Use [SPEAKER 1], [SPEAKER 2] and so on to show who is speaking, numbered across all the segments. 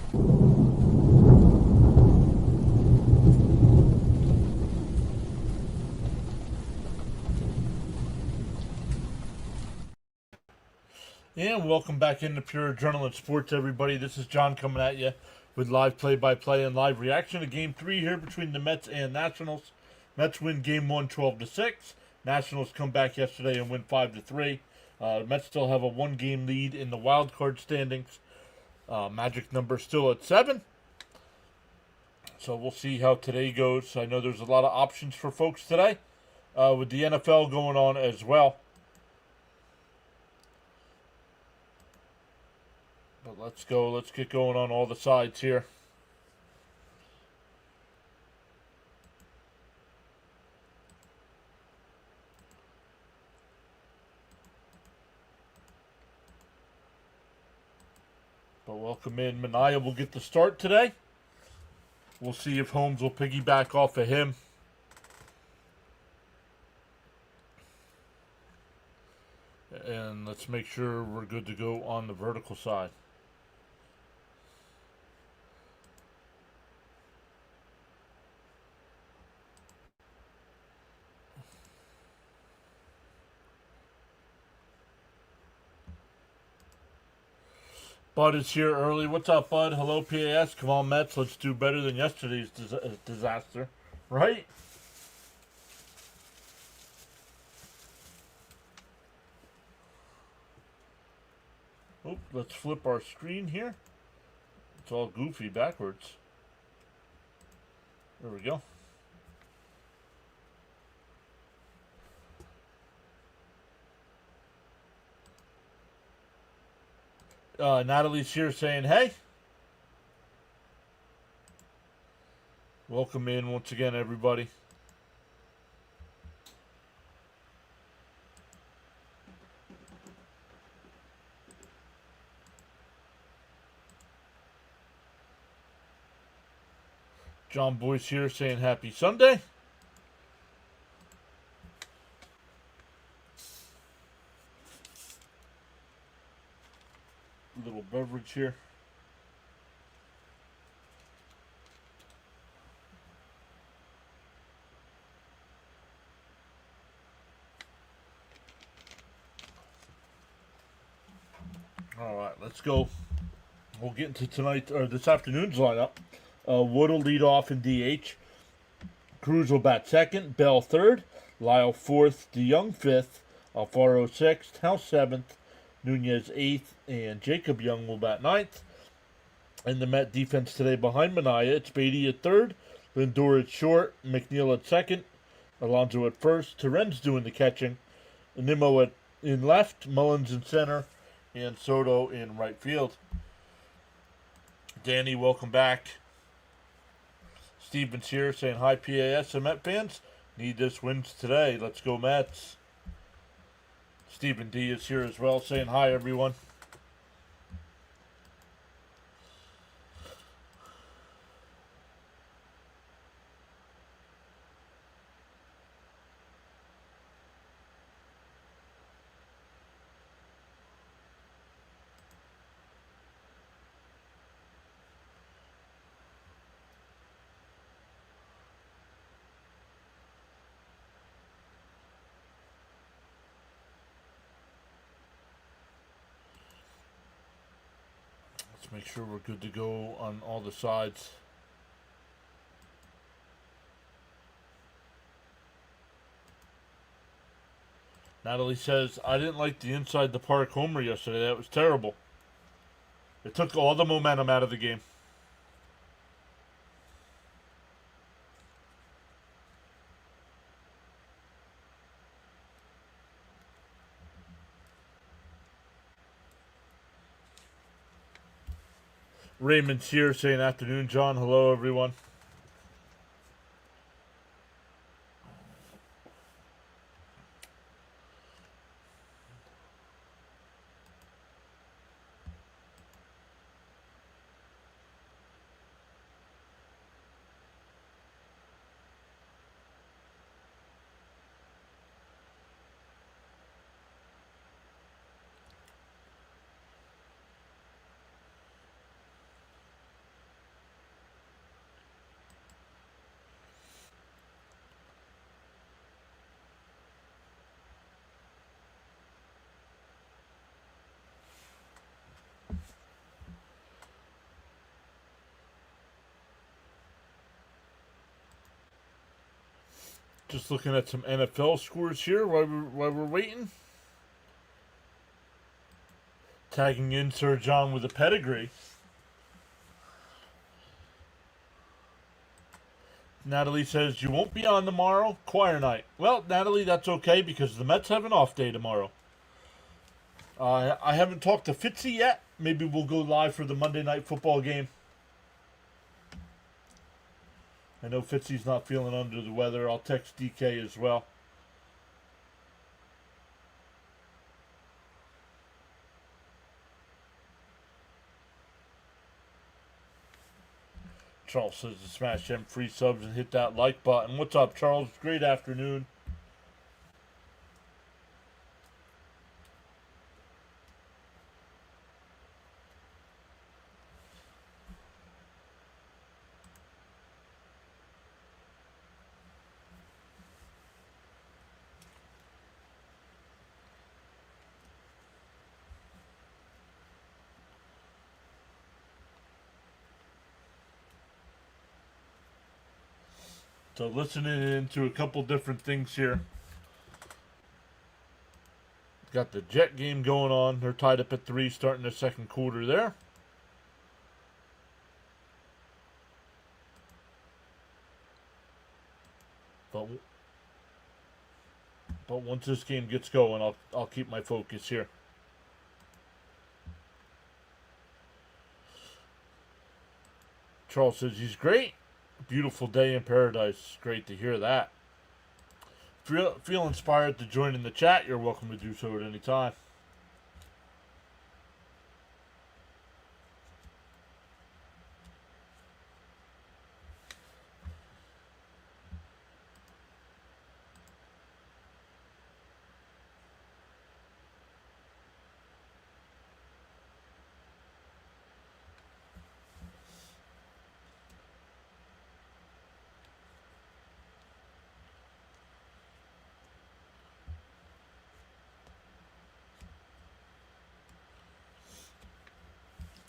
[SPEAKER 1] And welcome back into Pure Adrenaline Sports, everybody. This is John coming at you with live play-by-play and live reaction to Game 3 here between the Mets and Nationals. Mets win Game 1 12-6. Nationals come back yesterday and win 5-3. Mets still have a one-game lead in the wild card standings. Magic number still at 7. So we'll see how today goes. I know there's a lot of options for folks today with the NFL going on as well. But let's go. Let's get going on all the sides here. But welcome in. Mania will get the start today. We'll see if Holmes will piggyback off of him. And let's make sure we're good to go on the vertical side. Bud is here early. What's up, Bud? Hello, PAS. Come on, Mets. Let's do better than yesterday's disaster. Right? Oop, let's flip our screen here. It's all goofy backwards. There we go. Natalie's here saying, hey. Welcome in once again, everybody. John Boyce here saying happy Sunday. Little beverage here. All right, let's go. We'll get into tonight or this afternoon's lineup. Wood will lead off in DH. Cruz will bat second. Bell third. Lyle fourth. DeYoung fifth. Alfaro sixth. House seventh. Nunez eighth. And Jacob Young will bat ninth. And the Met defense today behind Mania. It's Beatty at third. Lindor at short. McNeil at second. Alonso at first. Terren's doing the catching. Nimmo in left. Mullins in center. And Soto in right field. Danny, welcome back. Steven's here saying hi, PAS and Met fans. Need this wins today. Let's go, Mets. Stephen D is here as well saying hi, everyone. Let's make sure we're good to go on all the sides. Natalie says, I didn't like the inside the park homer yesterday. That was terrible. It took all the momentum out of the game. Raymond's here saying afternoon, John. Hello, everyone. Just looking at some NFL scores here while we're waiting. Tagging in Sir John with a pedigree. Natalie says, you won't be on tomorrow? Choir night. Well, Natalie, that's okay because the Mets have an off day tomorrow. I haven't talked to Fitzy yet. Maybe we'll go live for the Monday Night Football game. I know Fitzy's not feeling under the weather. I'll text DK as well. Charles says to smash them free subs and hit that like button. What's up, Charles? Great afternoon. So listening into a couple different things here. Got the Jet game going on. They're tied up at 3 starting the second quarter there. But once this game gets going, I'll keep my focus here. Charles says he's great. Beautiful day in paradise. Great to hear that. Feel inspired to join in the chat, you're welcome to do so at any time.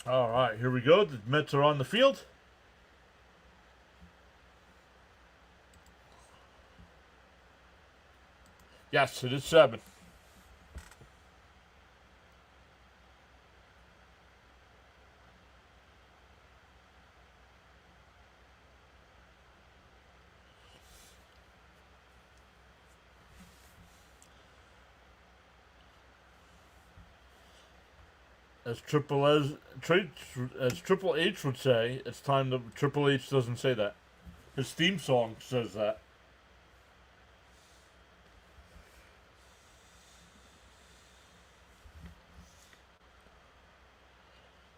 [SPEAKER 1] All right, here we go. The Mets are on the field. Yes, it is 7. As Triple H would say, it's time to. Triple H doesn't say that. His theme song says that.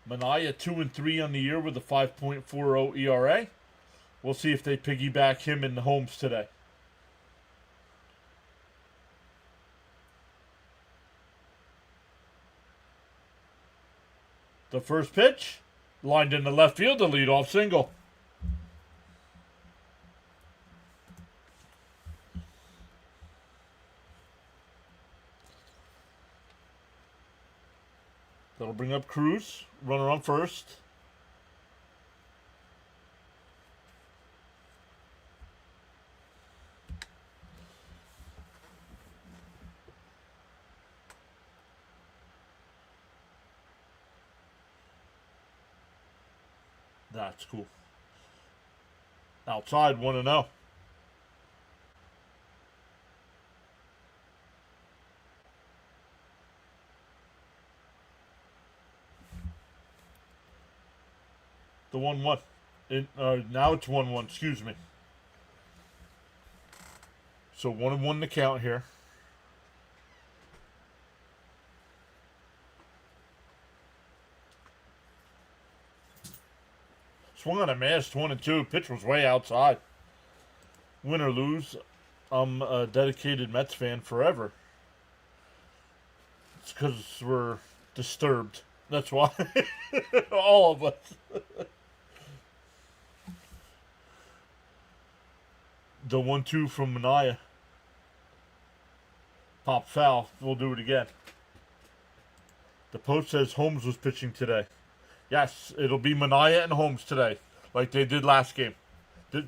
[SPEAKER 1] Manaea 2-3 on the year with a 5.40 ERA. We'll see if they piggyback him in the Holmes today. The first pitch, lined in the left field, the leadoff single. That'll bring up Cruz, runner on first. That's cool. Outside, 1-0. The 1-1. Now it's 1-1, excuse me. So 1-1 to count here. Swung on a miss, 1-2. Pitch was way outside. Win or lose, I'm a dedicated Mets fan forever. It's because we're disturbed. That's why. All of us. The 1-2 from Manaea. Pop foul. We'll do it again. The post says Holmes was pitching today. Yes, it'll be Manaea and Holmes today, like they did last game.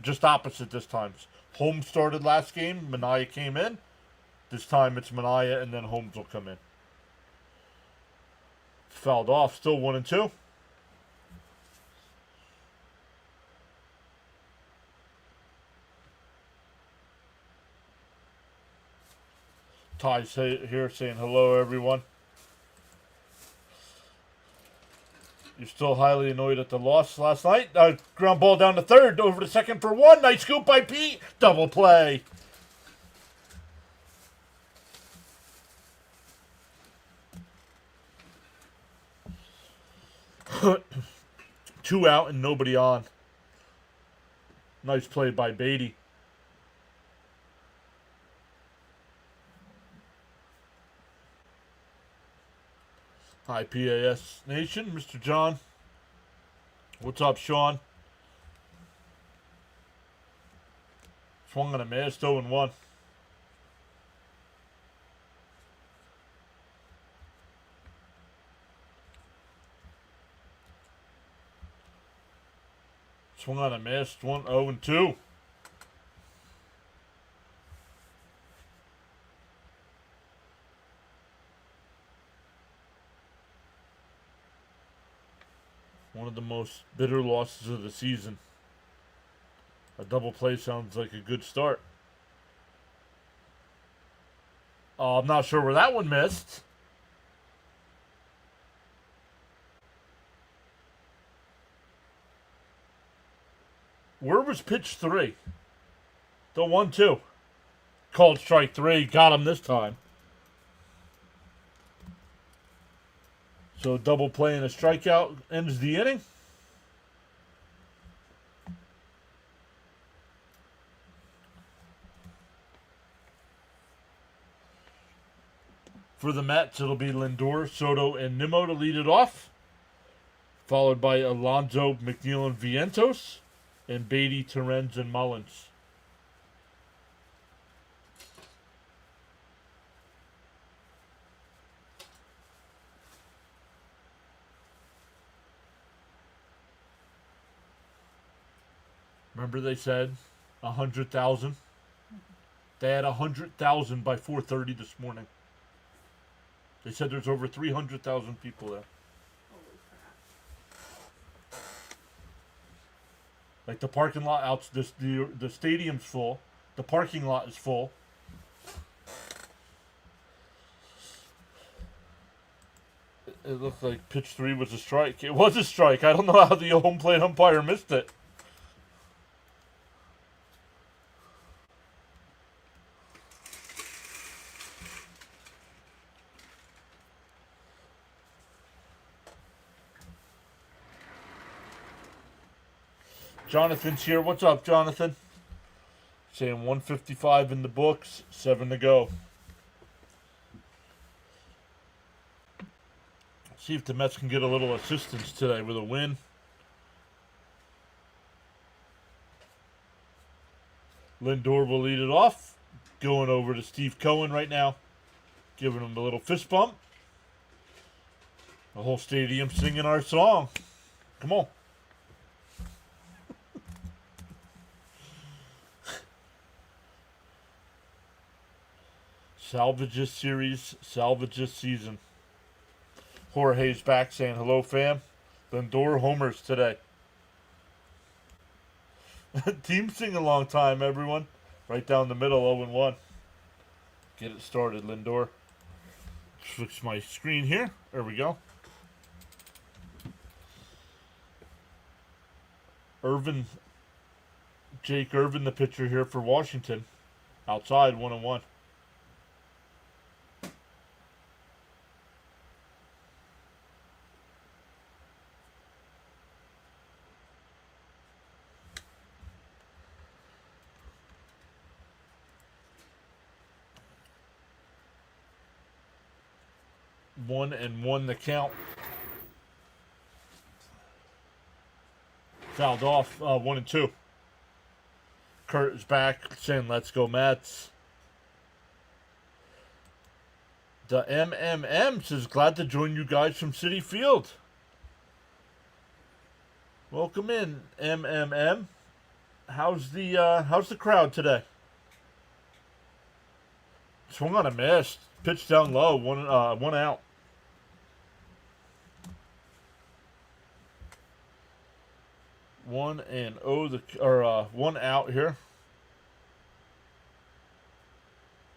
[SPEAKER 1] Just opposite this time. Holmes started last game. Minaya came in. This time it's Minaya and then Holmes will come in. Fouled off. Still 1-2. Ty's here saying hello, everyone. You're still highly annoyed at the loss last night. Ground ball down to third, over to second for one. Nice scoop by Pete. Double play. Two out and nobody on. Nice play by Beatty. Hi, PAS Nation. Mr. John. What's up, Sean? Swung on a miss, 0-1. Swung on a miss, 0-2. One of the most bitter losses of the season. A double play sounds like a good start. I'm not sure where that one missed. Where was pitch 3? The 1-2. Called strike 3. Got him this time. So double play and a strikeout ends the inning. For the Mets, it'll be Lindor, Soto, and Nimmo to lead it off. Followed by Alonso, McNeil, and Vientos. And Beatty, Terens, and Mullins. Remember they said 100,000? They had 100,000 by 4:30 this morning. They said there's over 300,000 people there.
[SPEAKER 2] Holy crap.
[SPEAKER 1] Like the parking lot out, the stadium's full. The parking lot is full. It looked like pitch 3 was a strike. It was a strike. I don't know how the home plate umpire missed it. Jonathan's here. What's up, Jonathan? Saying 155 in the books, 7 to go. See if the Mets can get a little assistance today with a win. Lindor will lead it off. Going over to Steve Cohen right now. Giving him a little fist bump. The whole stadium singing our song. Come on. Salvage this series, salvage this season. Jorge's back saying hello, fam. Lindor homers today. Team sing a long time, everyone. Right down the middle, 0-1. Get it started, Lindor. Switch my screen here. There we go. Jake Irvin, the pitcher here for Washington. Outside, 1-1. One and one the count. Fouled off, 1-2. Kurt is back saying, let's go Mets. The MMM says, glad to join you guys from Citi Field. Welcome in, MMM. how's the crowd today? Swung on a miss. Pitch down low. One out. 1-0. One out here.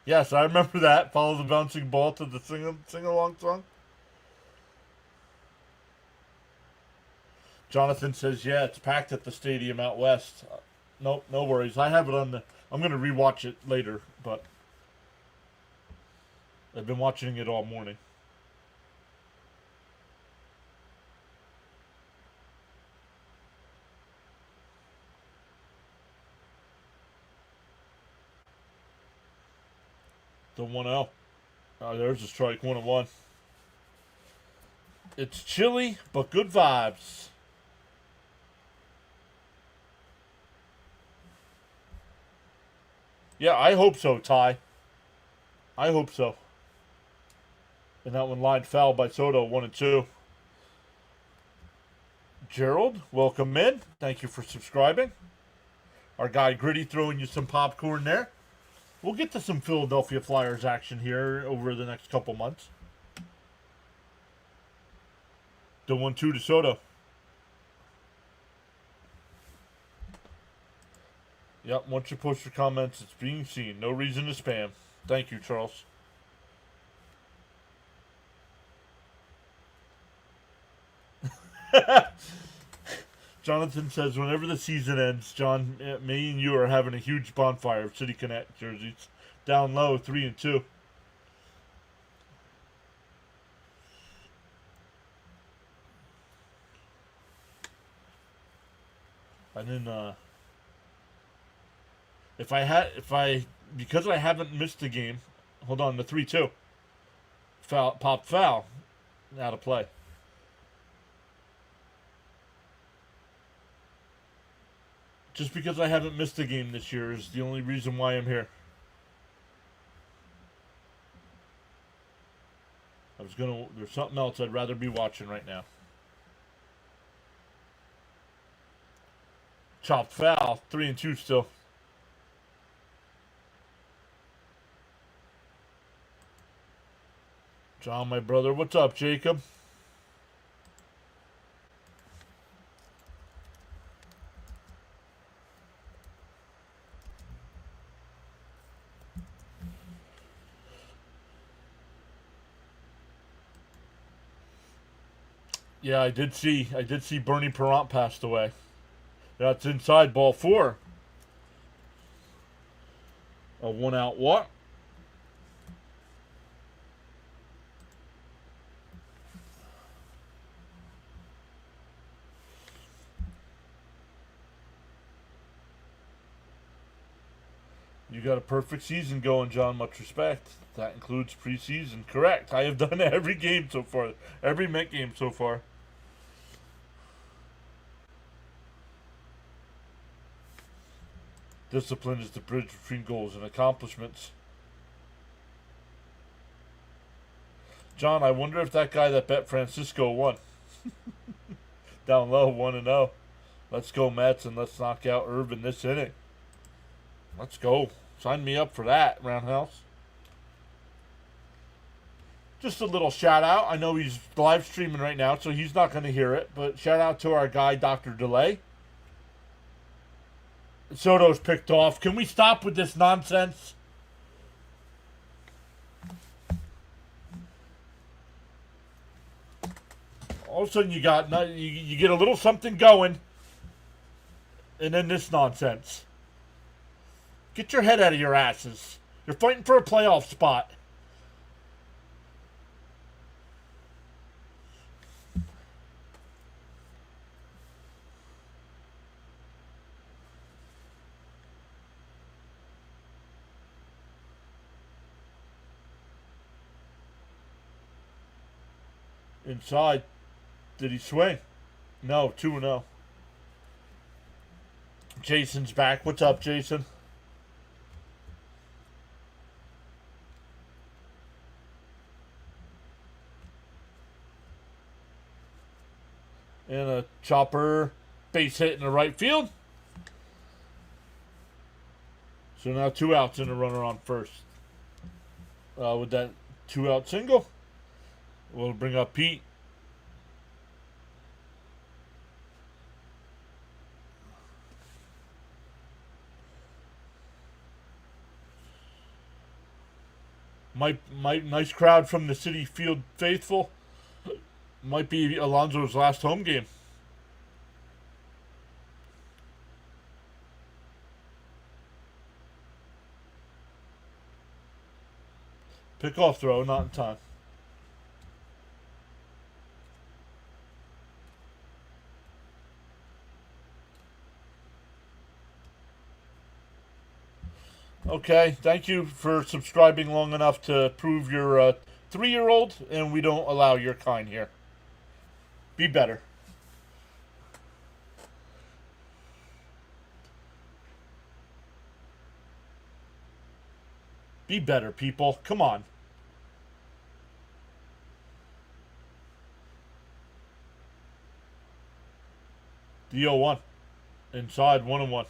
[SPEAKER 1] Yes, I remember that. Follow the bouncing ball to the sing-along song. Jonathan says, yeah, it's packed at the stadium out west. Nope, no worries. I have it on the... I'm going to rewatch it later, but... I've been watching it all morning. The 1-0. There's a strike. 1-1. It's chilly, but good vibes. Yeah, I hope so, Ty. I hope so. And that one lined foul by Soto, 1-2. Gerald, welcome in. Thank you for subscribing. Our guy Gritty throwing you some popcorn there. We'll get to some Philadelphia Flyers action here over the next couple months. The 1-2 to Soto. Yep, once you post your comments, it's being seen. No reason to spam. Thank you, Charles. Jonathan says, whenever the season ends, John, me and you are having a huge bonfire of City Connect jerseys. Down low, 3-2. And then, because I haven't missed a game, hold on, the 3-2. Foul. Out of play. Just because I haven't missed a game this year is the only reason why I'm here. There's something else I'd rather be watching right now. Chopped foul, 3-2 still. John, my brother, what's up, Jacob? Yeah, I did see Bernie Perrant passed away. That's inside, ball 4. A 1-out walk. You got a perfect season going, John. Much respect. That includes preseason. Correct. I have done every game so far. Every Met game so far. Discipline is the bridge between goals and accomplishments. John, I wonder if that guy that bet Francisco won. Down low, 1-0. Let's go, Mets, and let's knock out Irvin this inning. Let's go. Sign me up for that, Roundhouse. Just a little shout out. I know he's live streaming right now, so he's not going to hear it. But shout out to our guy, Dr. Delay. Soto's picked off. Can we stop with this nonsense? All of a sudden you get a little something going, and then this nonsense. Get your head out of your asses. You're fighting for a playoff spot. Inside. Did he swing? No, 2-0. Jason's back. What's up, Jason? And a chopper base hit in the right field. So now 2 outs and a runner on first. With that 2-out single, we'll bring up Pete. Nice crowd from the City Field faithful. Might be Alonso's last home game. Pickoff throw, not in time. Okay, thank you for subscribing long enough to prove you're a 3-year-old, and we don't allow your kind here. Be better. Be better, people. Come on. The 0-1. Inside, 1-1.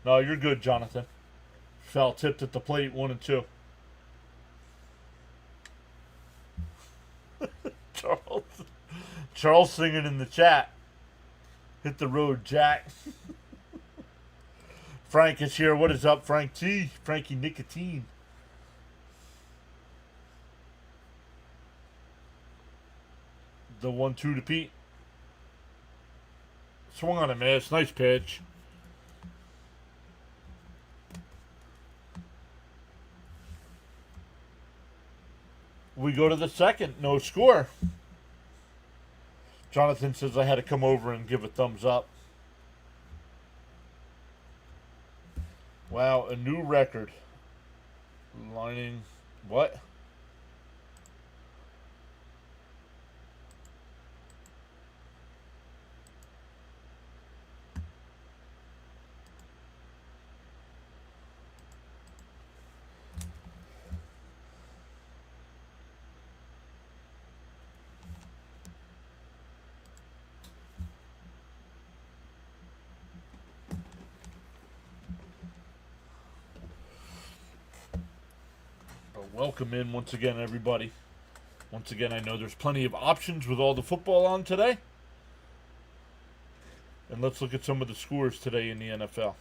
[SPEAKER 1] No, you're good, Jonathan. Foul tipped at the plate, 1-2. Charles singing in the chat. Hit the road, Jack. Frank is here. What is up, Frank T? Frankie Nicotine. The 1-2 to Pete. Swung on a miss. Nice pitch. We go to the second. No score. Jonathan says I had to come over and give a thumbs up. Wow, a new record. Lining. What? Welcome in once again, everybody. Once again, I know there's plenty of options with all the football on today. And let's look at some of the scores today in the NFL.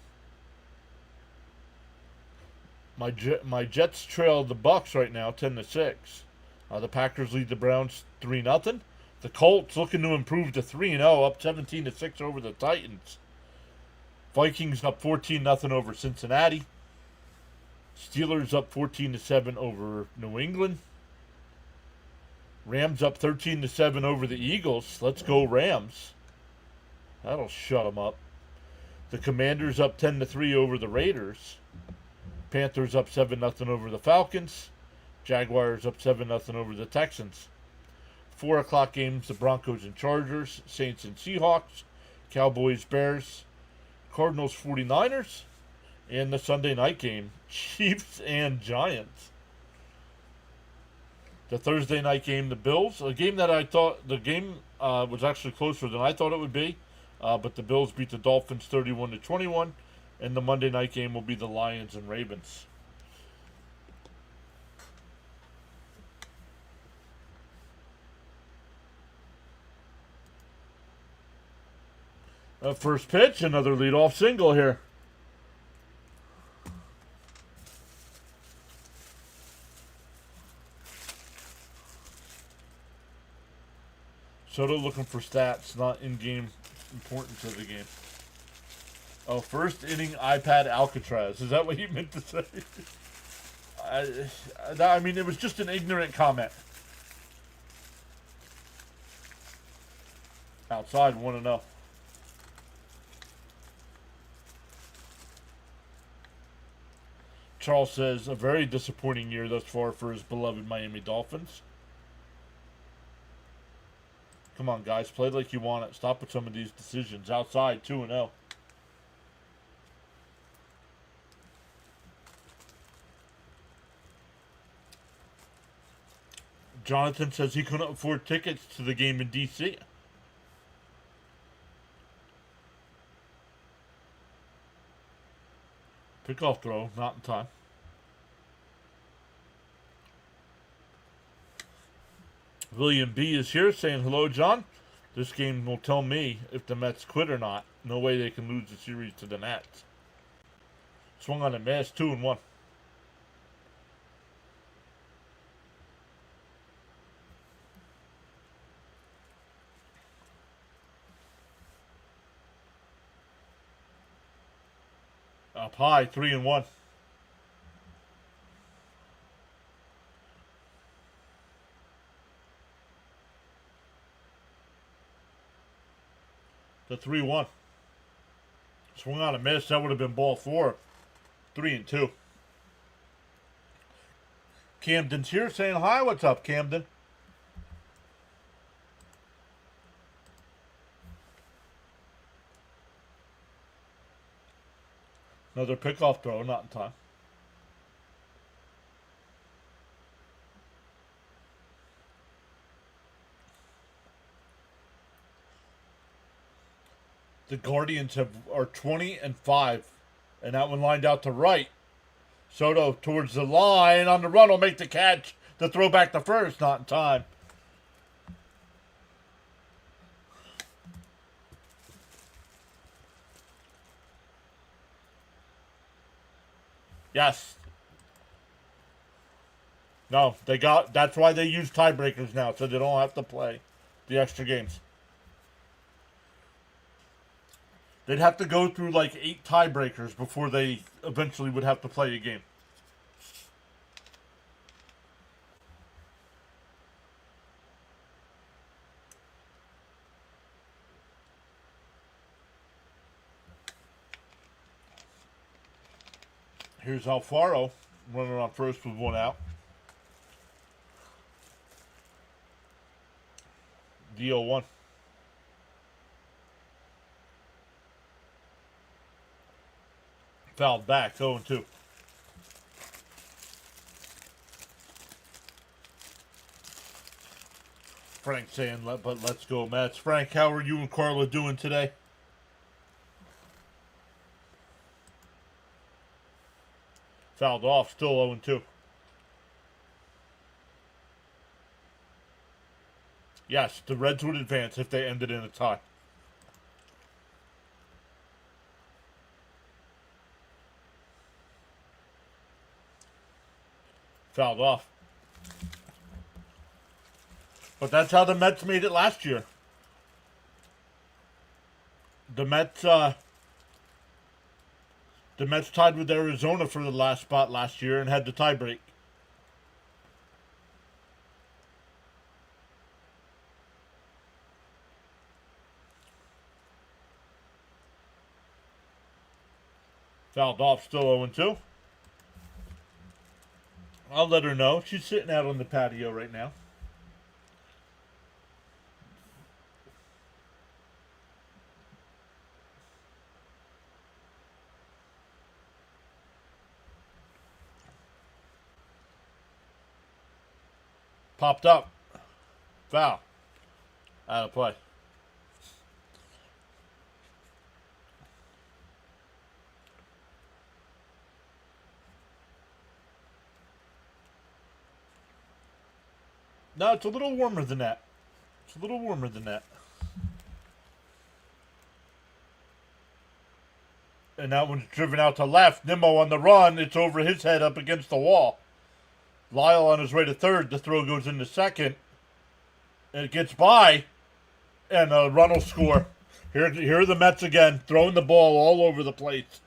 [SPEAKER 1] My Jets trail the Bucks right now, 10-6. The Packers lead the Browns 3-0. The Colts looking to improve to 3-0, up 17-6 over the Titans. Vikings up 14-0 over Cincinnati. Steelers up 14-7 over New England. Rams up 13-7 over the Eagles. Let's go Rams. That'll shut them up. The Commanders up 10-3 over the Raiders. Panthers up 7-0 over the Falcons. Jaguars up 7-0 over the Texans. 4 o'clock games, the Broncos and Chargers. Saints and Seahawks. Cowboys, Bears. Cardinals, 49ers. And the Sunday night game, Chiefs and Giants. The Thursday night game, the Bills. A game that I thought, the game was actually closer than I thought it would be. But the Bills beat the Dolphins 31-21. And the Monday night game will be the Lions and Ravens. First pitch, another leadoff single here. Soto looking for stats, not in-game importance of the game. Oh, first inning iPad Alcatraz. Is that what you meant to say? I mean, it was just an ignorant comment. Outside, 1-0. Charles says, a very disappointing year thus far for his beloved Miami Dolphins. Come on, guys. Play like you want it. Stop with some of these decisions. Outside, 2-0. Jonathan says he couldn't afford tickets to the game in D.C. Pickoff throw, not in time. William B. is here saying, hello, John. This game will tell me if the Mets quit or not. No way they can lose the series to the Nats. Swung on a miss, 2-1. Up high, 3-1. The 3-1. Swung on a miss. That would have been ball 4. 3-2. Camden's here saying hi. What's up, Camden? Another pickoff throw, not in time. The Guardians are 20-5, and that one lined out to right. Soto towards the line on the run will make the catch. The throw back to first, not in time. Yes. No, that's why they use tiebreakers now, so they don't have to play the extra games. They'd have to go through like 8 tiebreakers before they eventually would have to play a game. Here's Alfaro running on first with 1 out. The 0-1. Fouled back, 0-2. Frank saying, but let's go, Mets. Frank, how are you and Carla doing today? Fouled off, still 0-2. Yes, the Reds would advance if they ended in a tie. Fouled off. But that's how the Mets made it last year. The Mets tied with Arizona for the last spot last year and had the tiebreak. Fouled off, still 0-2. I'll let her know. She's sitting out on the patio right now. Popped up. Foul. Out of play. No, it's a little warmer than that. It's a little warmer than that. And that one's driven out to left. Nimmo on the run. It's over his head up against the wall. Lyle on his way to third. The throw goes into second. And it gets by. And a run will score. Here are the Mets again. Throwing the ball all over the place.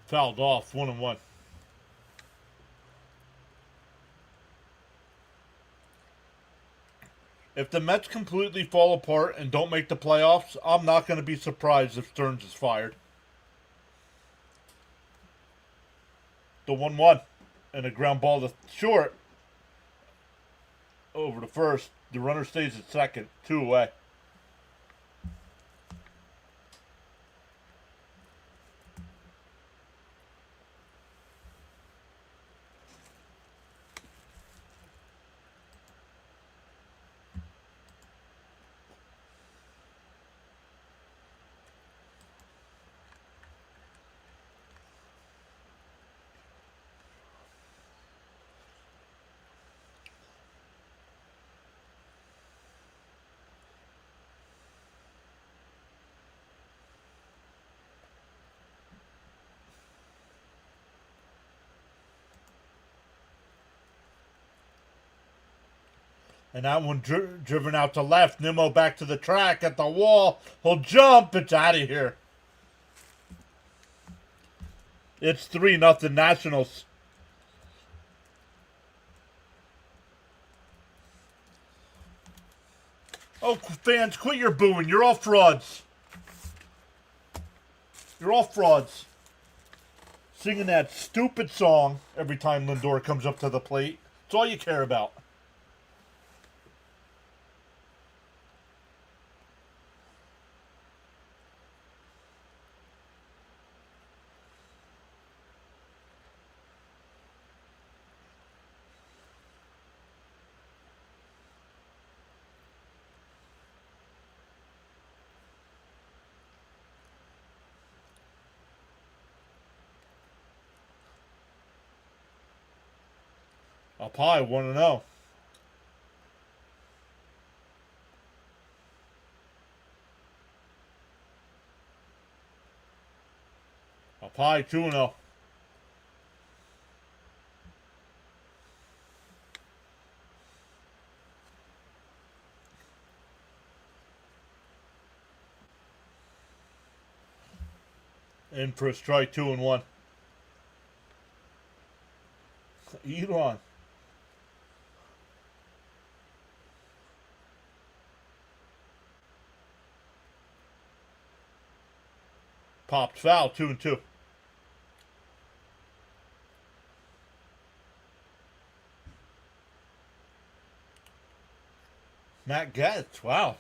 [SPEAKER 1] Fouled off. 1-1. If the Mets completely fall apart and don't make the playoffs, I'm not going to be surprised if Stearns is fired. The 1-1. And a ground ball to short. Over to first. The runner stays at second. 2 away. And that one driven out to left. Nimmo back to the track at the wall. He'll jump. It's out of here. It's 3-0 Nationals. Oh, fans, quit your booing. You're all frauds. You're all frauds. Singing that stupid song every time Lindor comes up to the plate. It's all you care about. Up high, 1-0. Up high, 2-0. In for a strike, 2-1. Elon. Popped foul, 2-2. Matt Getz, wow.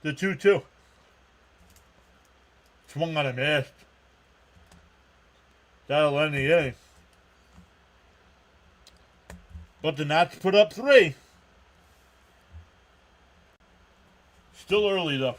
[SPEAKER 1] The 2-2. Swung on a miss. That'll end the inning. But the Nats put up 3. Still early, though.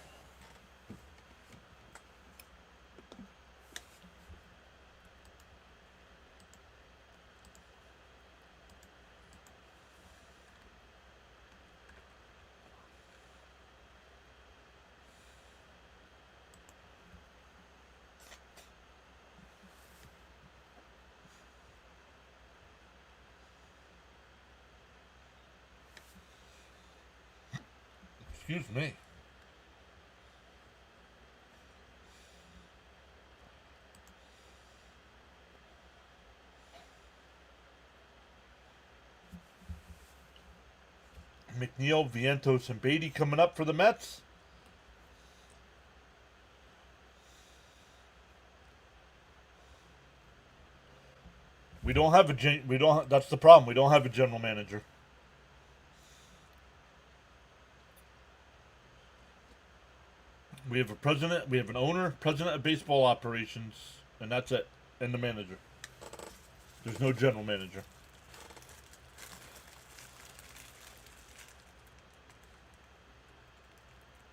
[SPEAKER 1] Excuse me. McNeil, Vientos, and Beatty coming up for the Mets. We don't have a that's the problem. We don't have a general manager. We have a president, we have an owner, president of baseball operations, and that's it. And the manager. There's no general manager.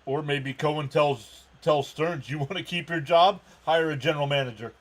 [SPEAKER 1] Or maybe Cohen tells Stearns, you want to keep your job? Hire a general manager.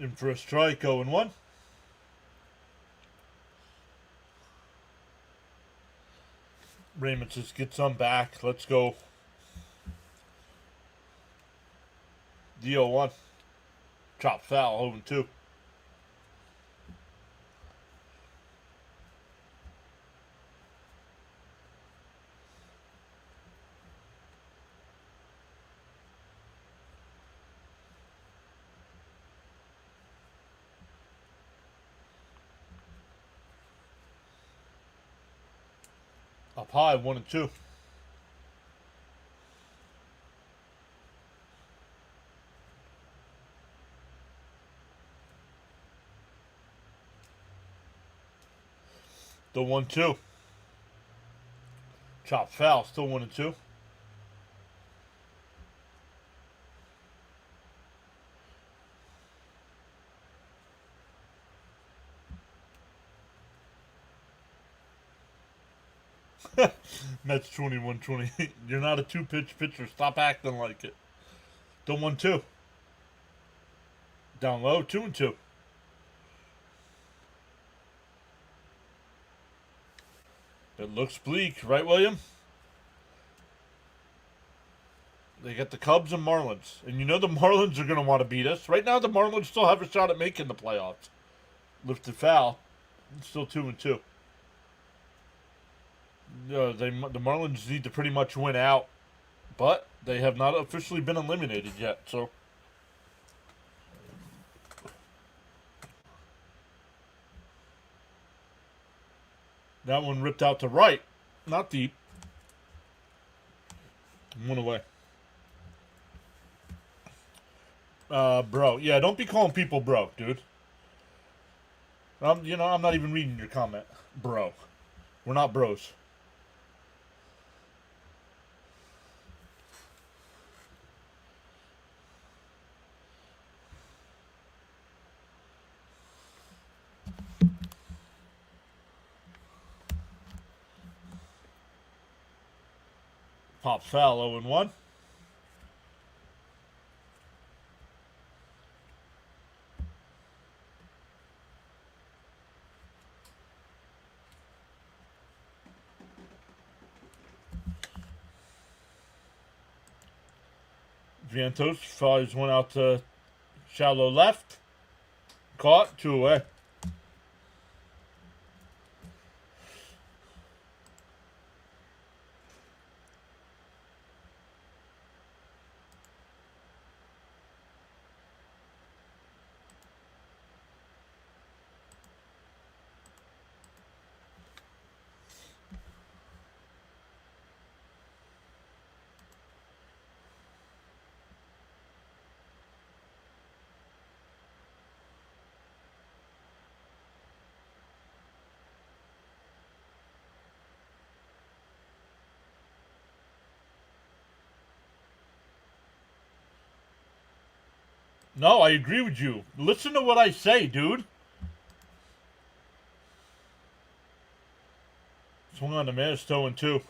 [SPEAKER 1] In for a strike, 0-1. Raymond just gets some back. Let's go. The 0-1. Chop foul, 0-2. Up high, 1-2. The 1-2. Chop foul, still 1-2. Mets 21-28. You're not a two-pitch pitcher. Stop acting like it. The 1-2. Down low, 2-2. It looks bleak, right, William? They got the Cubs and Marlins. And you know the Marlins are going to want to beat us. Right now, the Marlins still have a shot at making the playoffs. Lifted foul. Still 2-2. The Marlins need to pretty much win out. But they have not officially been eliminated yet, so... That one ripped out to right. Not deep. One away. Bro. Yeah, don't be calling people bro, dude. I'm not even reading your comment. Bro. We're not bros. Pop foul, 0-1. Vientos fires one out to shallow left. Caught, 2 away. No, I agree with you. Listen to what I say, dude. Swung on the miss, 0-2.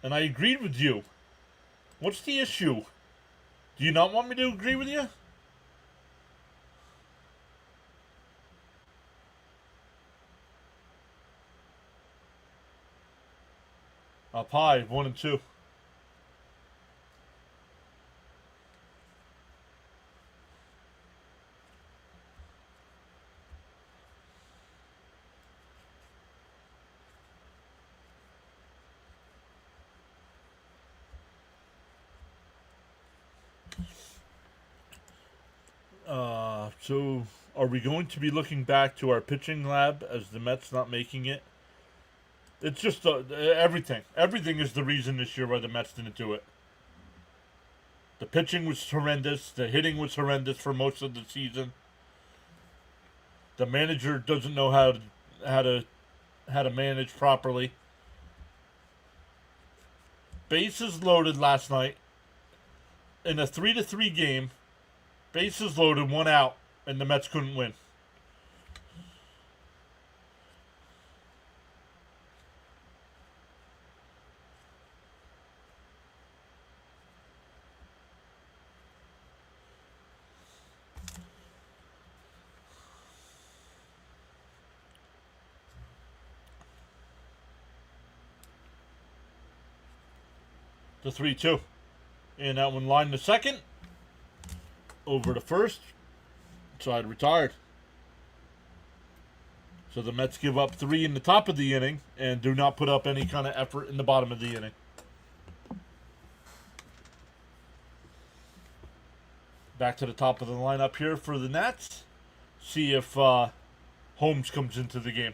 [SPEAKER 1] And I agreed with you. What's the issue? Do you not want me to agree with you? Up high, 1-2. So are we going to be looking back to our pitching lab as the Mets not making it? It's just everything. Everything is the reason this year why the Mets didn't do it. The pitching was horrendous. The hitting was horrendous for most of the season. The manager doesn't know how to manage properly. Bases loaded last night in a 3-3 game. Bases loaded, 1 out, and the Mets couldn't win. The 3-2. And that one lined to second. Over to first. Side retired. So the Mets give up 3 in the top of the inning and do not put up any kind of effort in the bottom of the inning. Back to the top of the lineup here for the Nats. See if Holmes comes into the game.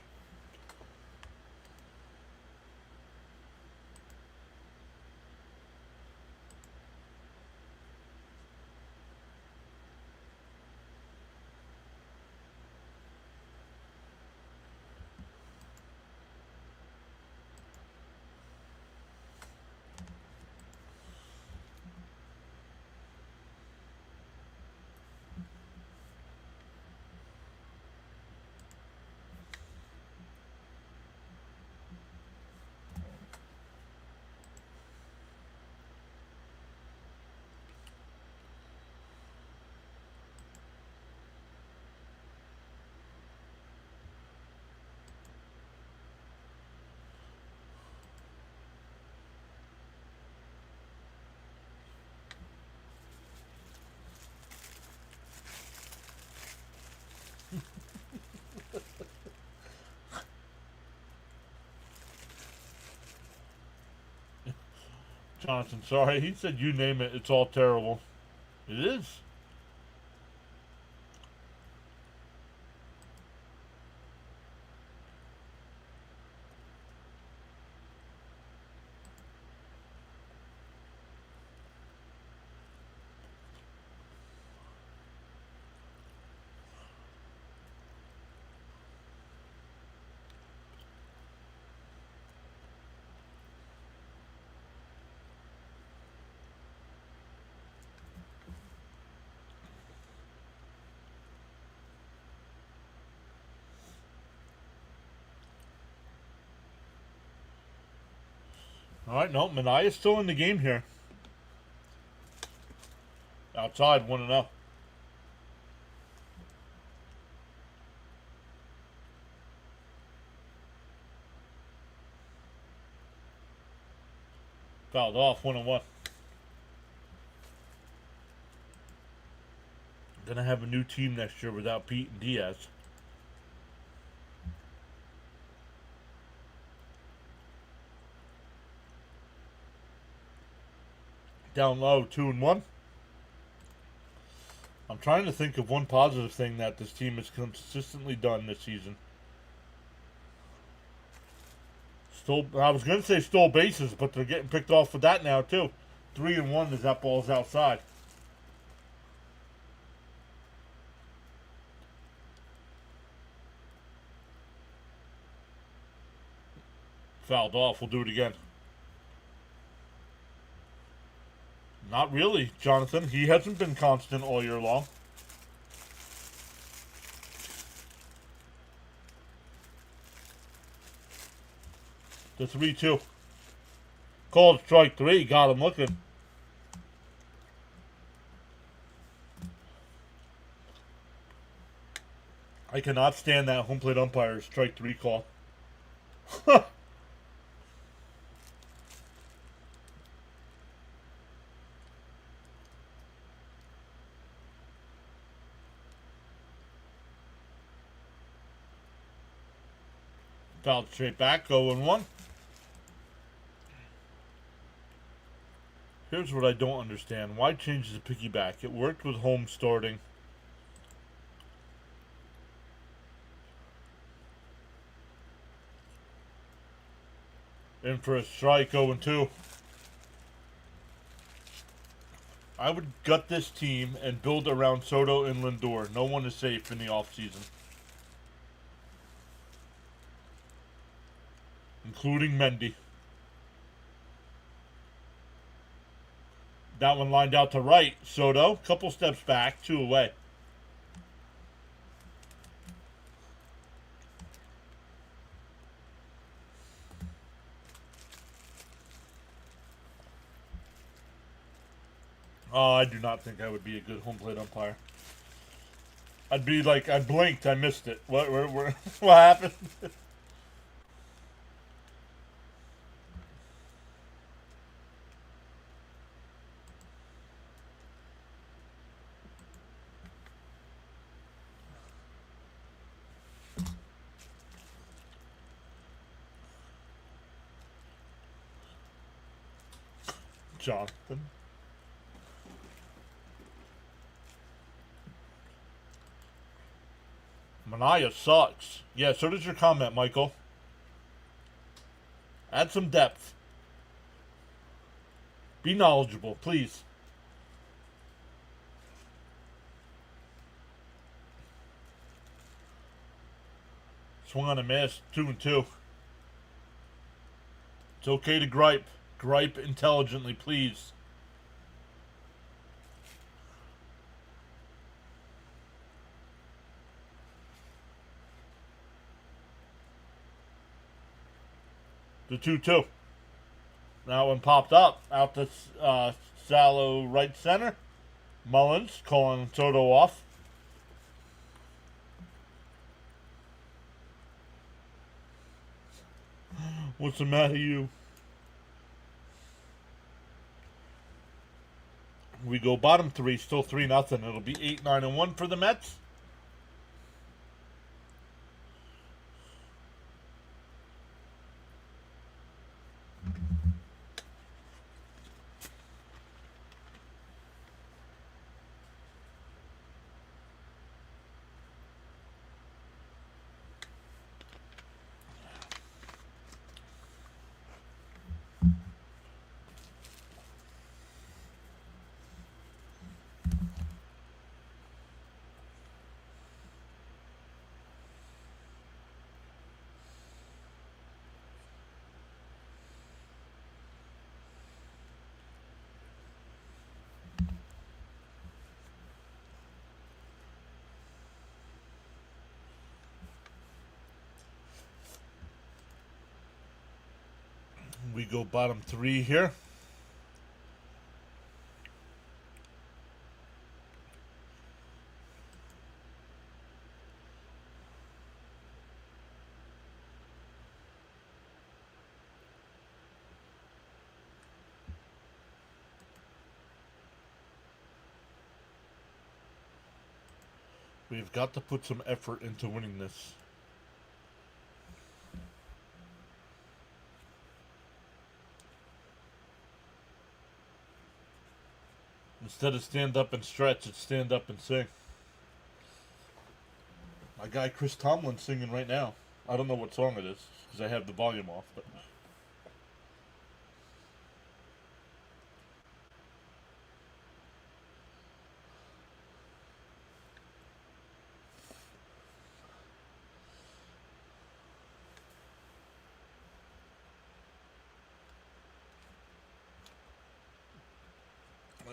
[SPEAKER 1] Johnson, sorry. He said you name it, it's all terrible. It is. Alright, no, Manaya's still in the game here. Outside, 1-0. Fouled off, 1-1. Gonna have a new team next year without Pete and Diaz. Down low, 2-1. I'm trying to think of one positive thing that this team has consistently done this season. I was going to say stole bases, but they're getting picked off for that now too. 3-1 as that ball's outside. Fouled off. We'll do it again. Not really, Jonathan. He hasn't been constant all year long. The 3-2. Called strike 3. Got him looking. I cannot stand that home plate umpire strike 3 call. Fouled straight back, 0-1. Here's what I don't understand. Why change the piggyback? It worked with Holmes starting. In for a strike, 0-2. I would gut this team and build around Soto and Lindor. No one is safe in the offseason. Including Mendy. That one lined out to right. Soto, couple steps back, 2 away. Oh, I do not think I would be a good home plate umpire. I'd be like, I blinked, I missed it. What happened? Jonathan. Mania sucks. Yeah, so does your comment, Michael. Add some depth. Be knowledgeable, please. Swung on a miss, 2-2. It's okay to gripe. Gripe intelligently, please. The 2-2. That one popped up out to shallow right center. Mullins calling Soto off. What's the matter, you? We go bottom three, still 3-0. It'll be 8-9-1 for the Mets. We go bottom three here. We've got to put some effort into winning this. Instead of stand up and stretch, it's stand up and sing. My guy Chris Tomlin's singing right now. I don't know what song it is because I have the volume off. But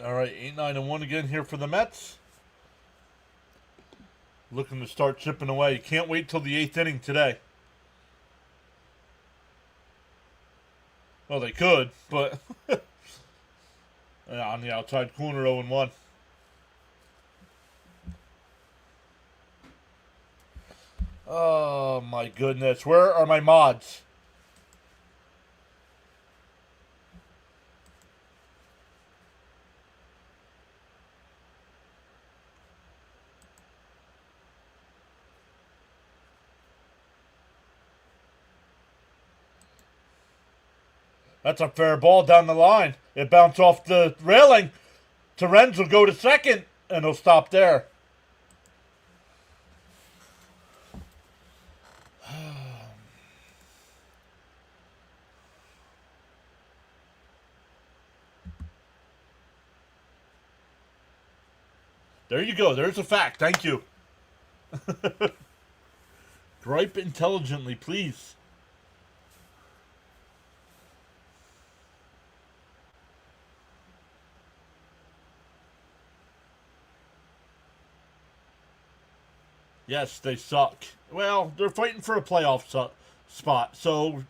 [SPEAKER 1] all right, 8-9-1 again here for the Mets. Looking to start chipping away. Can't wait till the 8th inning today. Well, they could, but yeah, on the outside corner, 0-1. Oh my goodness, where are my mods? That's a fair ball down the line. It bounced off the railing. Terens will go to second, and he'll stop there. There you go. There's a fact. Thank you. Gripe intelligently, please. Yes, they suck. Well, they're fighting for a playoff spot, so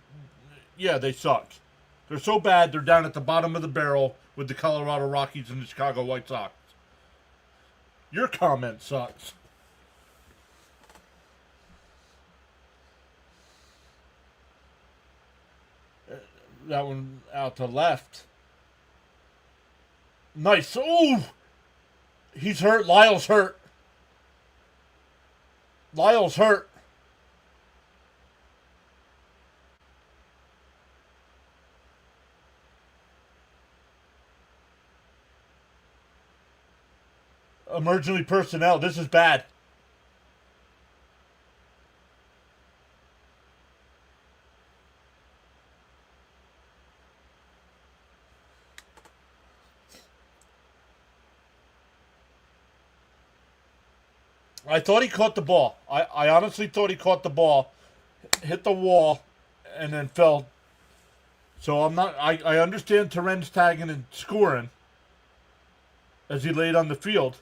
[SPEAKER 1] yeah, they suck. They're so bad, they're down at the bottom of the barrel with the Colorado Rockies and the Chicago White Sox. Your comment sucks. That one out to left. Nice. Ooh! He's hurt. Lyle's hurt. Lyle's hurt. Emergency personnel. This is bad. I thought he caught the ball. I honestly thought he caught the ball, hit the wall, and then fell. So I'm not. I understand Terren's tagging and scoring as he laid on the field.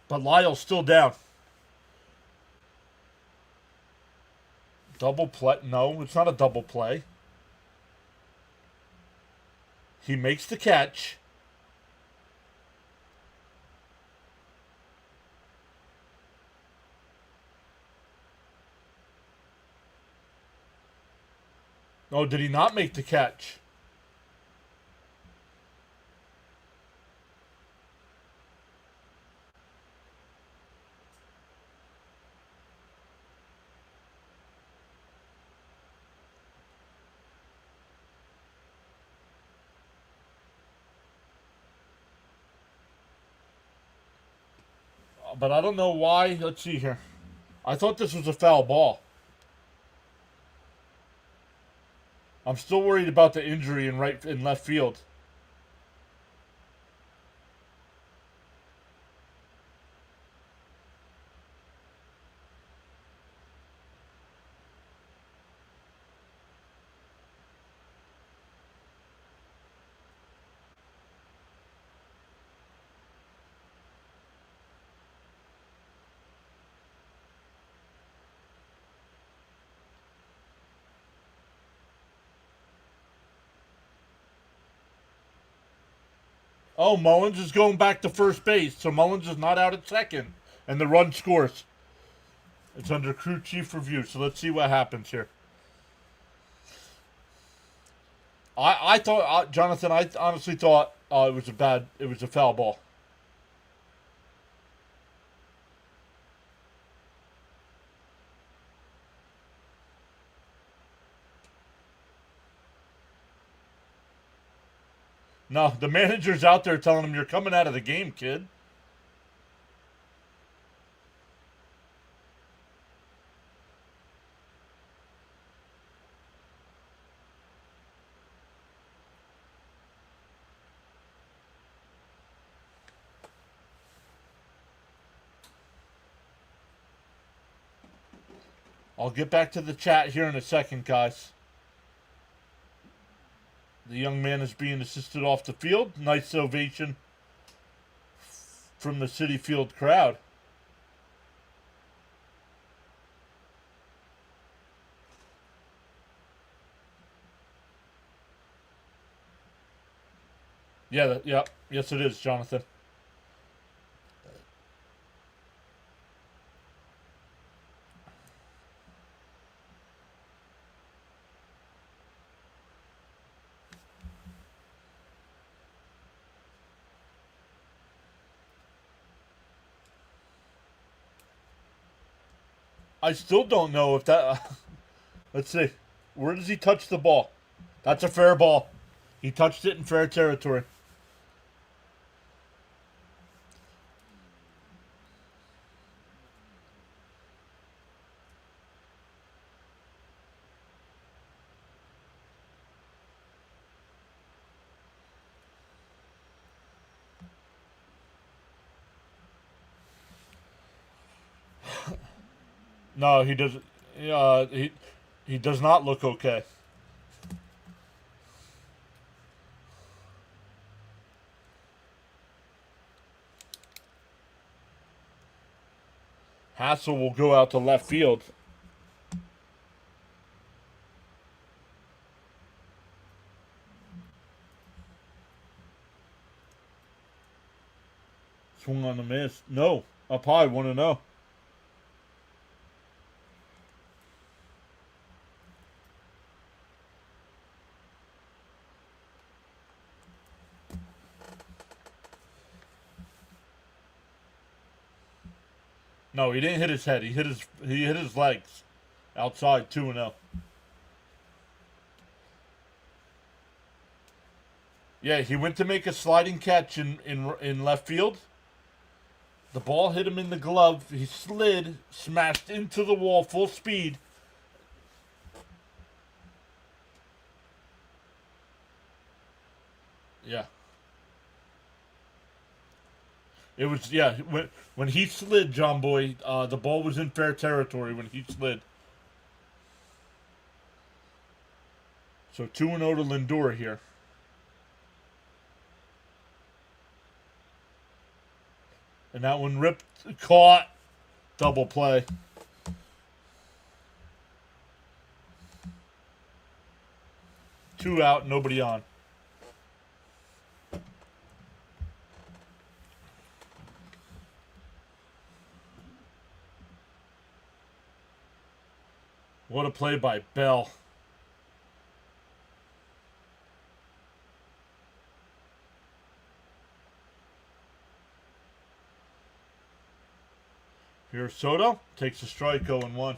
[SPEAKER 1] But Lyle's still down. Double play? No, it's not a double play. He makes the catch. Oh, did he not make the catch? But I don't know why. Let's see here. I thought this was a foul ball. I'm still worried about the injury in left field. Oh, Mullins is going back to first base, so Mullins is not out at second, and the run scores. It's under crew chief review, so let's see what happens here. I thought, Jonathan, I honestly thought it was a foul ball. No, the manager's out there telling him, you're coming out of the game, kid. I'll get back to the chat here in a second, guys. The young man is being assisted off the field. Nice ovation from the Citi Field crowd. Yeah, yes it is, Jonathan. I still don't know if that... let's see. Where does he touch the ball? That's a fair ball. He touched it in fair territory. No, he doesn't. He does not look okay. Hassel will go out to left field. Swung on the miss. No, up high, 1-0. No, he didn't hit his head. He hit his legs. Outside, 2-0. Yeah, he went to make a sliding catch in left field. The ball hit him in the glove. He slid, smashed into the wall full speed. Yeah. It was, yeah, when he slid, John Boy, the ball was in fair territory when he slid. So 2-0 to Lindor here. And that one ripped, caught, double play. Two out, nobody on. What a play by Bell. Here's Soto. Takes a strike, 0-1.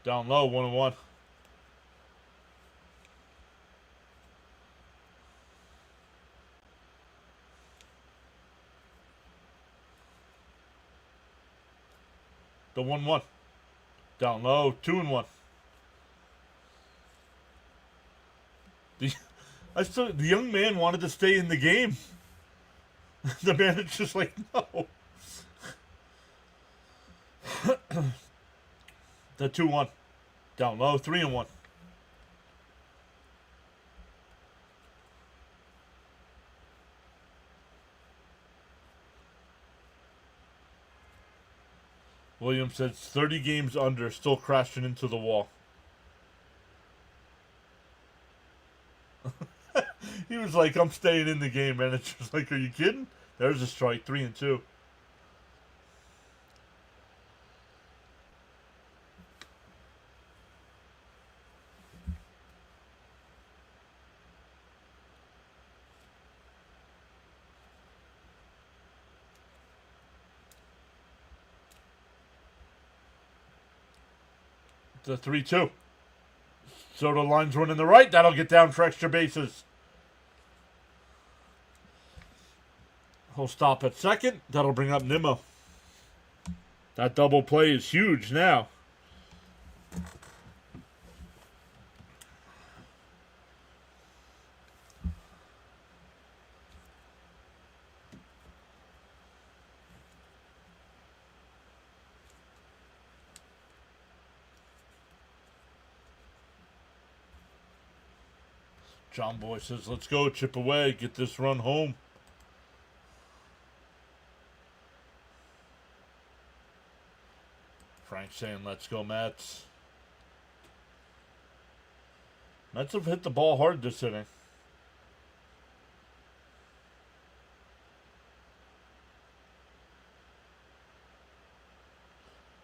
[SPEAKER 1] Down low, 1-1. The 1-1. Down low, 2-1. The young man wanted to stay in the game. The manager's just like, no. The 2-1. Down low, 3-1. Williams says 30 games under, still crashing into the wall. He was like, I'm staying in the game, man. It's just like, are you kidding? There's a strike, 3-2. The 3-2. Soto line's running the right. That'll get down for extra bases. He'll stop at second. That'll bring up Nimmo. That double play is huge now. John Boy says, let's go, chip away, get this run home. Frank saying, let's go, Mets. Mets have hit the ball hard this inning.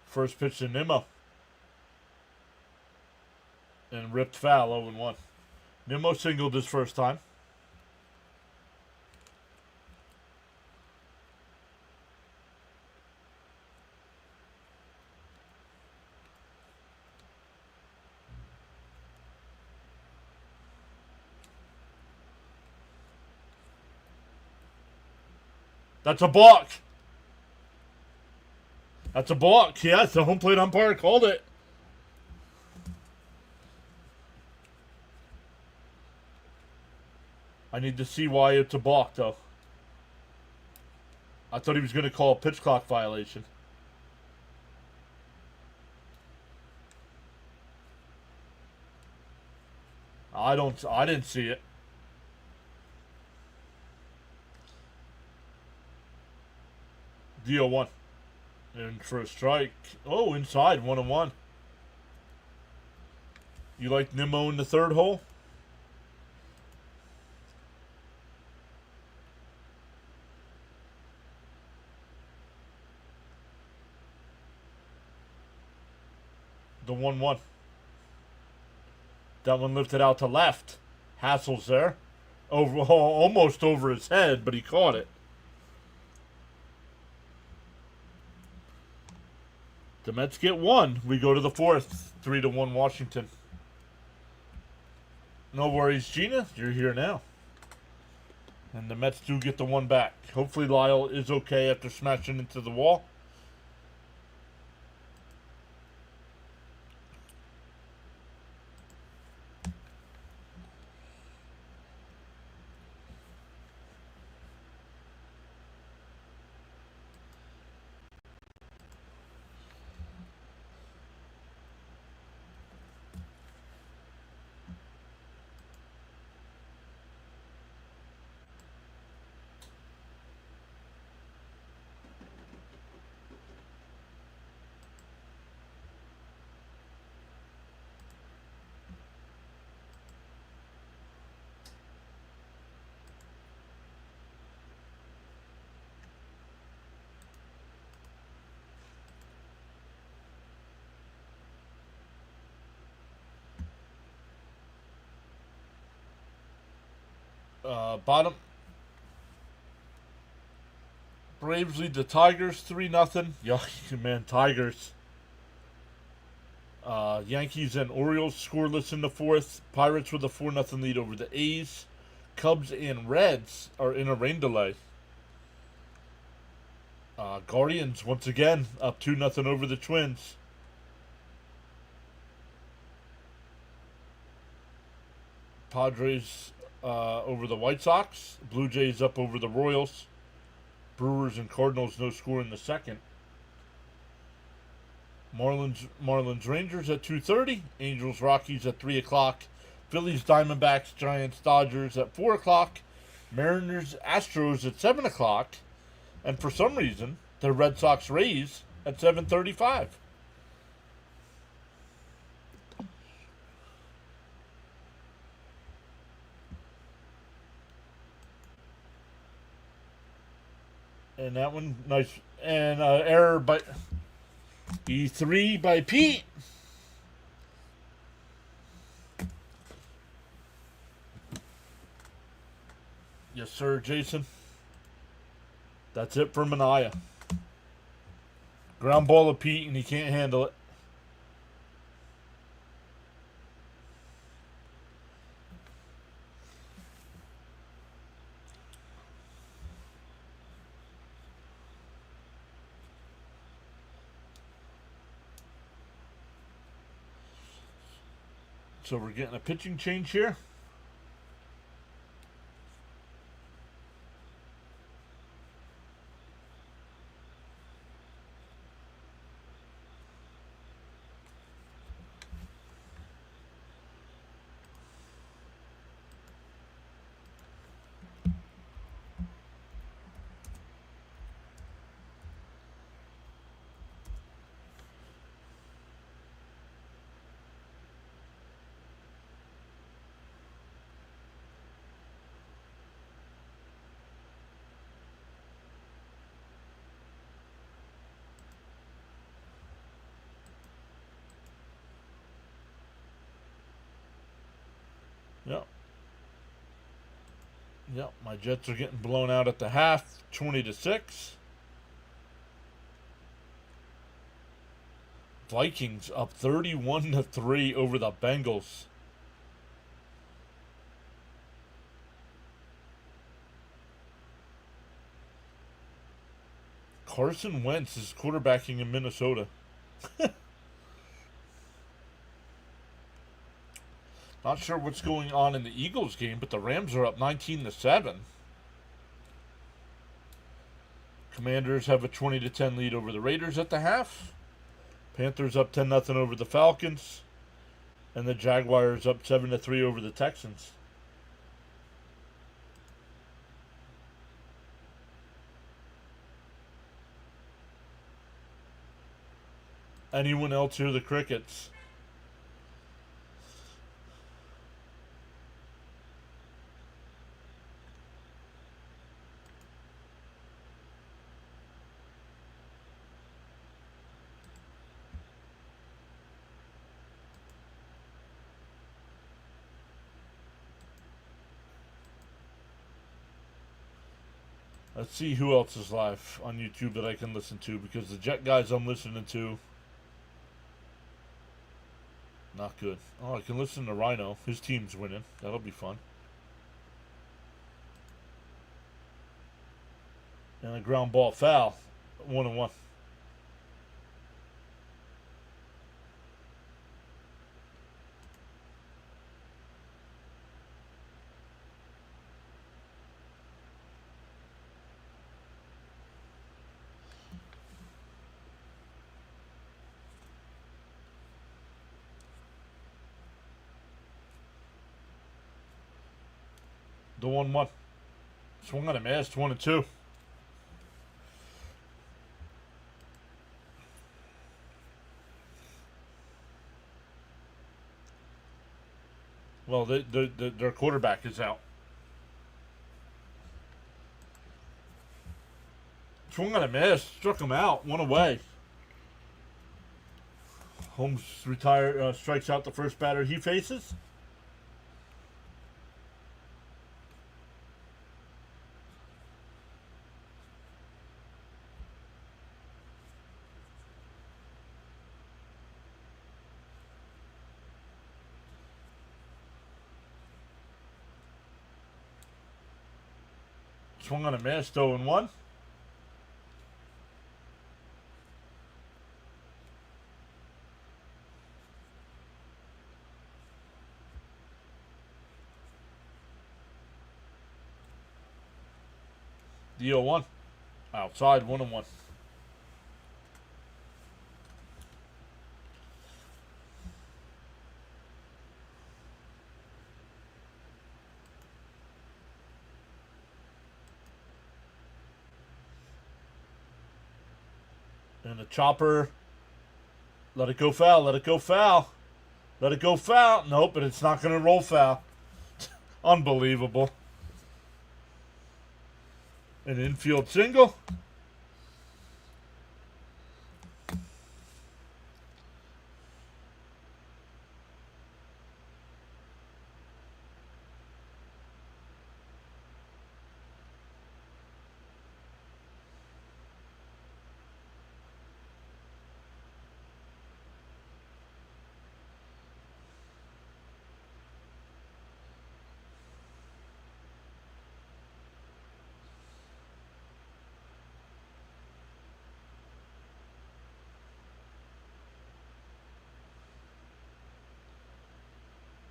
[SPEAKER 1] First pitch to Nimmo. And ripped foul, 0-1. Nimmo singled his first time. That's a balk. That's a balk. Yes, the home plate umpire called it. I need to see why it's a balk, though. I thought he was going to call a pitch clock violation. I didn't see it. DO1. And for a strike. Oh, inside, 1-1. You like Nimmo in the third hole? The 1-1. That one lifted out to left. Hassel's there. almost over his head, but he caught it. The Mets get one. We go to the fourth. 3-1 Washington. No worries, Gina. You're here now. And the Mets do get the one back. Hopefully Lyle is okay after smashing into the wall. Bottom. Braves lead the Tigers 3-0. Yuck, man, Tigers. Yankees and Orioles scoreless in the fourth. Pirates with a 4-0 lead over the A's. Cubs and Reds are in a rain delay. Guardians once again up 2-0 over the Twins. Padres over the White Sox. Blue Jays up over the Royals. Brewers and Cardinals no score in the second. Marlins Rangers at 2:30. Angels Rockies at 3 o'clock. Phillies Diamondbacks Giants Dodgers at 4 o'clock. Mariners Astros at 7 o'clock. And for some reason, the Red Sox Rays at 7:35. And that one, nice. And error by E3 by Pete. Yes, sir, Jason. That's it for Mania. Ground ball of Pete, and he can't handle it. So we're getting a pitching change here. Yep. Yep, my Jets are getting blown out at the half, 20-6. Vikings up 31-3 over the Bengals. Carson Wentz is quarterbacking in Minnesota. Not sure what's going on in the Eagles game, but the Rams are up 19-7. Commanders have a 20-10 lead over the Raiders at the half. Panthers up 10-0 over the Falcons. And the Jaguars up 7-3 over the Texans. Anyone else hear the crickets? Let's see who else is live on YouTube that I can listen to, because the Jet guys I'm listening to, not good. Oh, I can listen to Rhino. His team's winning. That'll be fun. And a ground ball foul. 1-1. The 1-1. Swung on a miss. 1-2. Well, their quarterback is out. Swung on a miss. Struck him out. One away. Holmes strikes out the first batter he faces. Swung on a miss. 0-1. The 0-1. Outside. 1-1. And the chopper. Let it go foul. Let it go foul. Let it go foul. Nope, but it's not going to roll foul. Unbelievable. An infield single.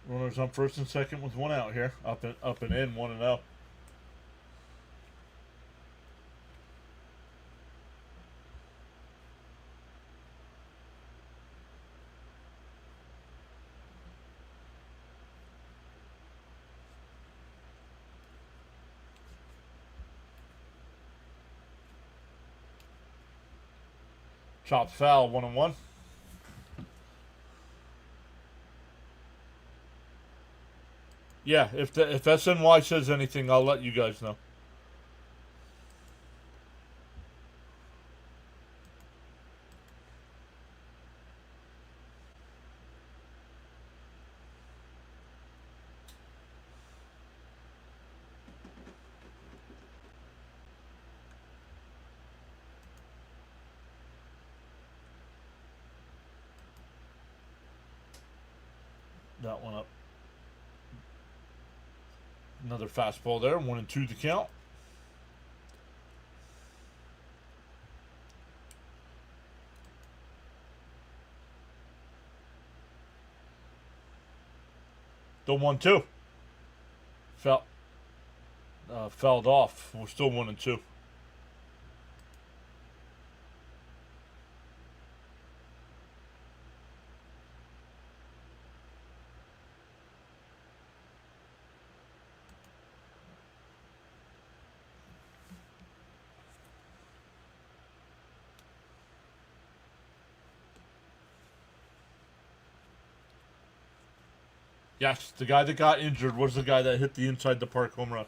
[SPEAKER 1] Runners on first and second with one out here. Up and in. 1-0. Chopped foul. 1-1. Yeah, if SNY says anything, I'll let you guys know. That one up. Another fastball there. 1-2 to count. The 1-2. Fouled off. We're still 1-2. Yes, the guy that got injured was the guy that hit the inside the park home run.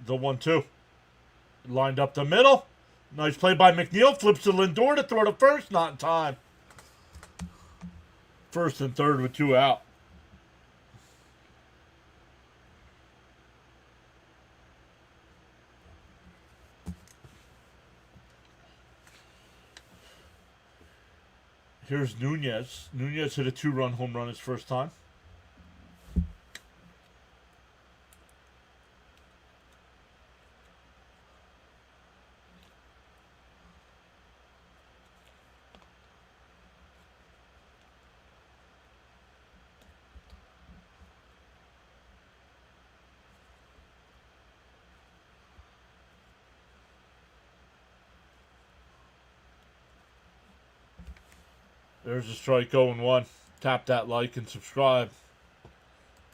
[SPEAKER 1] The 1-2. Lined up the middle. Nice play by McNeil. Flips to Lindor to throw to first. Not in time. First and third with 2 out. Here's Nunez. Nunez hit a 2-run home run his first time. There's a strike 0-1. Tap that like and subscribe.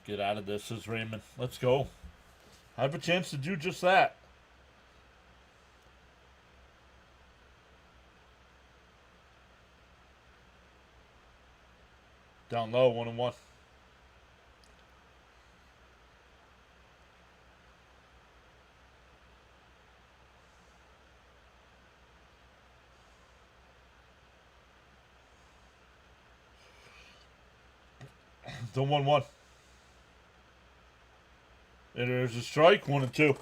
[SPEAKER 1] Get out of this, says Raymond. Let's go. I have a chance to do just that. Down low, 1-1. The 1-1. And there's a strike, 1-2.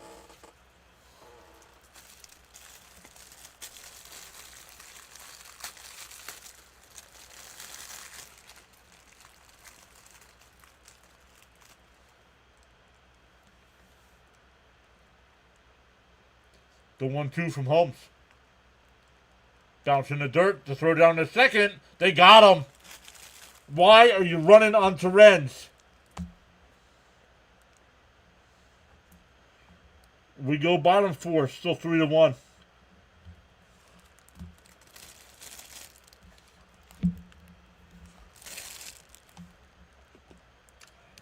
[SPEAKER 1] The 1-2 from Holmes. Bounce in the dirt to throw down the second. They got him. Why are you running on Terrens? We go bottom 4, still 3-1.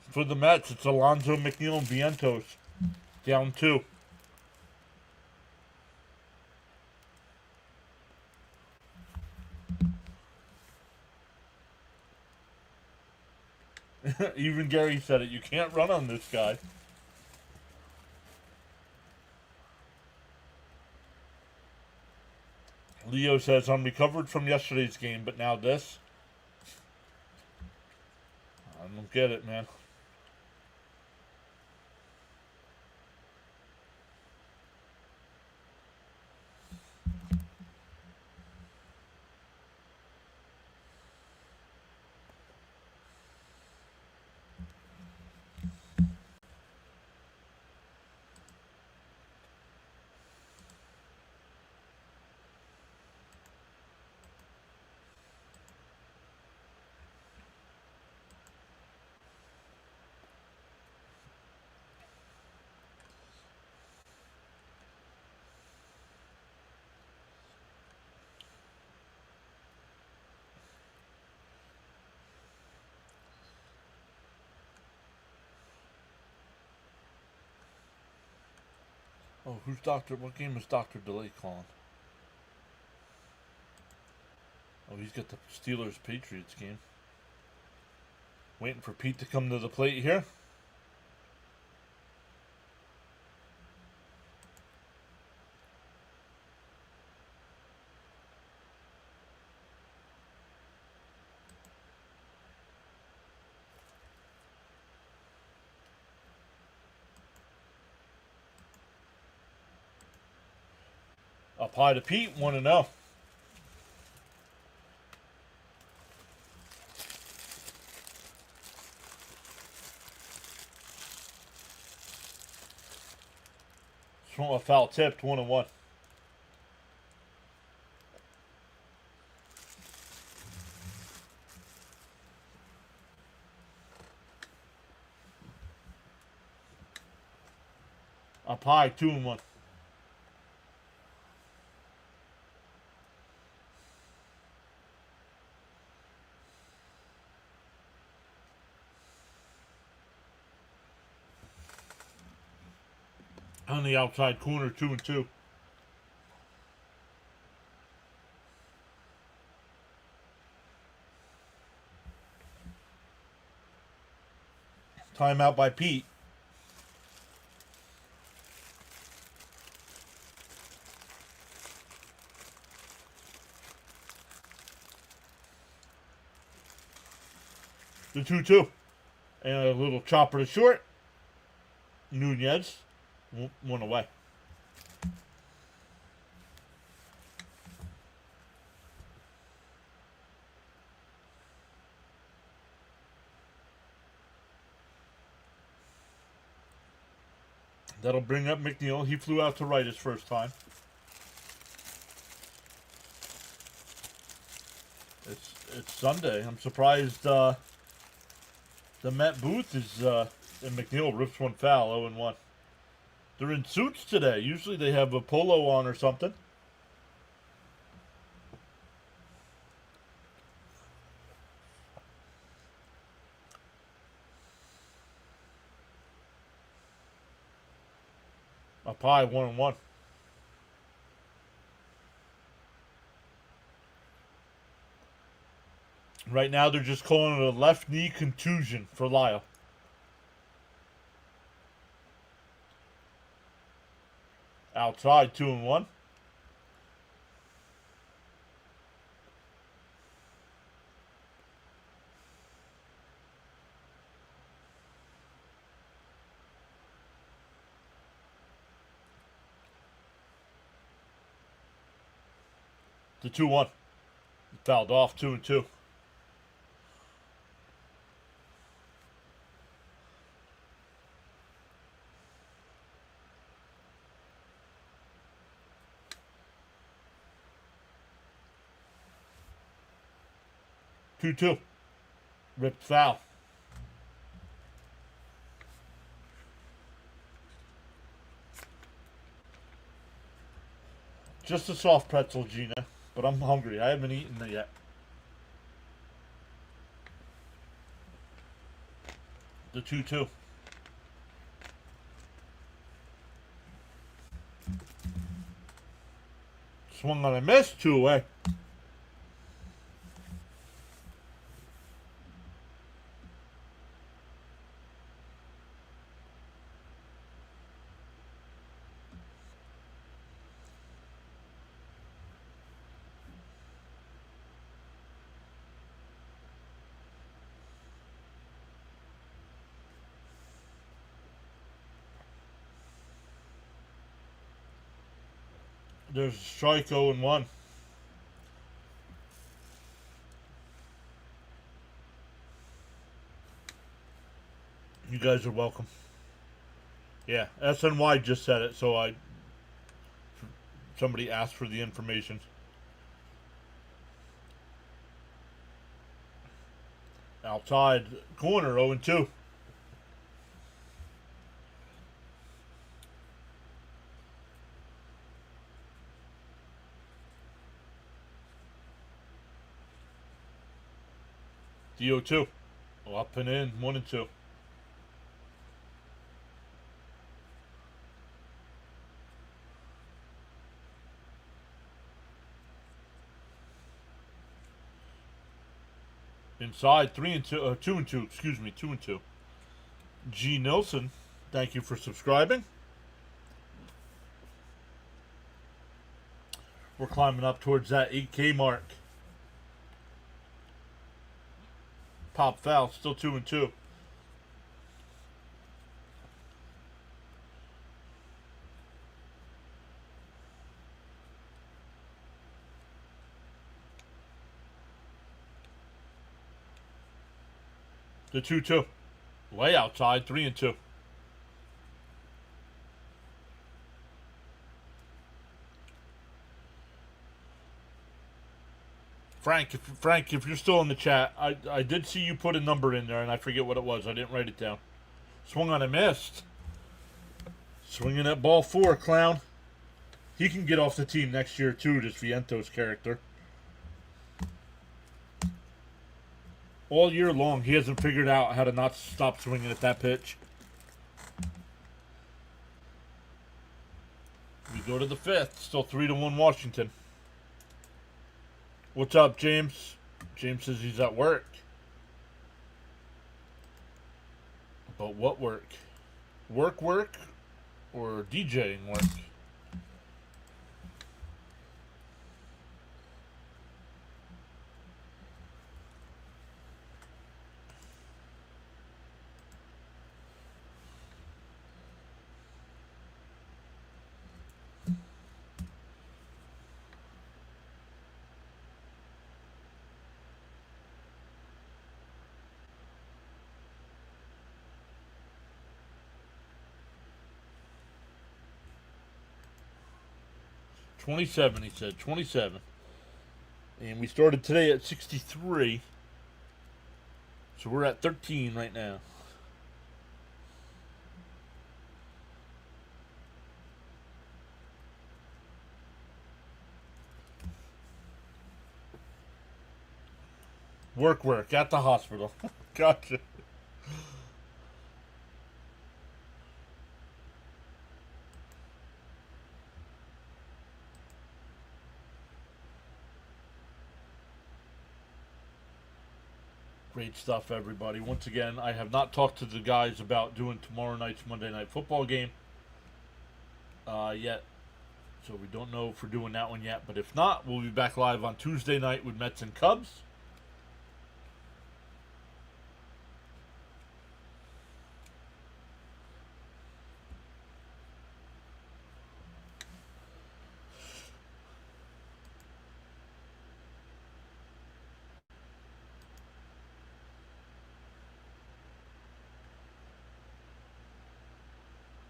[SPEAKER 1] For the Mets, it's Alonso, McNeil, and Vientos. Down 2. Even Gary said it. You can't run on this guy. Leo says, I'm recovered from yesterday's game, but now this. I don't get it, man. Oh, who's Dr. What game is Dr. Delay calling? Oh, he's got the Steelers-Patriots game. Waiting for Pete to come to the plate here. Up high to Pete, 1-0. Swung a foul tipped, 1-1. Up high, 2-1. On the outside corner, 2-2. Timeout by Pete. The 2-2. And a little chopper to short. Nunez. One away. That'll bring up McNeil. He flew out to right his first time. It's Sunday. I'm surprised the Met booth is and McNeil rips one foul, 0-1. They're in suits today. Usually they have a polo on or something. Up high, 1-1. Right now they're just calling it a left knee contusion for Lyle. Outside, 2-1. The 2-1. Fouled off, 2-2. Two. Ripped foul. Just a soft pretzel, Gina. But I'm hungry. I haven't eaten it yet. The 2-2. Swung on a miss, 2 away. There's a strike, 0-1. You guys are welcome. Yeah, SNY just said it, so somebody asked for the information. Outside corner, 0-2. DO2. Up and in, 1-2. Inside, 3-2, 2-2, excuse me, 2-2. G. Nilsson, thank you for subscribing. We're climbing up towards that 8K mark. Pop foul, still 2-2. The 2-2. Way outside, 3-2. Frank, if you're still in the chat, I did see you put a number in there, and I forget what it was. I didn't write it down. Swung on a missed. Swinging at ball 4, clown. He can get off the team next year, too, this Vientos character. All year long, he hasn't figured out how to not stop swinging at that pitch. We go to the 5th. Still 3-1 Washington. What's up, James? James says he's at work. But what work? Work or DJing work? 27, he said. 27. And we started today at 63. So we're at 13 right now. Work at the hospital. Gotcha. Great stuff, everybody. Once again, I have not talked to the guys about doing tomorrow night's Monday Night Football game yet. So we don't know if we're doing that one yet. But if not, we'll be back live on Tuesday night with Mets and Cubs.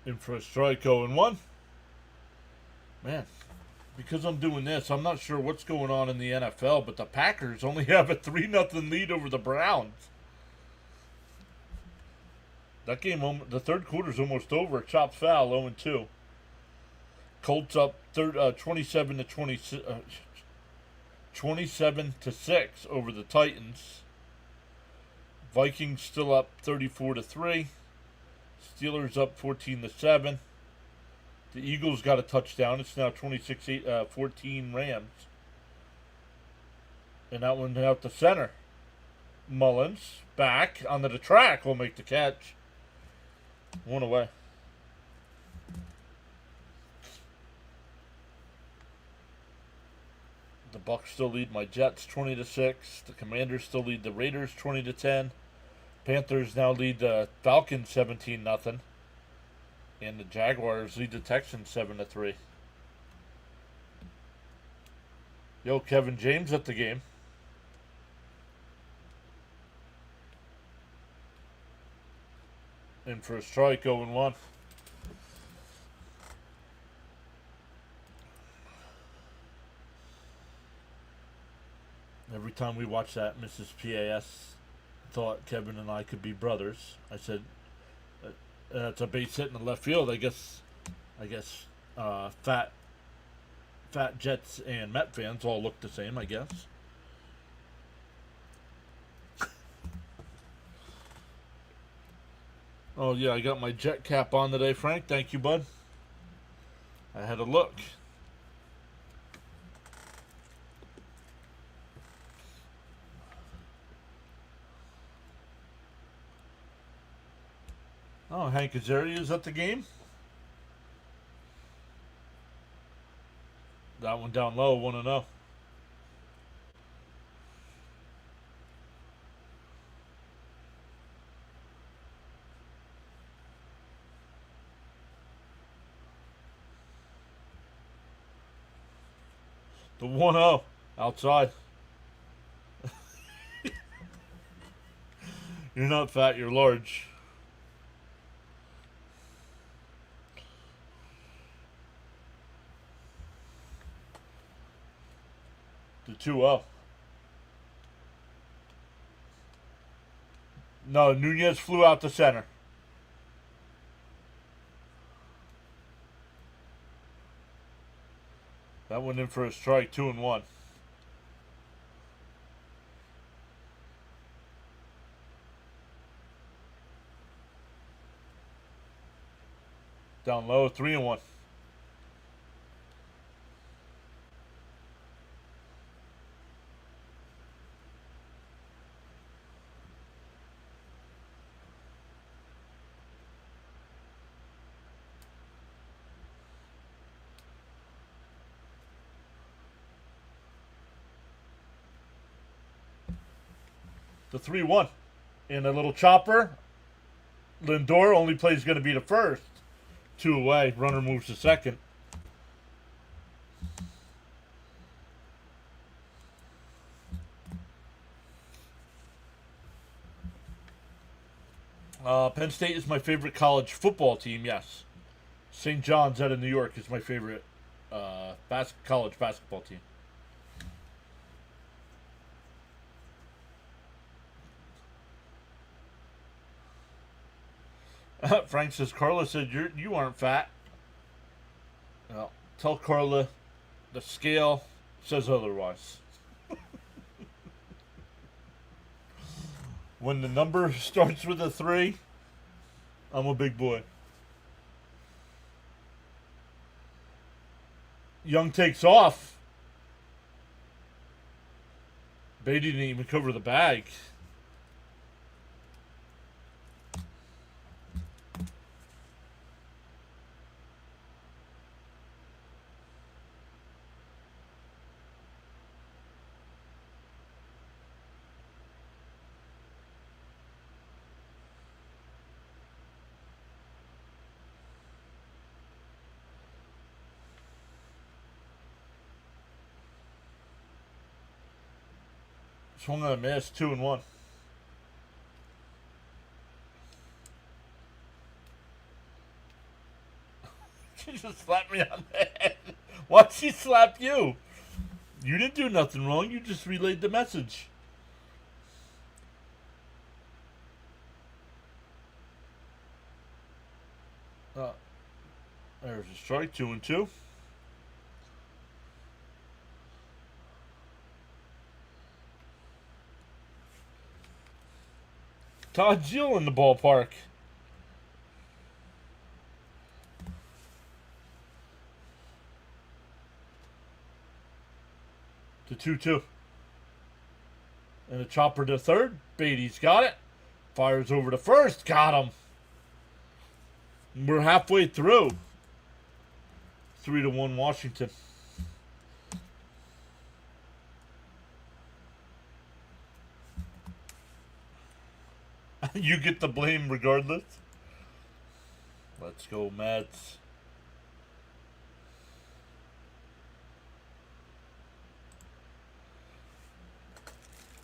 [SPEAKER 1] In for a strike, 0-1. Man, because I'm doing this, I'm not sure what's going on in the NFL, but the Packers only have a 3-0 lead over the Browns. That game, the third quarter's almost over. Chops foul, 0-2. Colts up 27 to 27 to 6 over the Titans. Vikings still up 34 to 3. Steelers up 14 to 7. The Eagles got a touchdown. It's now 26-14 Rams. And that one out the center. Mullins back onto the track will make the catch. One away. The Bucks still lead my Jets 20 to 6. The Commanders still lead the Raiders 20 to 10. Panthers now lead the Falcons 17-0. And the Jaguars lead the Texans 7-3. Yo, Kevin James at the game. In for a strike, 0-1. Every time we watch that, Mrs. PAS thought Kevin and I could be brothers. I said, it's a base hit in the left field. I guess, fat Jets and Met fans all look the same, I guess. Oh, yeah, I got my Jet cap on today, Frank. Thank you, bud. I had a look. Oh, Hank Azaria's at the game. That one down low, 1-0. The 1-0 outside. You're not fat, you're large. The 2-0. No, Nunez flew out to center. That went in for a strike, 2-1. Down low, 3-1. The 3-1. And a little chopper. Lindor only plays going to be the first. 2 away. Runner moves to second. Penn State is my favorite college football team, yes. St. John's out of New York is my favorite college basketball team. Frank says Carla said you aren't fat. Well, tell Carla the scale says otherwise. When the number starts with a 3, I'm a big boy. Young takes off. Beatty didn't even cover the bag. Swung on a miss, 2-1. She just slapped me on the head. Why'd she slap you? You didn't do nothing wrong. You just relayed the message. There's a strike, 2-2. Todd Gill in the ballpark. To 2-2. And a chopper to third. Beatty's got it. Fires over to first. Got him. We're halfway through. 3-1 Washington. You get the blame regardless. Let's go, Mets.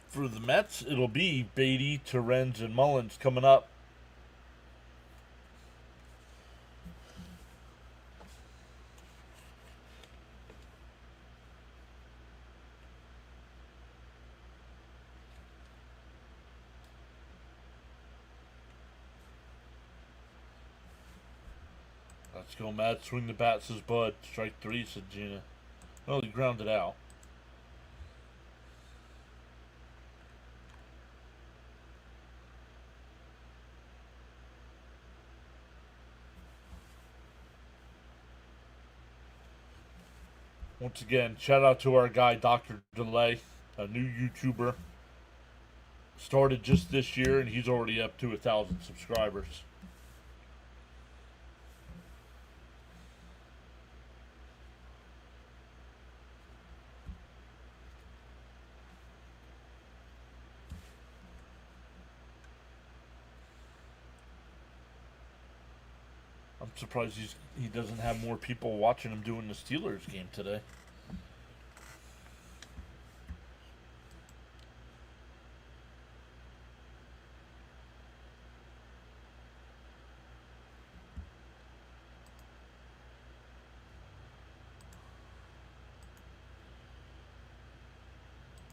[SPEAKER 1] For the Mets, it'll be Beatty, Terrens, and Mullins coming up. Let's go, Matt. Swing the bat, says Bud. Strike 3, said Gina. Well, he grounded out. Once again, shout out to our guy, Dr. Delay, a new YouTuber. Started just this year, and he's already up to 1,000 subscribers. I'm surprised he doesn't have more people watching him doing the Steelers game today.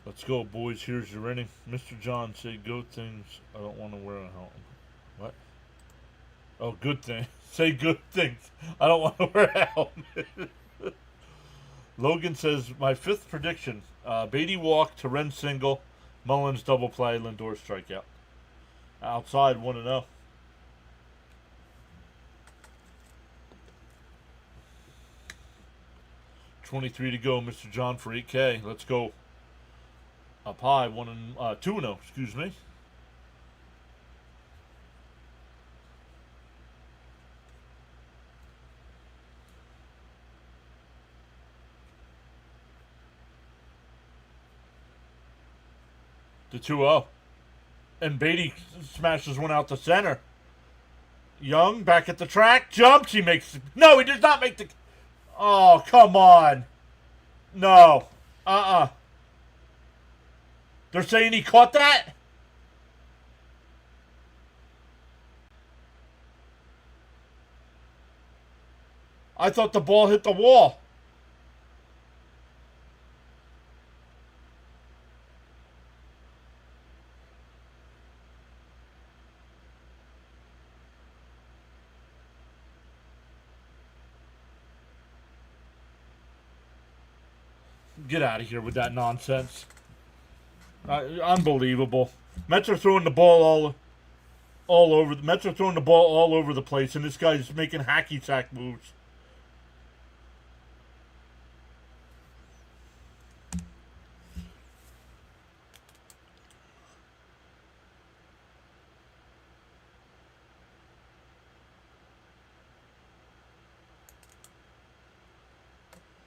[SPEAKER 1] Let's go, boys. Here's your inning. Mr. John, say good things. I don't want to wear a helmet. What? Oh, good thing. Say good things. I don't want to wear a helmet. Logan says, my 5th prediction. Beatty walk, Terren single, Mullins double play, Lindor strikeout. Outside, 1-0. $23 to go, Mr. John, for 8K. Let's go. Up high, 2-0, excuse me. To 2-0. And Beatty smashes one out the center. Young back at the track, jumps, he makes... No, he does not make the... Oh, come on. No. They're saying he caught that? I thought the ball hit the wall. Get out of here with that nonsense. Unbelievable. Mets are throwing the ball all over. The Mets are throwing the ball all over the place, and this guy's making hacky sack moves.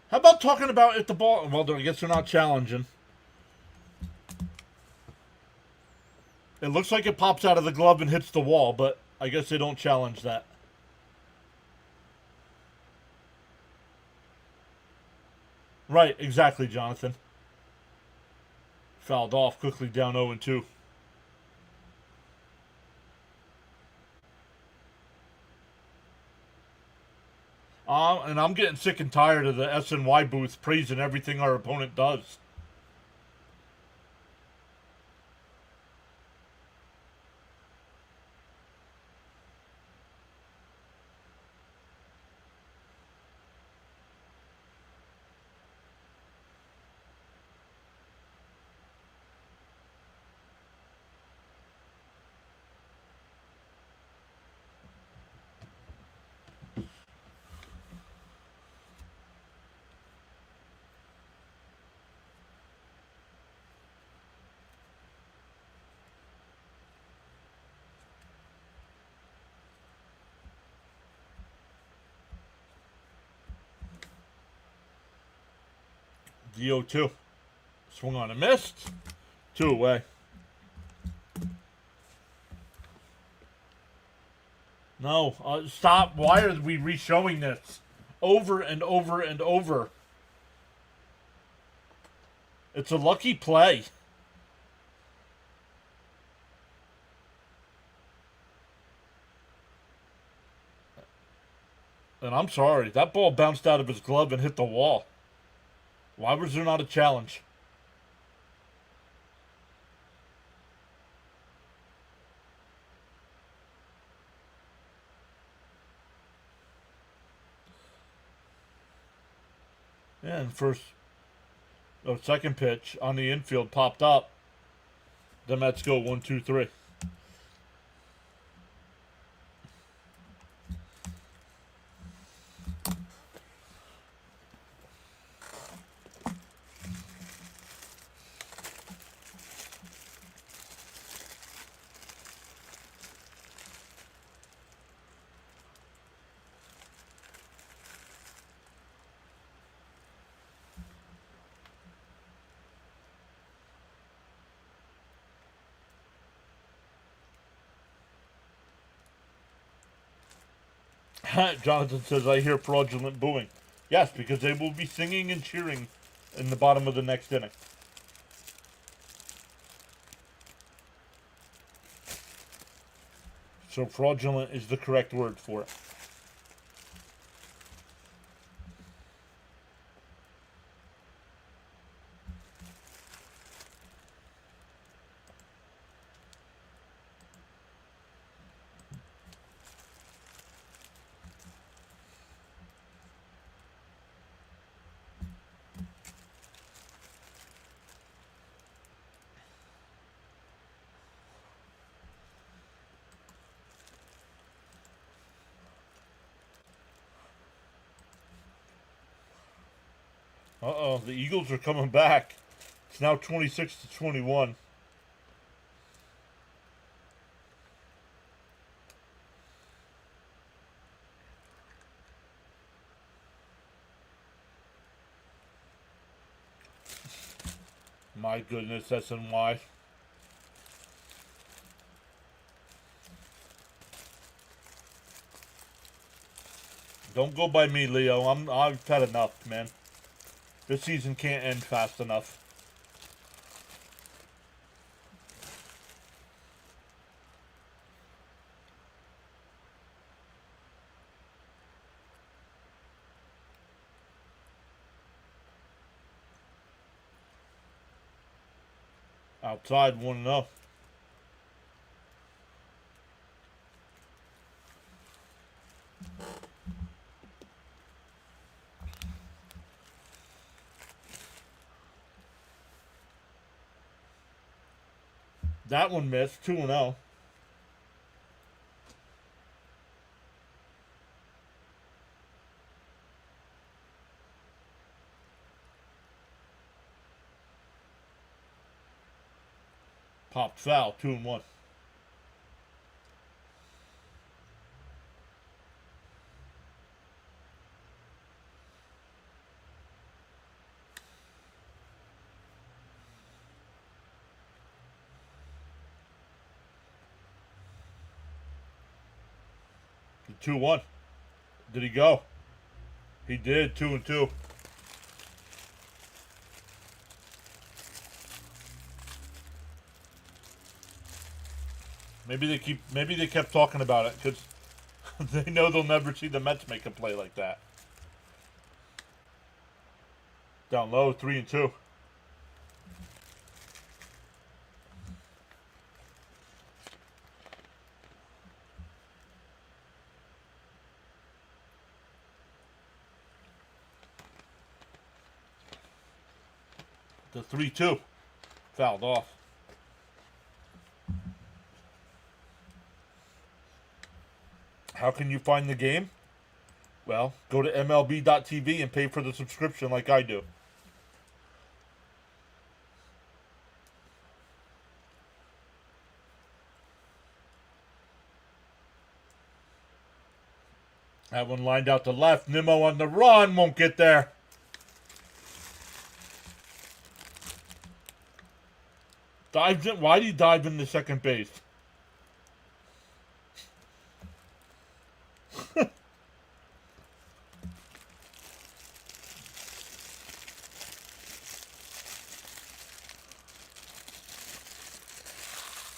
[SPEAKER 1] How about talking about if the ball... Well, I guess they're not challenging. It looks like it pops out of the glove and hits the wall, but I guess they don't challenge that. Right, exactly, Jonathan. Fouled off quickly down 0-2. And I'm getting sick and tired of the SNY booth praising everything our opponent does. The 0-2. Swung on and missed. 2 away. No, stop. Why are we re-showing this? Over and over and over. It's a lucky play. And I'm sorry, that ball bounced out of his glove and hit the wall. Why was there not a challenge? Yeah, and second pitch on the infield popped up. The Mets go 1-2-3. Jonathan says, I hear fraudulent booing. Yes, because they will be singing and cheering in the bottom of the next inning. So fraudulent is the correct word for it. Uh-oh, the Eagles are coming back. It's now 26-21. My goodness, SNY. Don't go by me, Leo. I've had enough, man. This season can't end fast enough. Outside 1-0. That one missed. 2-0. Popped foul. 2-1. The 2-1. Did he go? He did. 2-2. Maybe they kept talking about it because they know they'll never see the Mets make a play like that. Down low, 3-2. The 3-2. Fouled off. How can you find the game? Well, go to MLB.tv and pay for the subscription like I do. That one lined out to left. Nimmo on the run. Won't get there. Dives in. Why did he dive into second base?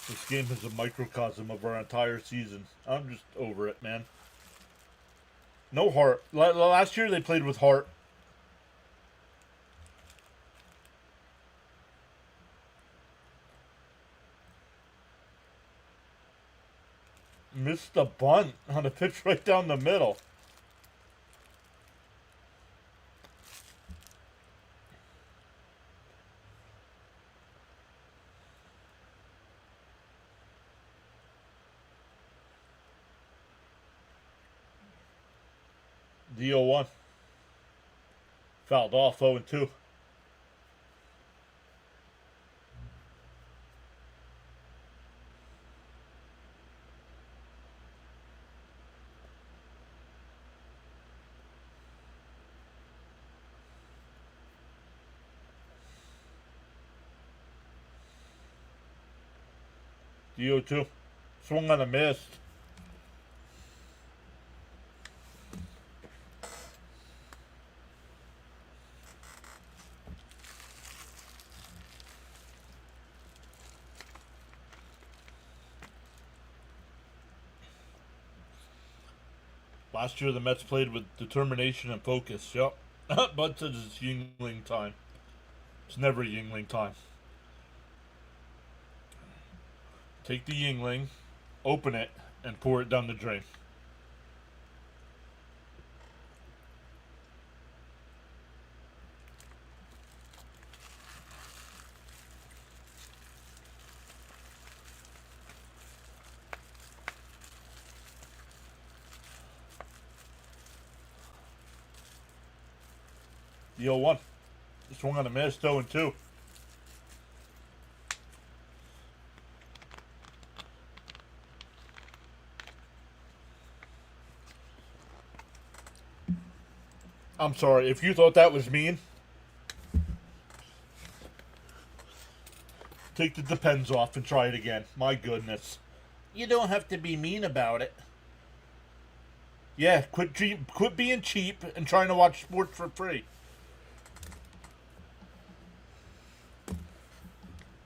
[SPEAKER 1] This game is a microcosm of our entire season. I'm just over it, man. No heart. Last year they played with heart. Missed the bunt on a pitch right down the middle. The 0-1. Fouled off 0-2. The 0-2. Swung on a miss. Last year the Mets played with determination and focus. Yep. Bud says it's Yingling time. It's never Yingling time. Take the Yingling, open it, and pour it down the drain. The 0-1. Swung on a miss, 0-2. I'm sorry, if you thought that was mean, take the depends off and try it again. My goodness. You don't have to be mean about it. Yeah, quit being cheap and trying to watch sports for free.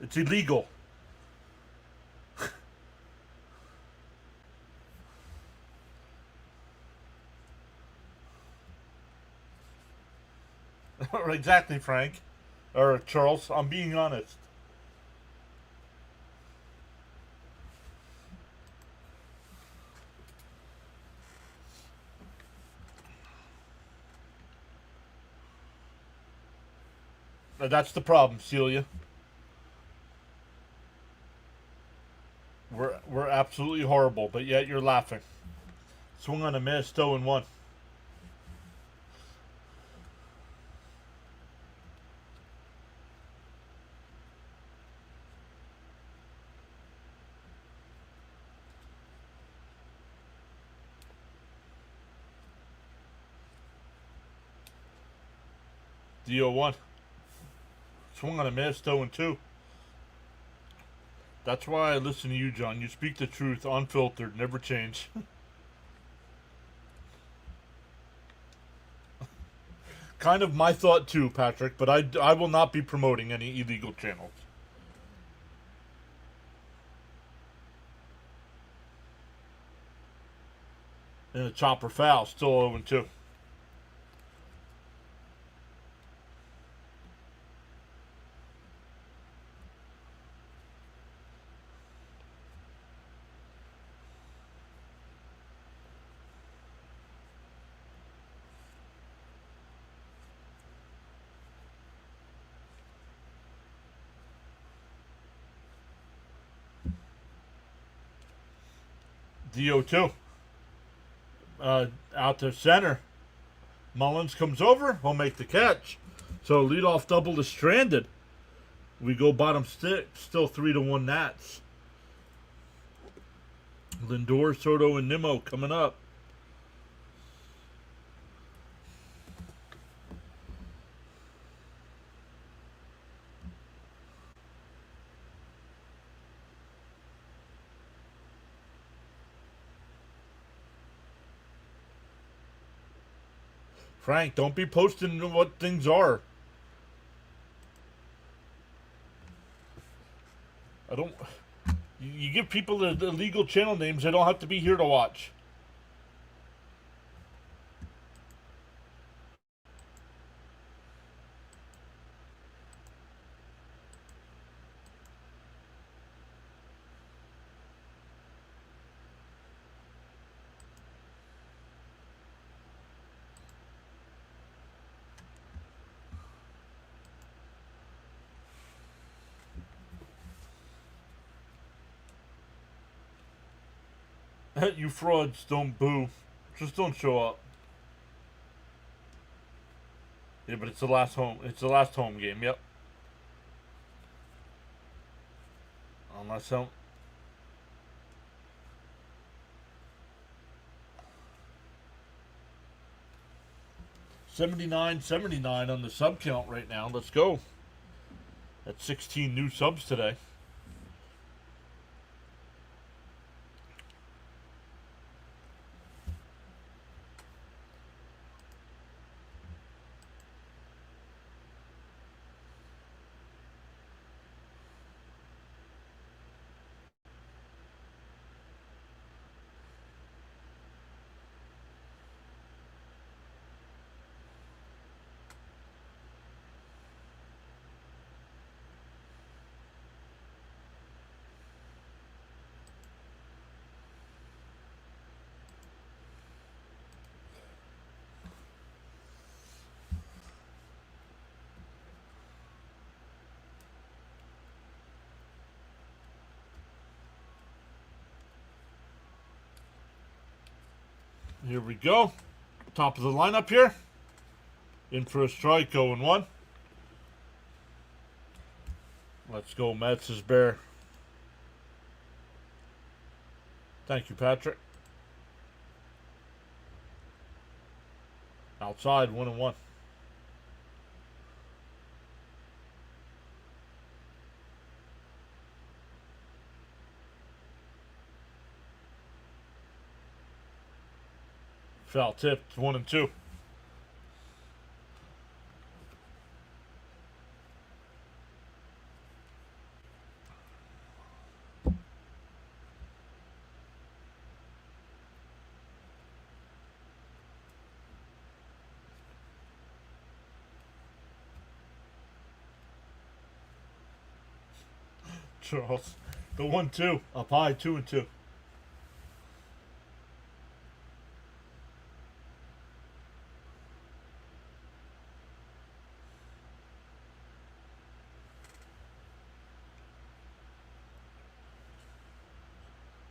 [SPEAKER 1] It's illegal. Exactly, Frank. Or Charles, I'm being honest. That's the problem, Celia. We're absolutely horrible, but yet you're laughing. Swung on a miss, 0-1. D-0-1. Swung on a miss, 0-2. That's why I listen to you, John. You speak the truth, unfiltered, never change. Kind of my thought too, Patrick, but I will not be promoting any illegal channels. And a chopper foul, still 0-2. D-0-2. Out to center. Mullins comes over. He'll make the catch. So leadoff double is stranded. We go bottom stick. Still 3-1 Nats. Lindor, Soto, and Nimmo coming up. Frank, don't be posting what things are. I don't. You give people the illegal channel names, they don't have to be here to watch. You frauds, don't boo. Just don't show up. Yeah, but it's the last home. It's the last home game. Yep. Unless I'm. 79 on the sub count right now. Let's go. That's 16 new subs today. Here we go. Top of the lineup here. In for a strike, 0-1. Let's go, Mets is Bear. Thank you, Patrick. Outside, 1-1. Foul tipped, 1-2. Charles, the 1-2 up high, 2-2.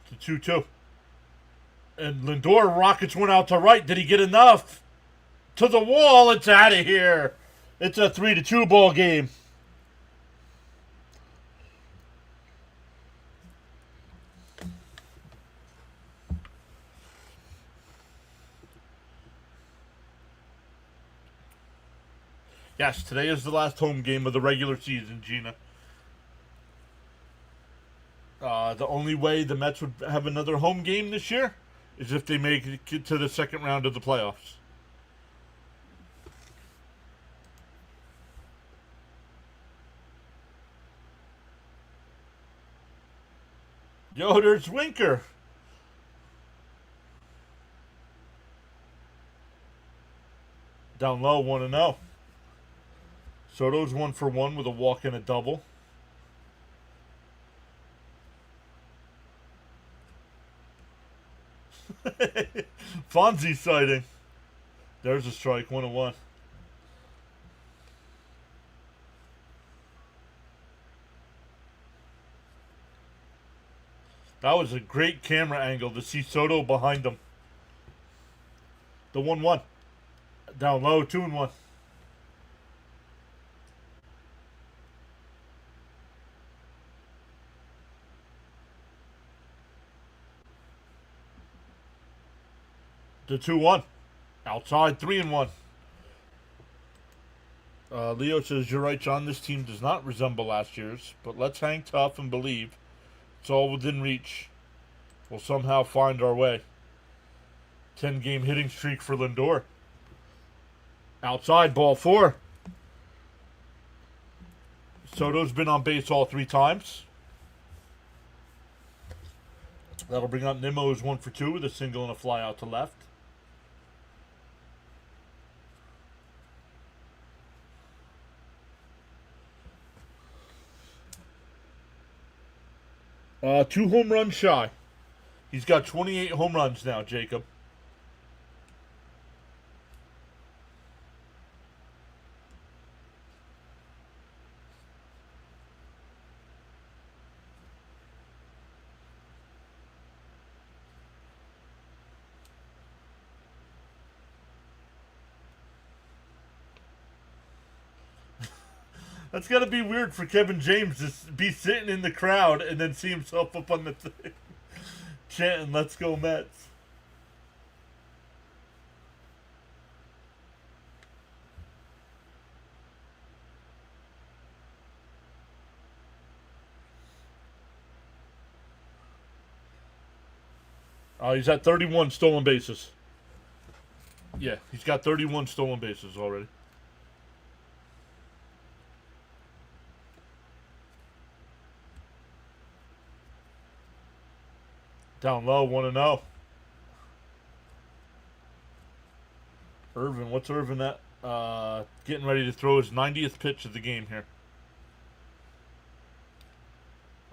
[SPEAKER 1] to 2-2. And Lindor rockets one out to right. Did he get enough? To the wall. It's out of here. It's a 3-2 ball game. Yes, today is the last home game of the regular season, Gina. The only way the Mets would have another home game this year is if they make it to the second round of the playoffs. Yo, there's Winker. Down low, 1-0. Soto's 1-for-1 with a walk and a double. Fonzie sighting. There's a strike, 1-1. That was a great camera angle to see Soto behind him. The 1-1. Down low, 2-1. The 2-1. Outside, 3-1. Leo says, you're right, John. This team does not resemble last year's, but let's hang tough and believe it's all within reach. We'll somehow find our way. 10-game hitting streak for Lindor. Outside, ball 4. Soto's been on base all 3 times. That'll bring up Nimmo, who's 1-for-2 with a single and a fly out to left. Two home runs shy. He's got 28 home runs now, Jacob. That's got to be weird for Kevin James to be sitting in the crowd and then see himself up on the thing chanting, "Let's go Mets." He's at 31 stolen bases. Yeah, he's got 31 stolen bases already. Down low, 1-0. Irvin, what's Irvin at? Getting ready to throw his 90th pitch of the game here.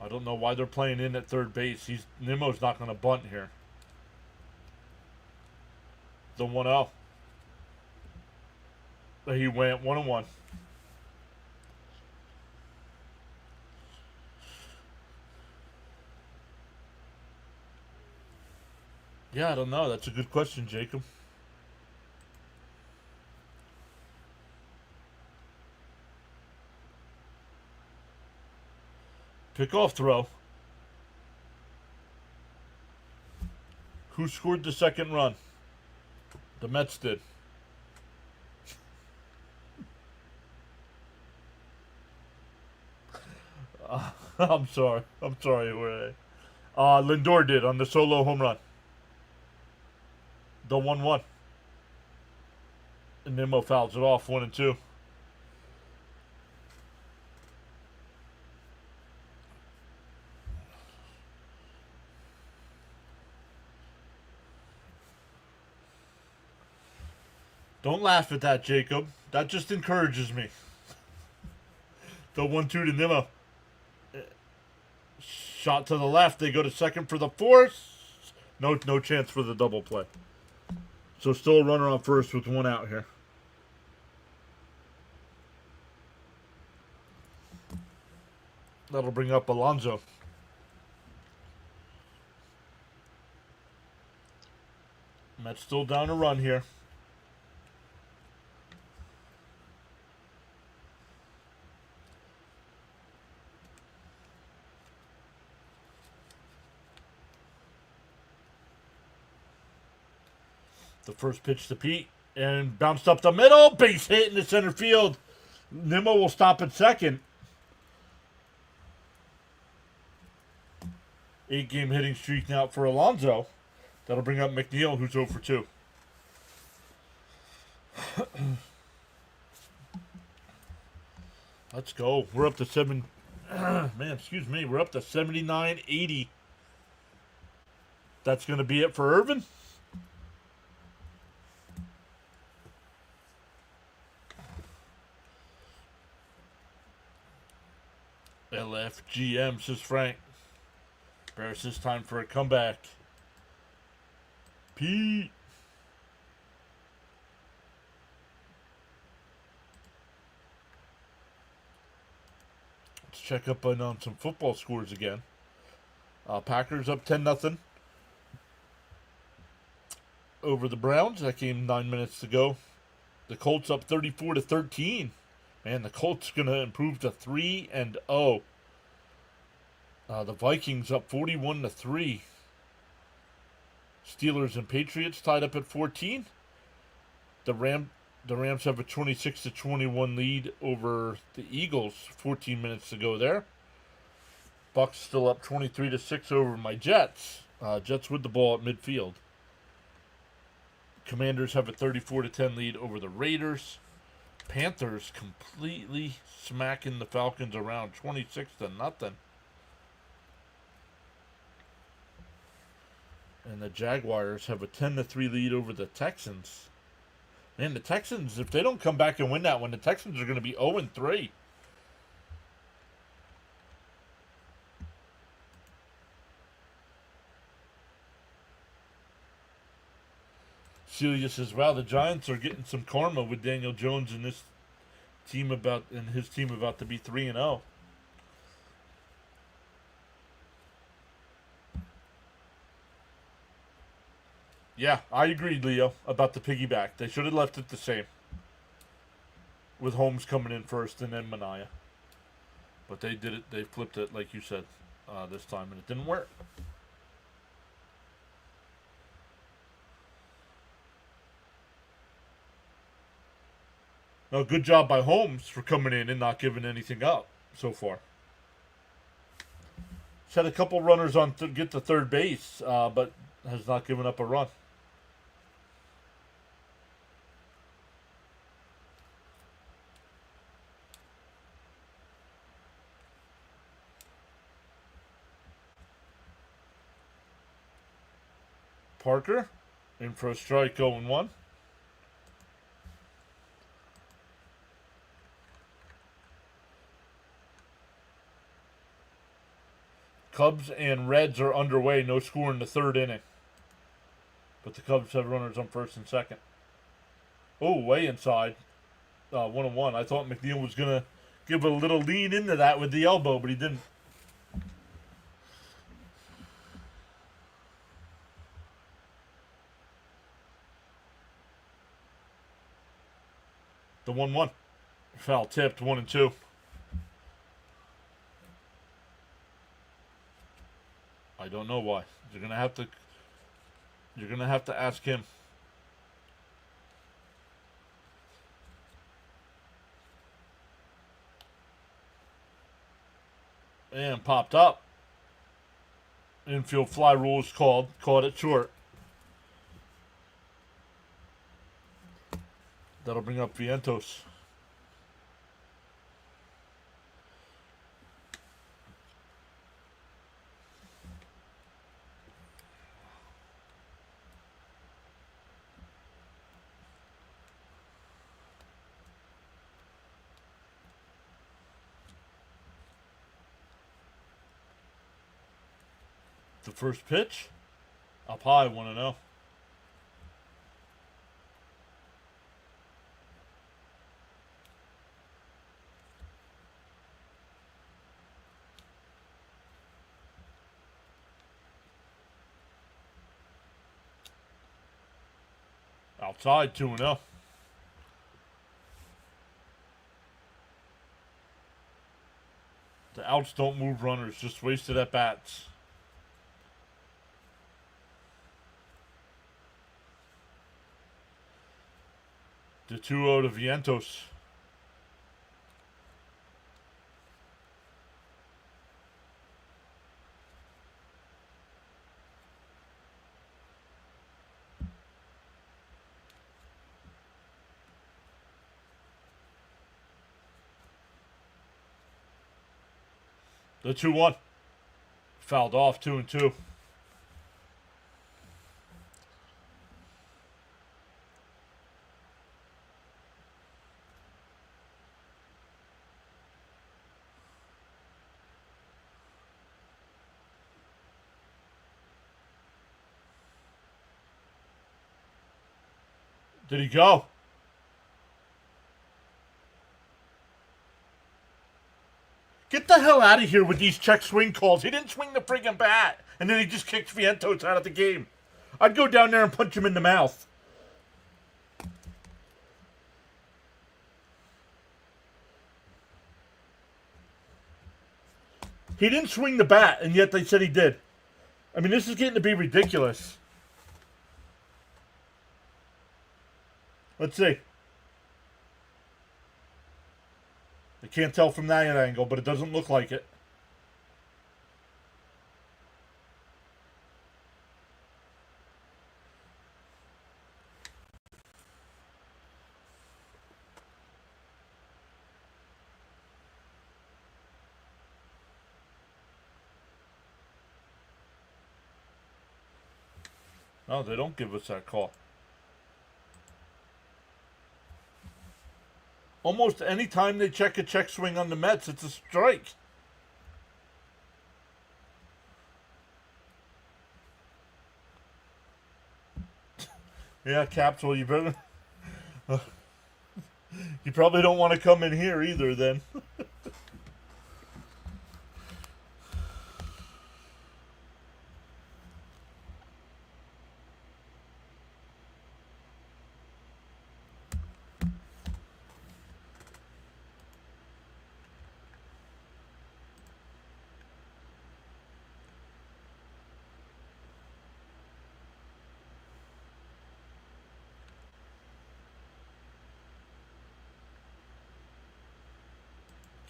[SPEAKER 1] I don't know why they're playing in at third base. Nimmo's not going to bunt here. The 1-0. He went 1-1. Yeah, I don't know. That's a good question, Jacob. Pickoff throw. Who scored the second run? The Mets did. I'm sorry. Jorge. Lindor did on the solo home run. The 1-1. And Nimmo fouls it off, 1-2. Don't laugh at that, Jacob. That just encourages me. The 1-2 to Nimmo. Shot to the left. They go to second for the force. No chance for the double play. So still a runner on first with 1 out here. That'll bring up Alonso. Mets still down a run here. The first pitch to Pete. And bounced up the middle. Base hit in the center field. Nimmo will stop at second. 8-game hitting streak now for Alonso. That'll bring up McNeil, who's 0 for 2. Let's go. We're up to 7. Man, excuse me. We're up to 79-80. That's going to be it for Irvin. LFGM, says Frank. Bears this time for a comeback. Pete. Let's check up on some football scores again. Packers up 10-0 over the Browns. That game 9 minutes to go. The Colts up 34-13. Man, the Colts going to improve to 3-0. The Vikings up 41-3. Steelers and Patriots tied up at 14. The Rams have a 26-21 lead over the Eagles. 14 minutes to go there. Bucks still up 23-6 over my Jets. Jets with the ball at midfield. Commanders have a 34-10 lead over the Raiders. Panthers completely smacking the Falcons around 26-0. And the Jaguars have a 10-3 lead over the Texans. Man, the Texans, if they don't come back and win that one, the Texans are going to be 0-3. Celia says, "Wow, the Giants are getting some karma with Daniel Jones and his team about to be 3-0." Yeah, I agreed, Leo, about the piggyback. They should have left it the same, with Holmes coming in first and then Mania. But they did it. They flipped it, like you said, this time, and it didn't work. No, good job by Holmes for coming in and not giving anything up so far. He's had a couple runners on to get to third base, but has not given up a run. Parker in for a strike, 0-1. Cubs and Reds are underway. No score in the third inning. But the Cubs have runners on first and second. Oh, way inside. 1-1. I thought McNeil was going to give a little lean into that with the elbow, but he didn't. The 1-1. Foul tipped, 1-2. I don't know why. You're gonna have to ask him. And popped up. Infield fly rule is called. Caught it short. That'll bring up Vientos. The first pitch, up high, 1-0. Outside, 2-0. The outs don't move runners, just wasted at bats. The 2-0 to Vientos. The 2-1. Fouled off, 2-2. Did he go? Get the hell out of here with these check swing calls. He didn't swing the friggin' bat. And then he just kicked Vientos out of the game. I'd go down there and punch him in the mouth. He didn't swing the bat, and yet they said he did. I mean, this is getting to be ridiculous. Let's see. I can't tell from that angle, but it doesn't look like it. No, they don't give us that call. Almost any time they check a check swing on the Mets, it's a strike. Yeah, Capsule, you better... you probably don't want to come in here either, then.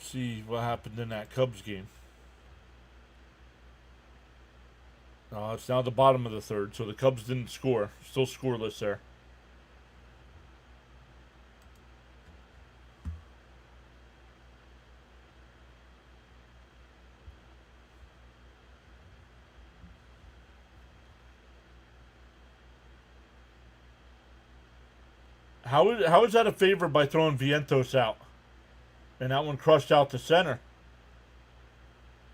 [SPEAKER 1] See what happened in that Cubs game. It's now the bottom of the third, so the Cubs didn't score. Still scoreless there. How is that a favor by throwing Vientos out? And that one crushed out to center.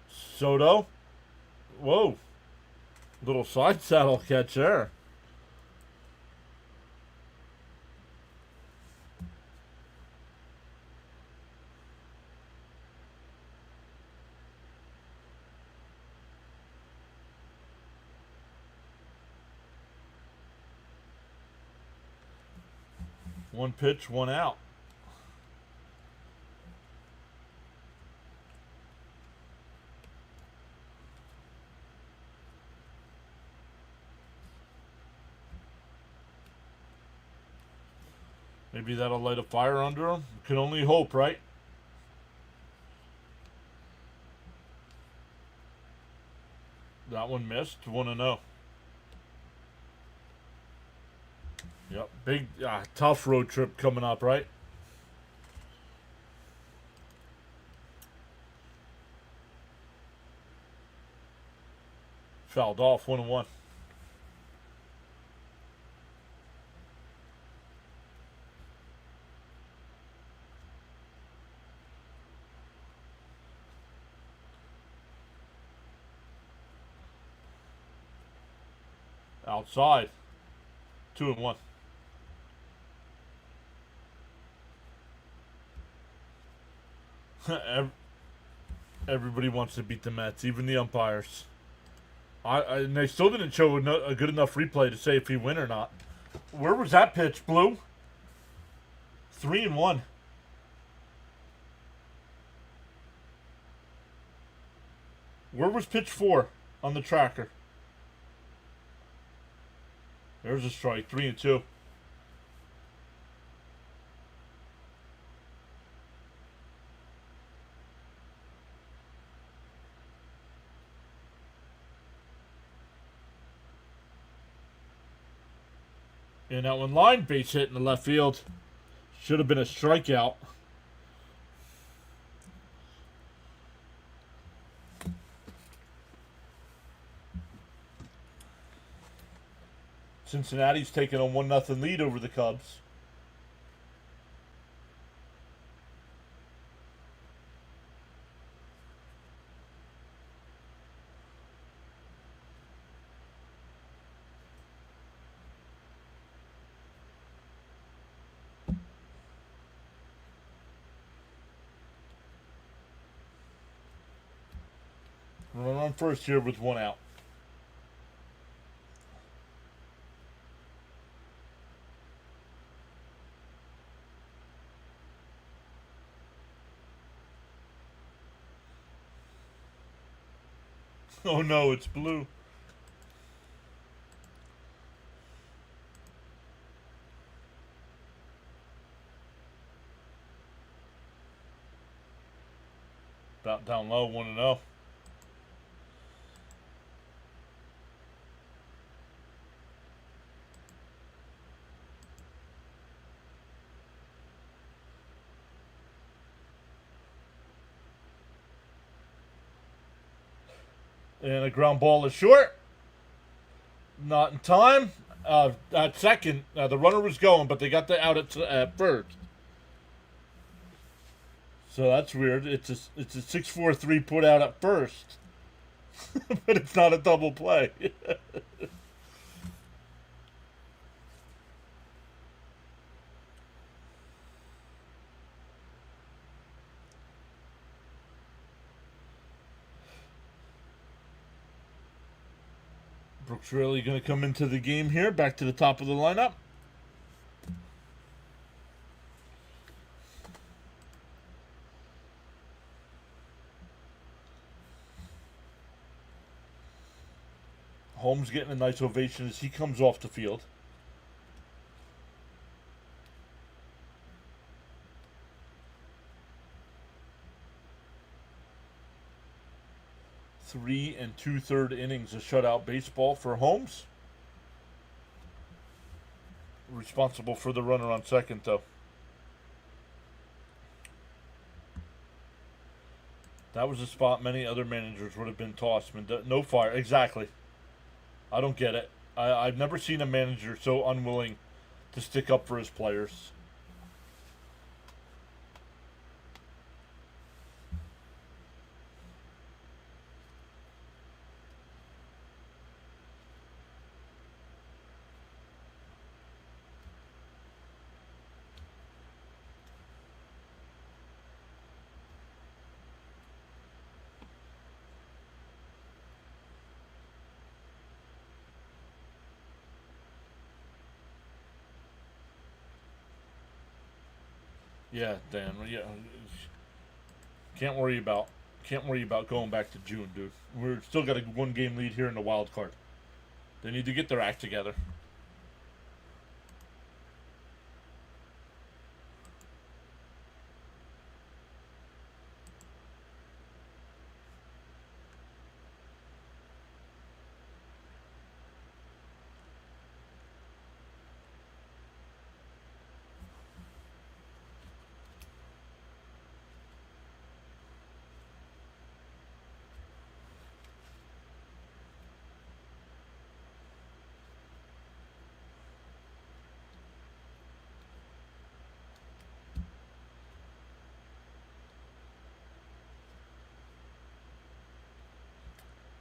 [SPEAKER 1] Soto. Whoa. Little side saddle catch there. One pitch, one out. Maybe that'll light a fire under him. Can only hope, right? That one missed. 1-0. Yep. Big, tough road trip coming up, right? Fouled off. 1-1. Outside. 2-1. Everybody wants to beat the Mets, even the umpires. And they still didn't show a good enough replay to say if he win or not. Where was that pitch, Blue? 3-1. Where was pitch 4 on the tracker? There's a strike. 3-2. And that one line base hit in the left field. Should have been a strikeout. Cincinnati's taking a 1-0 lead over the Cubs. Run on first here with 1 out. Oh no, it's Blue. About down low, 1-0. And a ground ball is short. Not in time. At second, the runner was going, but they got the out at first. So that's weird. It's a 6-4-3 put out at first, but it's not a double play. Brooks really going to come into the game here, back to the top of the lineup. Holmes getting a nice ovation as he comes off the field. Three and 2/3 innings of shutout baseball for Holmes. Responsible for the runner on second, though. That was a spot many other managers would have been tossed. No fire. Exactly. I don't get it. I've never seen a manager so unwilling to stick up for his players. Yeah, Dan. Yeah, can't worry about going back to June, dude. We're still got a 1-game lead here in the wild card. They need to get their act together.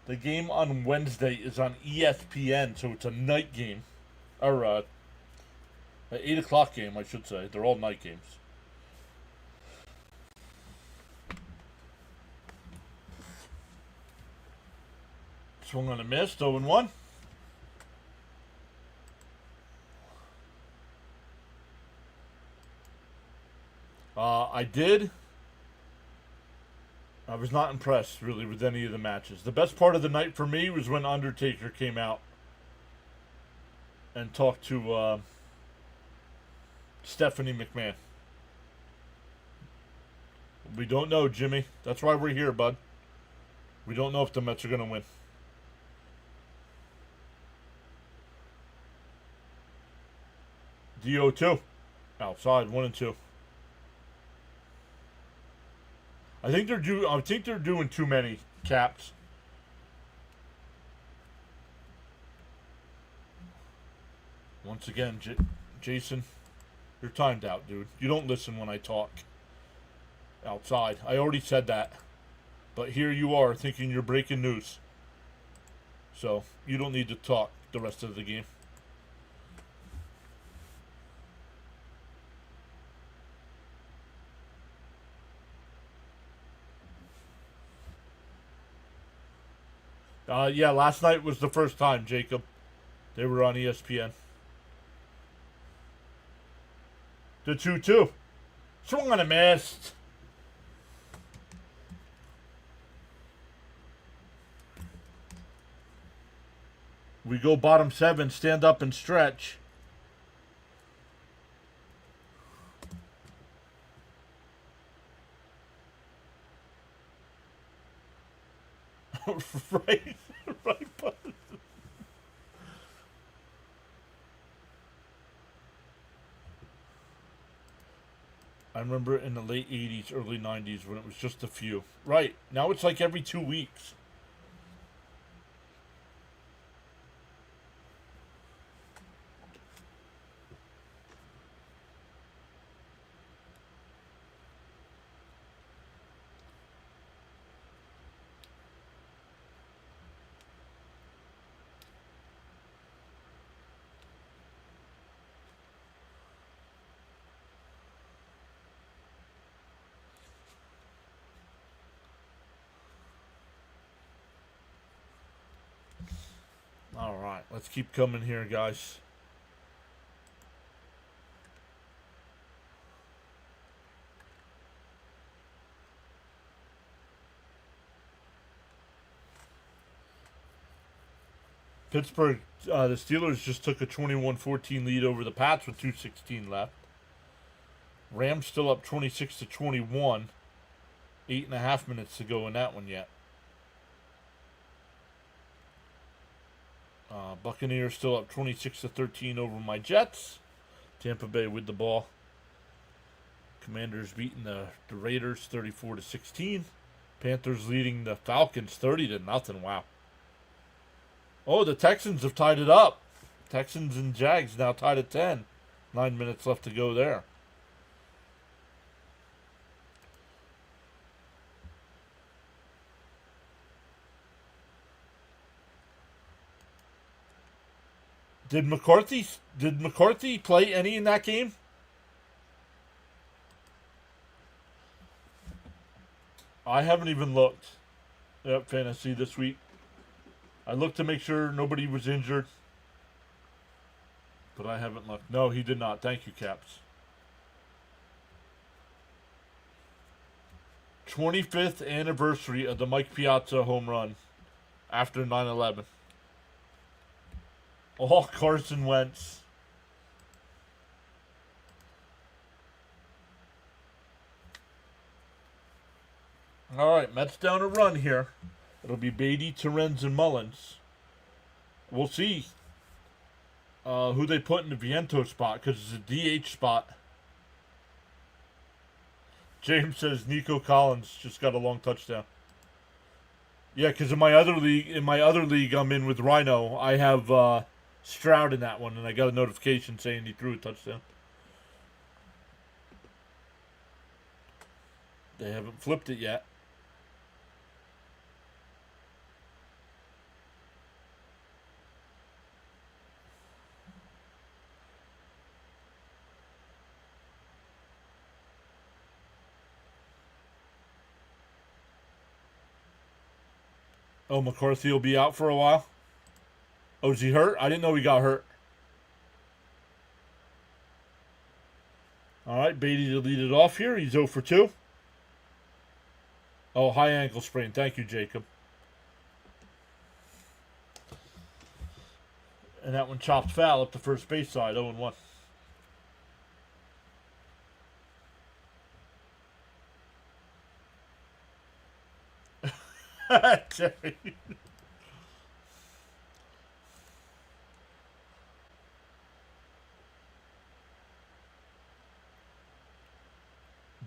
[SPEAKER 1] The game on Wednesday is on ESPN, so it's a night game. Or, an 8 o'clock game, I should say. They're all night games. Swung on a miss, 0-1. I did. I was not impressed, really, with any of the matches. The best part of the night for me was when Undertaker came out and talked to Stephanie McMahon. We don't know, Jimmy. That's why we're here, bud. We don't know if the Mets are going to win. DO2. Outside, 1 and 2. I think they're doing too many caps. Once again, Jason, you're timed out, dude. You don't listen when I talk. Outside. I already said that. But here you are thinking you're breaking news. So, you don't need to talk the rest of the game. Yeah, last night was the first time, Jacob. They were on ESPN. The 2-2. Swung on a missed. We go bottom 7, stand up and stretch. right, bud. I remember in the late 80s, early 90s when it was just a few. Right, now it's like every 2 weeks. All right, let's keep coming here, guys. Pittsburgh, the Steelers just took a 21-14 lead over the Pats with 2:16 left. Rams still up 26-21. 8.5 minutes to go in that one yet. Buccaneers still up 26-13 over my Jets. Tampa Bay with the ball. Commanders beating the Raiders 34-16. Panthers leading the Falcons 30-0. Wow. Oh, the Texans have tied it up. Texans and Jags now tied at 10. 9 minutes left to go there. Did McCarthy play any in that game? I haven't even looked. Yep, fantasy this week. I looked to make sure nobody was injured. But I haven't looked. No, he did not. Thank you, Caps. 25th anniversary of the Mike Piazza home run after 9/11. Oh, Carson Wentz. All right, Mets down a run here. It'll be Beatty, Terens, and Mullins. We'll see who they put in the Viento spot, because it's a DH spot. James says Nico Collins just got a long touchdown. Yeah, because in my other league, I'm in with Rhino. I have Stroud in that one, and I got a notification saying he threw a touchdown. They haven't flipped it yet. Oh, McCarthy will be out for a while? Oh, is he hurt? I didn't know he got hurt. All right, Beatty to lead it off here. He's 0 for 2. Oh, high ankle sprain. Thank you, Jacob. And that one chopped foul up the first base side, 0 and 1.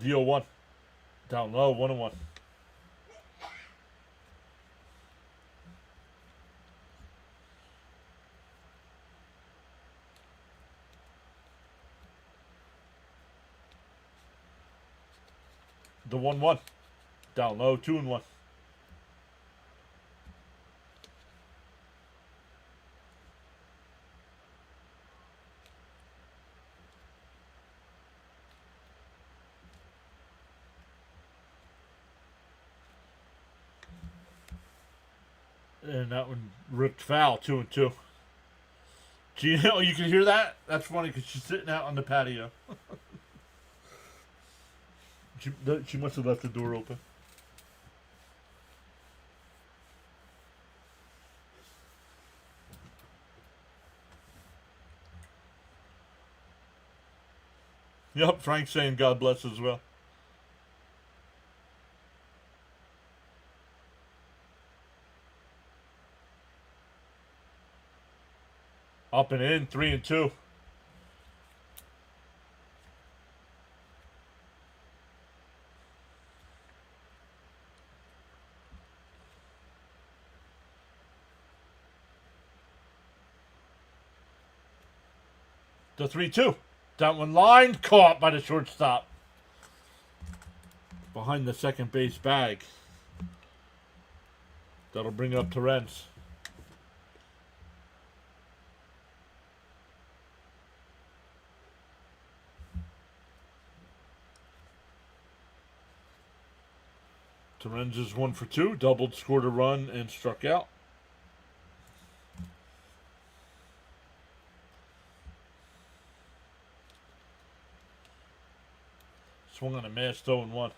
[SPEAKER 1] Deal 1. Down low, 1 and 1. The 1-1. Down low, 2 and 1. And that one ripped foul, 2 and 2. Gino, you can hear that? That's funny because she's sitting out on the patio. She must have left the door open. Yep, Frank's saying God bless as well. Up and in, 3 and 2. The 3-2. That one line caught by the shortstop. Behind the second base bag. That'll bring up Terrence. Terrence is 1 for 2. Doubled, scored a run, and struck out. Swung on a mass, 0 and 1.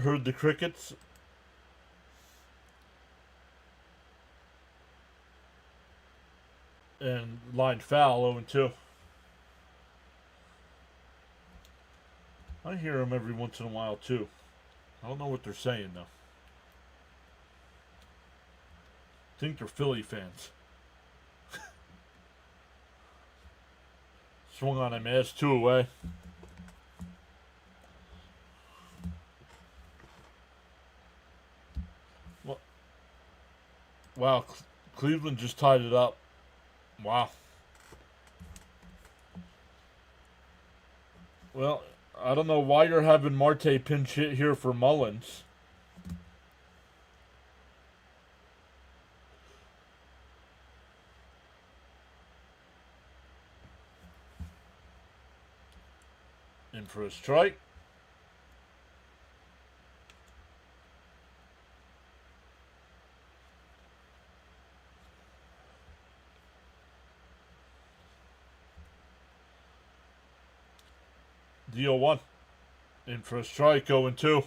[SPEAKER 1] Heard the crickets. And line foul, 0 and 2. I hear them every once in a while too. I don't know what they're saying though. I think they're Philly fans. Swung on him as 2 away. Wow, Cleveland just tied it up. Wow. Well, I don't know why you're having Marte pinch hit here for Mullins. In for a strike. Deal 1. In for a strike, 0 and 2.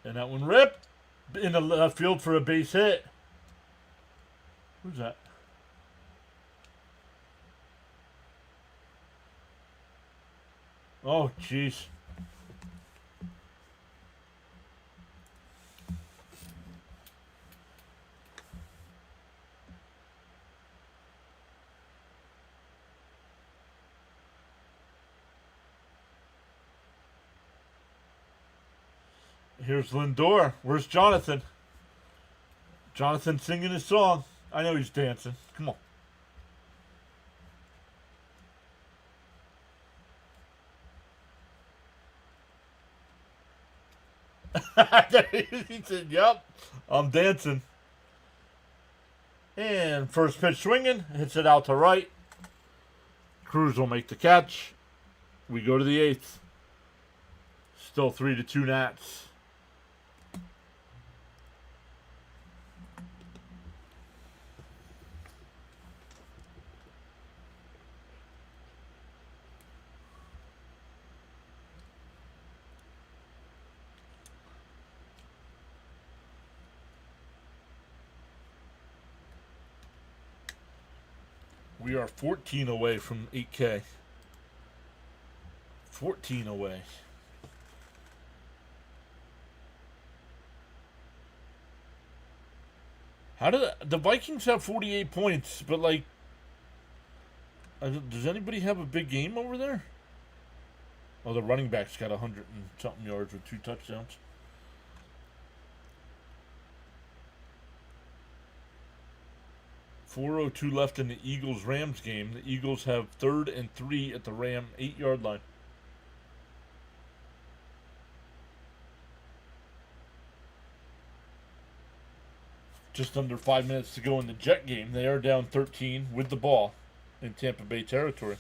[SPEAKER 1] And that one ripped in the left field for a base hit. Who's that? Oh, jeez. Here's Lindor. Where's Jonathan? Jonathan singing his song. I know he's dancing. Come on. He said, "Yep, I'm dancing." And first pitch swinging, hits it out to right. Cruz will make the catch. We go to the eighth. Still 3-2 Nats. We are 14 away from 8K. 14 away. How did the Vikings have 48 points, but like, does anybody have a big game over there? Oh, the running back's got 100 and something yards with 2 touchdowns. .402 left in the Eagles-Rams game. The Eagles have 3rd and 3 at the Ram 8-yard line. Just under 5 minutes to go in the Jet game. They are down 13 with the ball in Tampa Bay territory.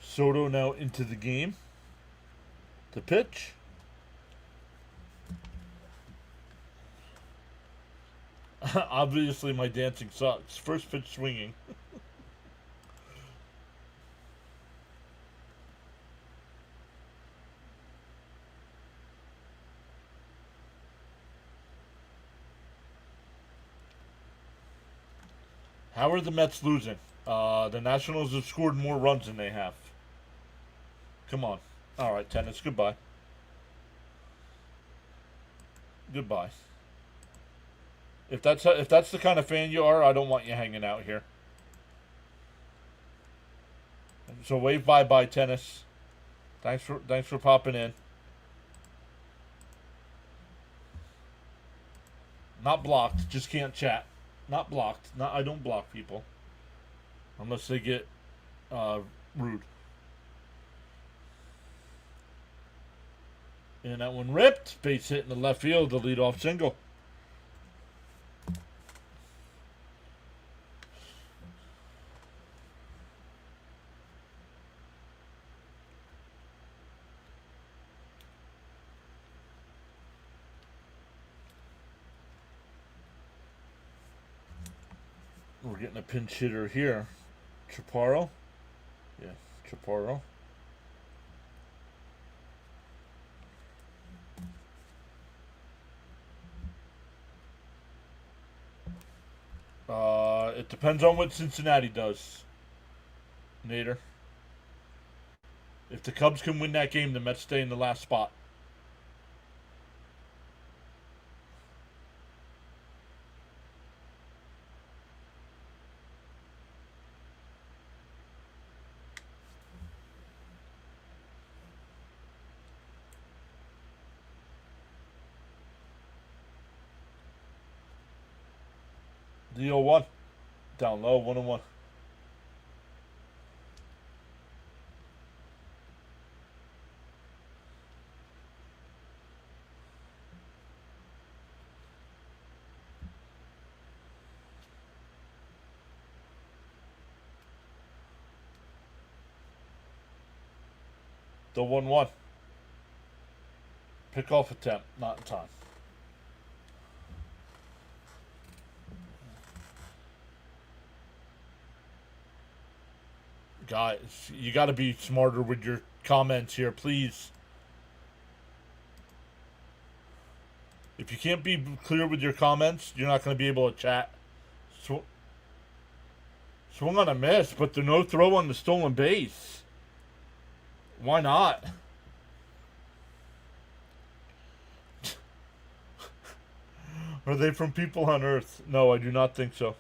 [SPEAKER 1] Soto now into the game. The pitch. Obviously, my dancing sucks. First pitch swinging. How are the Mets losing? The Nationals have scored more runs than they have. Come on. All right, tennis. Goodbye. Goodbye. If that's the kind of fan you are, I don't want you hanging out here. So wave bye, tennis. Thanks for popping in. Not blocked. Just can't chat. Not blocked. I don't block people unless they get rude. And that one ripped. Base hit in the left field. The leadoff single. We're getting a pinch hitter here. Chaparro. Yeah, Chaparro. It depends on what Cincinnati does, Nader. If the Cubs can win that game, the Mets stay in the last spot. The 0-1. Down low, 1-1. The 1-1. Pick off attempt, not in time. Guys, you got to be smarter with your comments here, please. If you can't be clear with your comments, you're not going to be able to chat. Swung on a miss, but there's no throw on the stolen base. Why not? Are they from people on Earth? No, I do not think so.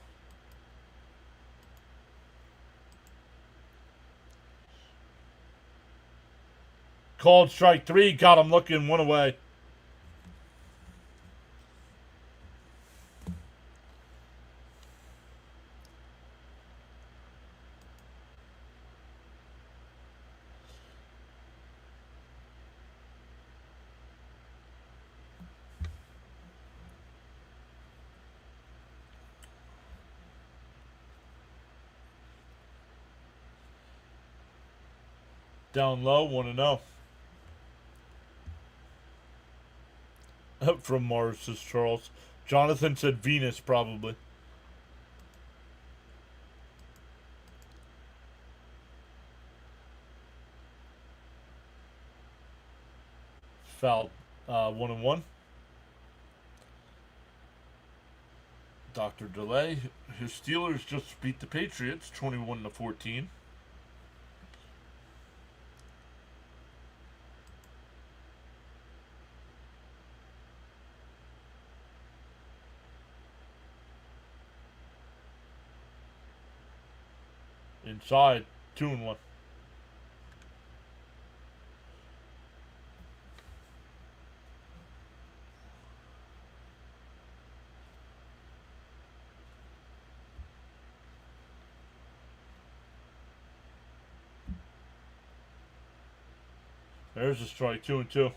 [SPEAKER 1] Called strike 3. Got him looking. 1 away. Down low. 1-0. From Mars, says Charles. Jonathan said Venus, probably. Foul. 1-1. Dr. Delay. His Steelers just beat the Patriots 21-14. Inside, 2-1. There's a strike, 2-2.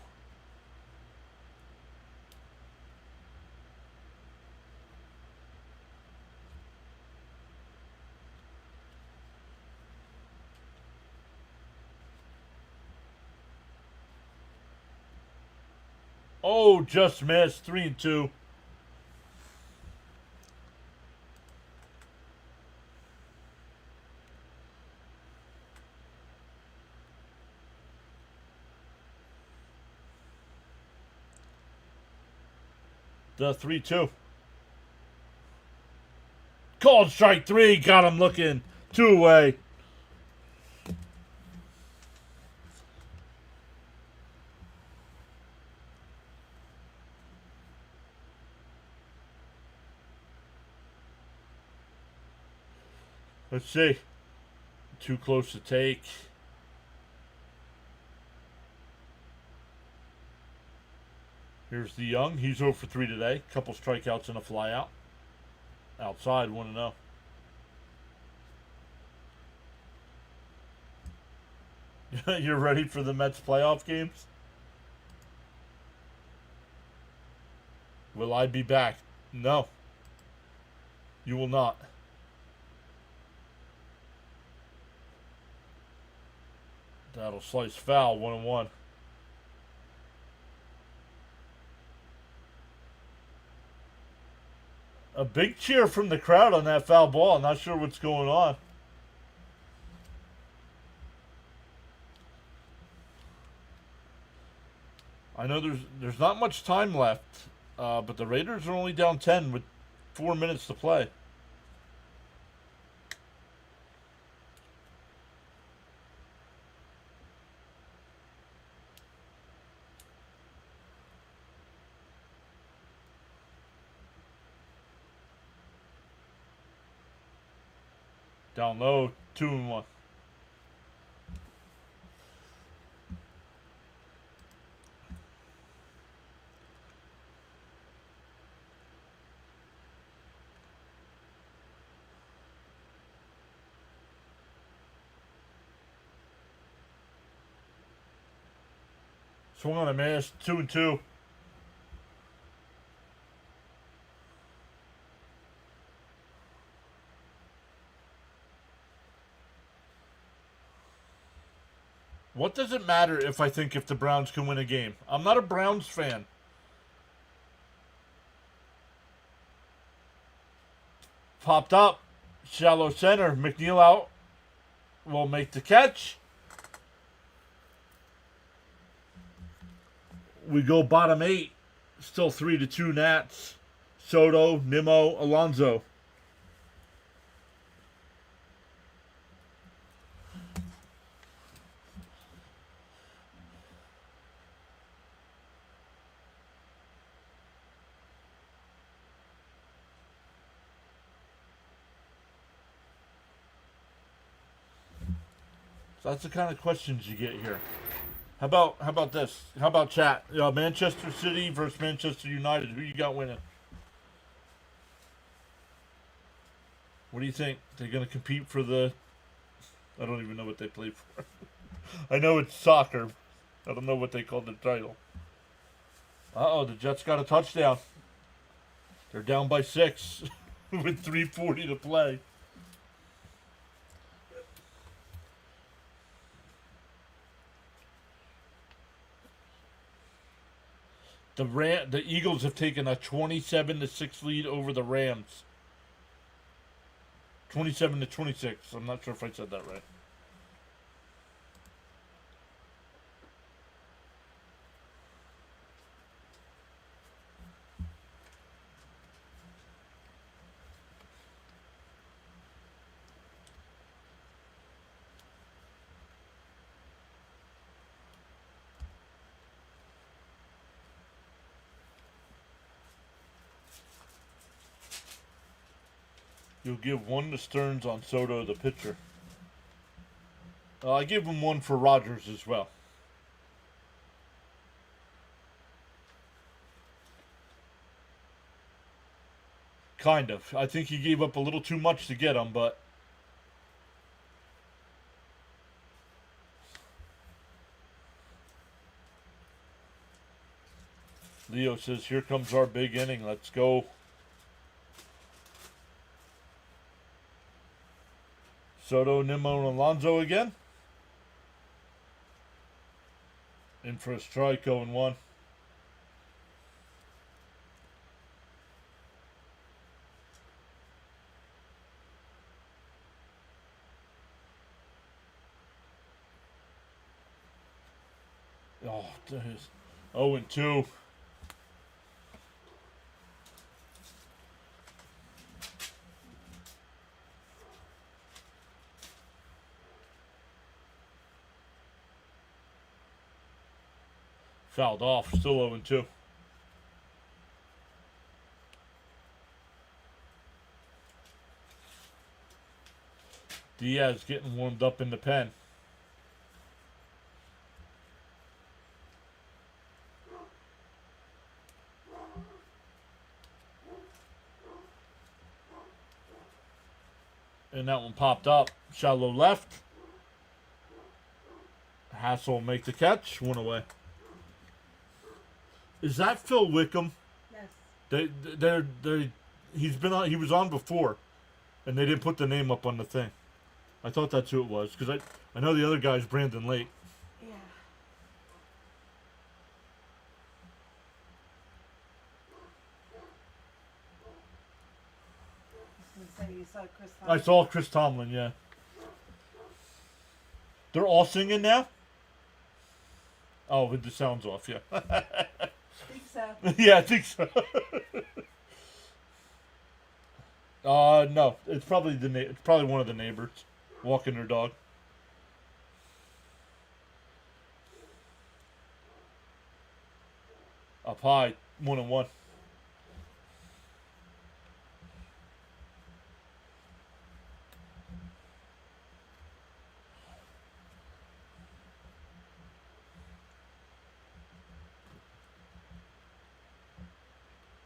[SPEAKER 1] Oh, just missed. 3-2. The 3-2. Called strike 3. Got him looking. 2 away. Let's see. Too close to take. Here's the Young. He's 0 for 3 today. Couple strikeouts and a flyout. Outside, 1-0. You're ready for the Mets playoff games? Will I be back? No. You will not. That'll slice foul, 1-1. A big cheer from the crowd on that foul ball. Not sure what's going on. I know there's not much time left, but the Raiders are only down 10 with 4 minutes to play. Down low, 2-1. Swung on a miss, 2-2. What does it matter if I think if the Browns can win a game? I'm not a Browns fan. Popped up. Shallow center. McNeil out. Will make the catch. We go bottom 8. Still 3-2 Nats. Soto, Nimmo, Alonso. So that's the kind of questions you get here. How about this? How about chat? Manchester City versus Manchester United. Who you got winning? What do you think? They're gonna compete for the? I don't even know what they play for. I know it's soccer. I don't know what they call the title. The Jets got a touchdown. They're down by 6 with 3:40 to play. The Eagles have taken a 27-6 lead over the Rams. 27-26. I'm not sure if I said that right. You'll give one to Stearns on Soto, the pitcher. I gave him one for Rogers as well. Kind of. I think he gave up a little too much to get him, but Leo says, here comes our big inning. Let's go. Soto, Nimmo, and Alonso again. In for a strike, 0-1. Oh, 0-2. Fouled off, still 0-2. Diaz getting warmed up in the pen. And that one popped up. Shallow left. Hassel will make the catch. One away. Is that Phil Wickham?
[SPEAKER 2] Yes.
[SPEAKER 1] He was on before, and they didn't put the name up on the thing. I thought that's who it was because I know the other guy's Brandon Lake.
[SPEAKER 2] Yeah. You saw Chris Tomlin.
[SPEAKER 1] I saw Chris Tomlin. Yeah. They're all singing now. Oh, with the sounds off. Yeah.
[SPEAKER 2] Think so.
[SPEAKER 1] Yeah, I think so. No, it's probably it's probably one of the neighbors walking their dog. Up high, 1-1.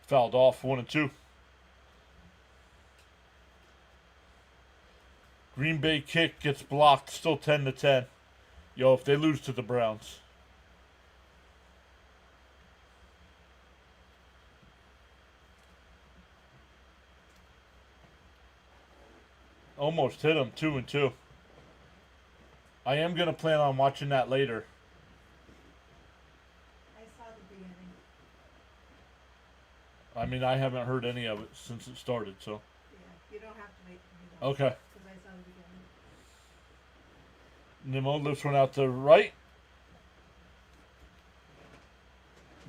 [SPEAKER 1] Fouled off, 1-2. Green Bay kick gets blocked, still 10-10. Yo, if they lose to the Browns. Almost hit him, 2-2. I am going to plan on watching that later.
[SPEAKER 2] I saw the beginning.
[SPEAKER 1] I mean, I haven't heard any of it since it started, so.
[SPEAKER 2] Yeah, you don't have to wait for me though.
[SPEAKER 1] Okay.
[SPEAKER 2] Because I saw the beginning.
[SPEAKER 1] Nimmo lifts one out to right.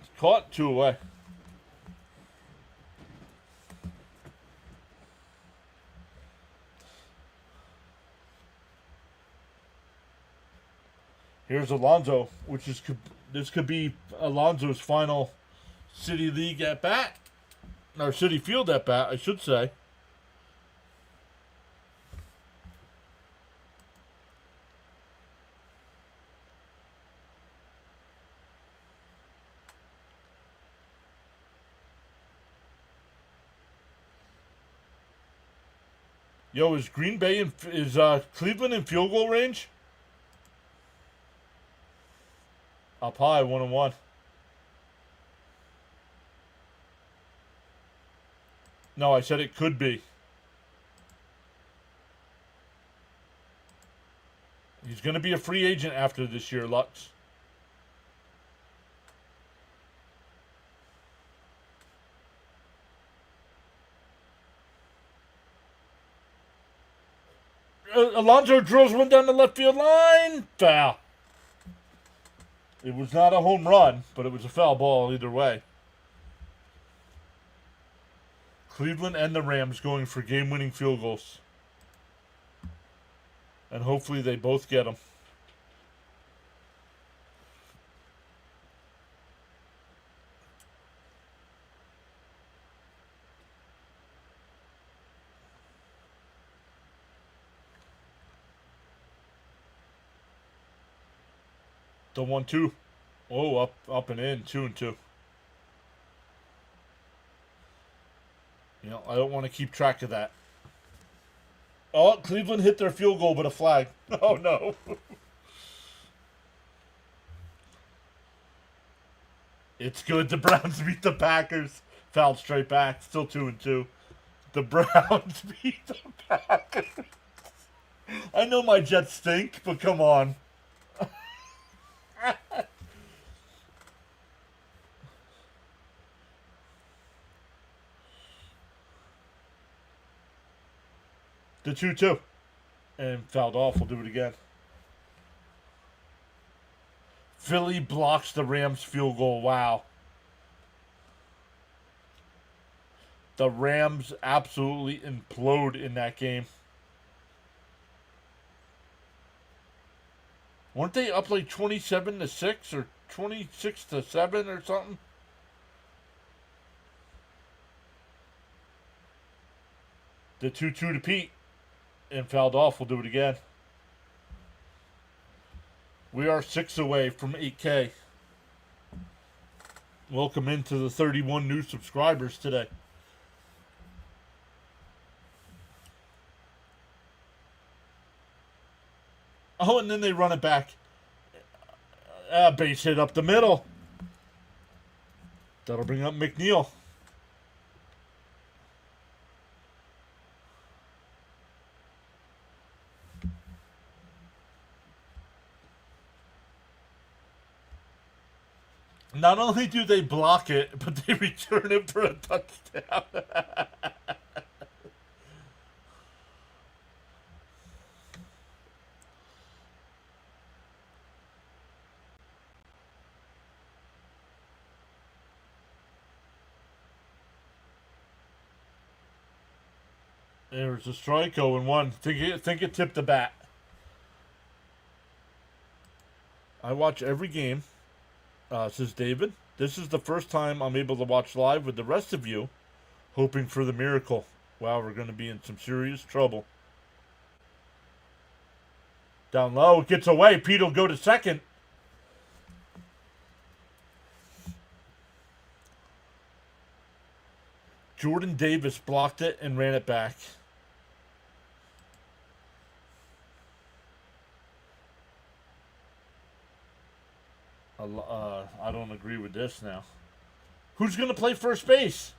[SPEAKER 1] It's caught, 2 away. Here's Alonso, this could be Alonso's final City League at bat, or City Field at bat, I should say. Yo, is Green Bay is Cleveland in field goal range? Up high, 1-1. No, I said it could be. He's going to be a free agent after this year, Lux. Alonzo drills one down the left field line. Foul. It was not a home run, but it was a foul ball either way. Cleveland and the Rams going for game-winning field goals. And hopefully they both get them. The 1-2. Oh, up and in. 2-2. You know, I don't want to keep track of that. Oh, Cleveland hit their field goal, but a flag. Oh, no. It's good. The Browns beat the Packers. Fouled straight back. Still 2-2. The Browns beat the Packers. I know my Jets stink, but come on. The 2-2. And fouled off. We'll do it again. Philly blocks the Rams field goal. Wow. The Rams absolutely implode in that game. Weren't they up like 27-6 or 26-7 or something? The 2-2 to Pete. And fouled off. We'll do it again. We are 6 away from 8K. Welcome into the 31 new subscribers today. Oh, and then they run it back. Base hit up the middle. That'll bring up McNeil. Not only do they block it, but they return it for a touchdown. There's a strike 0-1. Think it tipped the bat. I watch every game. Says David. This is the first time I'm able to watch live with the rest of you, hoping for the miracle. Wow, we're going to be in some serious trouble. Down low, gets away. Pete will go to second. Jordan Davis blocked it and ran it back. I don't agree with this now. Who's going to play first base?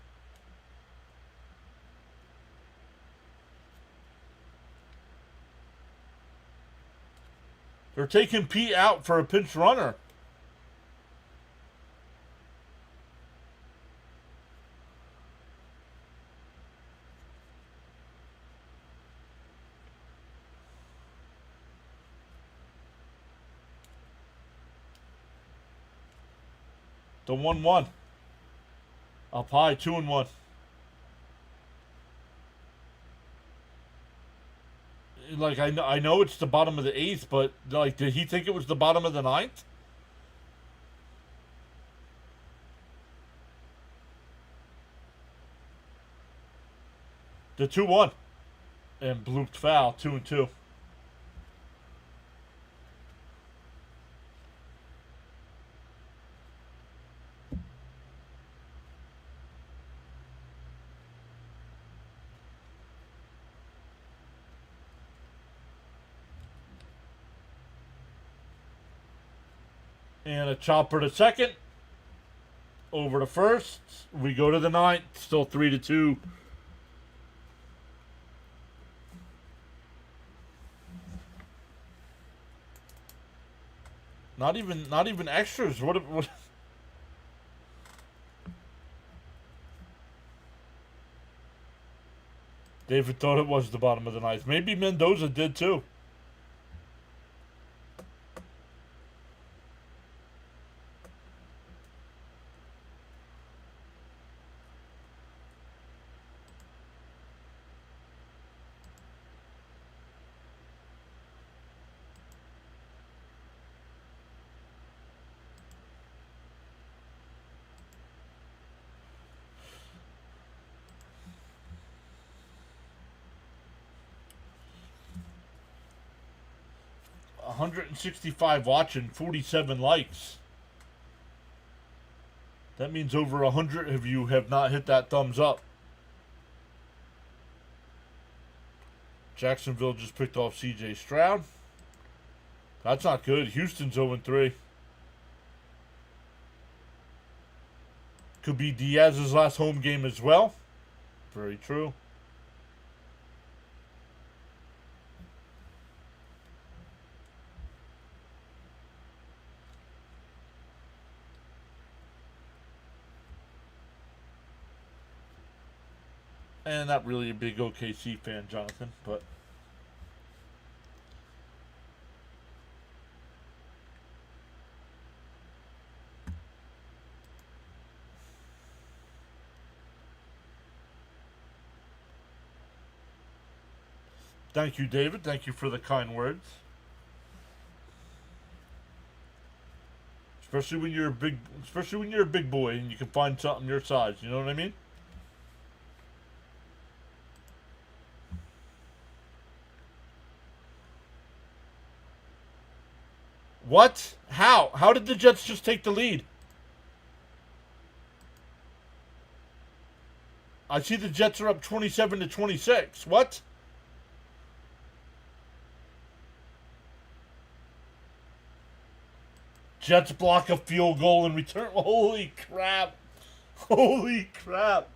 [SPEAKER 1] They're taking Pete out for a pinch runner. The 1-1. Up high, 2-1. Like, I know it's the bottom of the 8th, but, like, did he think it was the bottom of the 9th? The 2-1. And blooped foul, 2-2. And a chopper to second. Over to first. We go to the ninth. Still 3-2. Not even extras. What? David thought it was the bottom of the ninth. Maybe Mendoza did too. $165 watching, 47 likes. That means over 100 of you have not hit that thumbs up. Jacksonville just picked off CJ Stroud. That's not good. Houston's 0-3. Could be Diaz's last home game as well. Very true. And not really a big OKC fan, Jonathan, but thank you, David. Thank you for the kind words. Especially when you're a big boy and you can find something your size. You know what I mean? What? How? How did the Jets just take the lead? I see the Jets are up 27-26. What? Jets block a field goal and return. Holy crap. Holy crap.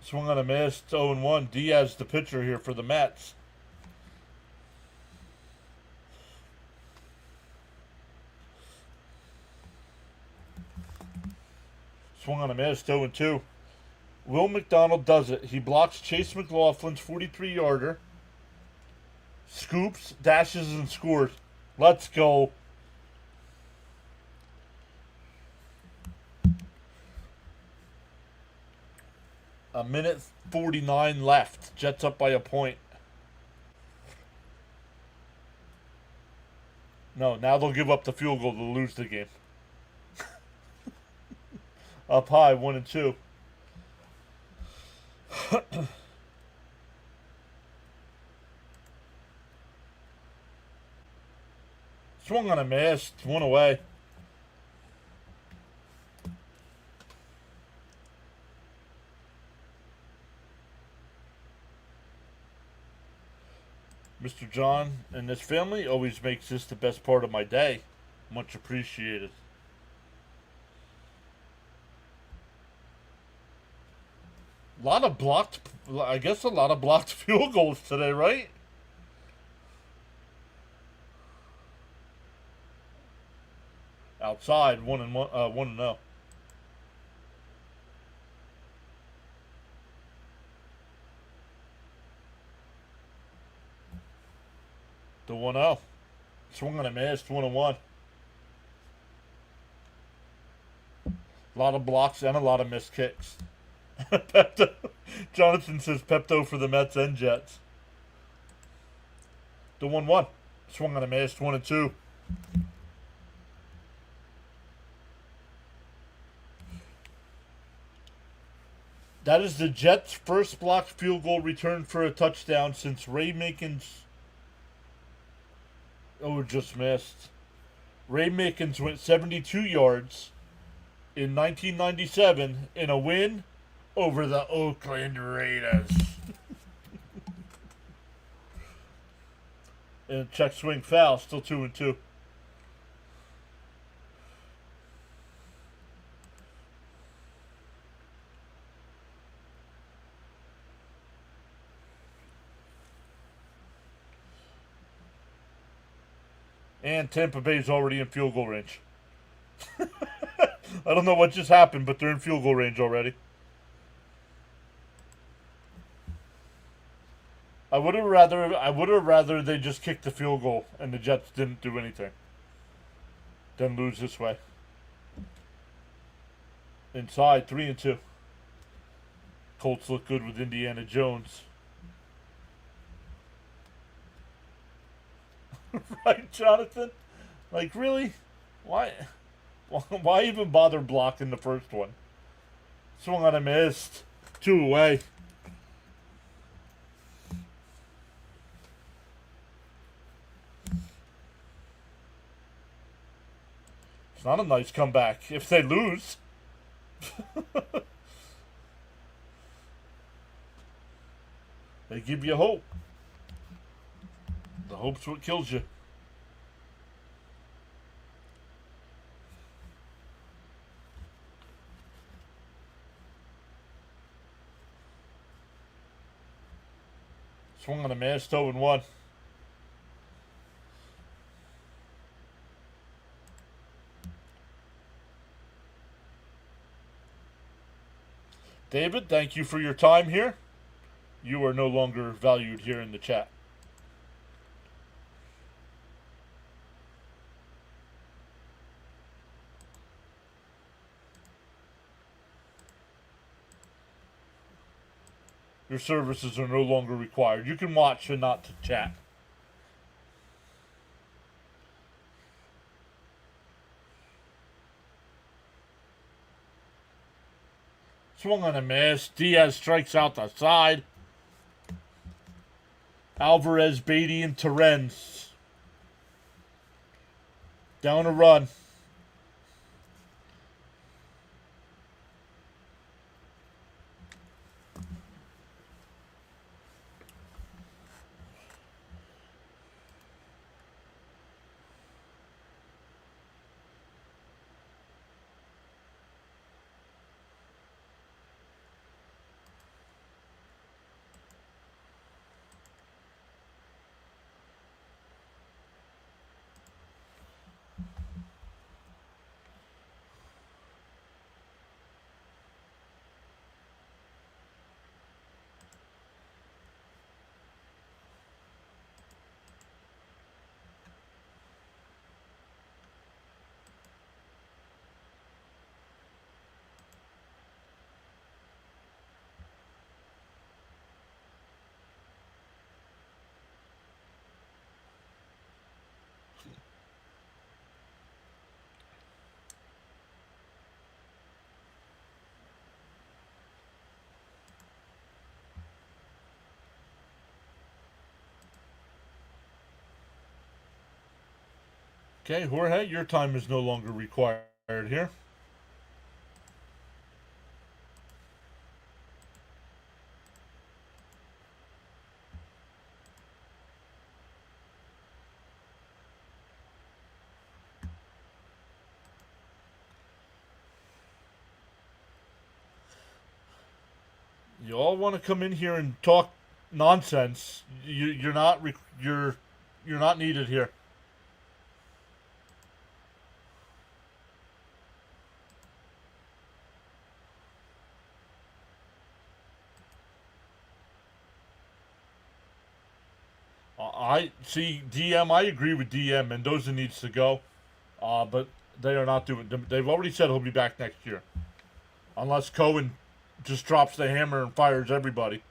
[SPEAKER 1] Swung on a miss. 0-1. Diaz, the pitcher here for the Mets. Swung on a miss, 0-2. Will McDonald does it. He blocks Chase McLaughlin's 43-yarder. Scoops, dashes, and scores. Let's go. A minute 49 left. Jets up by a point. No, now they'll give up the field goal to lose the game. Up high, 1-2. Swung on a miss, one away. Mr. John and this family always makes this the best part of my day. Much appreciated. I guess a lot of blocked field goals today, right? Outside, 1-0. The 1-0. Swung on a miss, 1-1. A lot of blocks and a lot of missed kicks. Pepto. Jonathan says Pepto for the Mets and Jets. The 1-1. Swung on a miss, 1-2. That is the Jets' first blocked field goal return for a touchdown since Ray Makins. Oh, just missed. Ray Makins went 72 yards in 1997 in a win over the Oakland Raiders. And check swing foul. Still 2-2. And Tampa Bay's already in field goal range. I don't know what just happened, but they're in field goal range already. I would have rather they just kicked the field goal and the Jets didn't do anything than lose this way. Inside 3-2. Colts look good with Indiana Jones. Right, Jonathan? Like, really? Why? Why even bother blocking the first one? Swung on a missed. 2 away. It's not a nice comeback if they lose. They give you hope. The hope's what kills you. Swung on a miss, 0-1. David, thank you for your time here. You are no longer valued here in the chat. Your services are no longer required. You can watch and not to chat. Swung on a miss. Diaz strikes out the side. Alvarez, Beatty, and Terrence. Down a run. Okay, Jorge, your time is no longer required here. You all want to come in here and talk nonsense. You're not needed here. I see DM. I agree with DM. Mendoza needs to go, but they are not doing. They've already said he'll be back next year, unless Cohen just drops the hammer and fires everybody.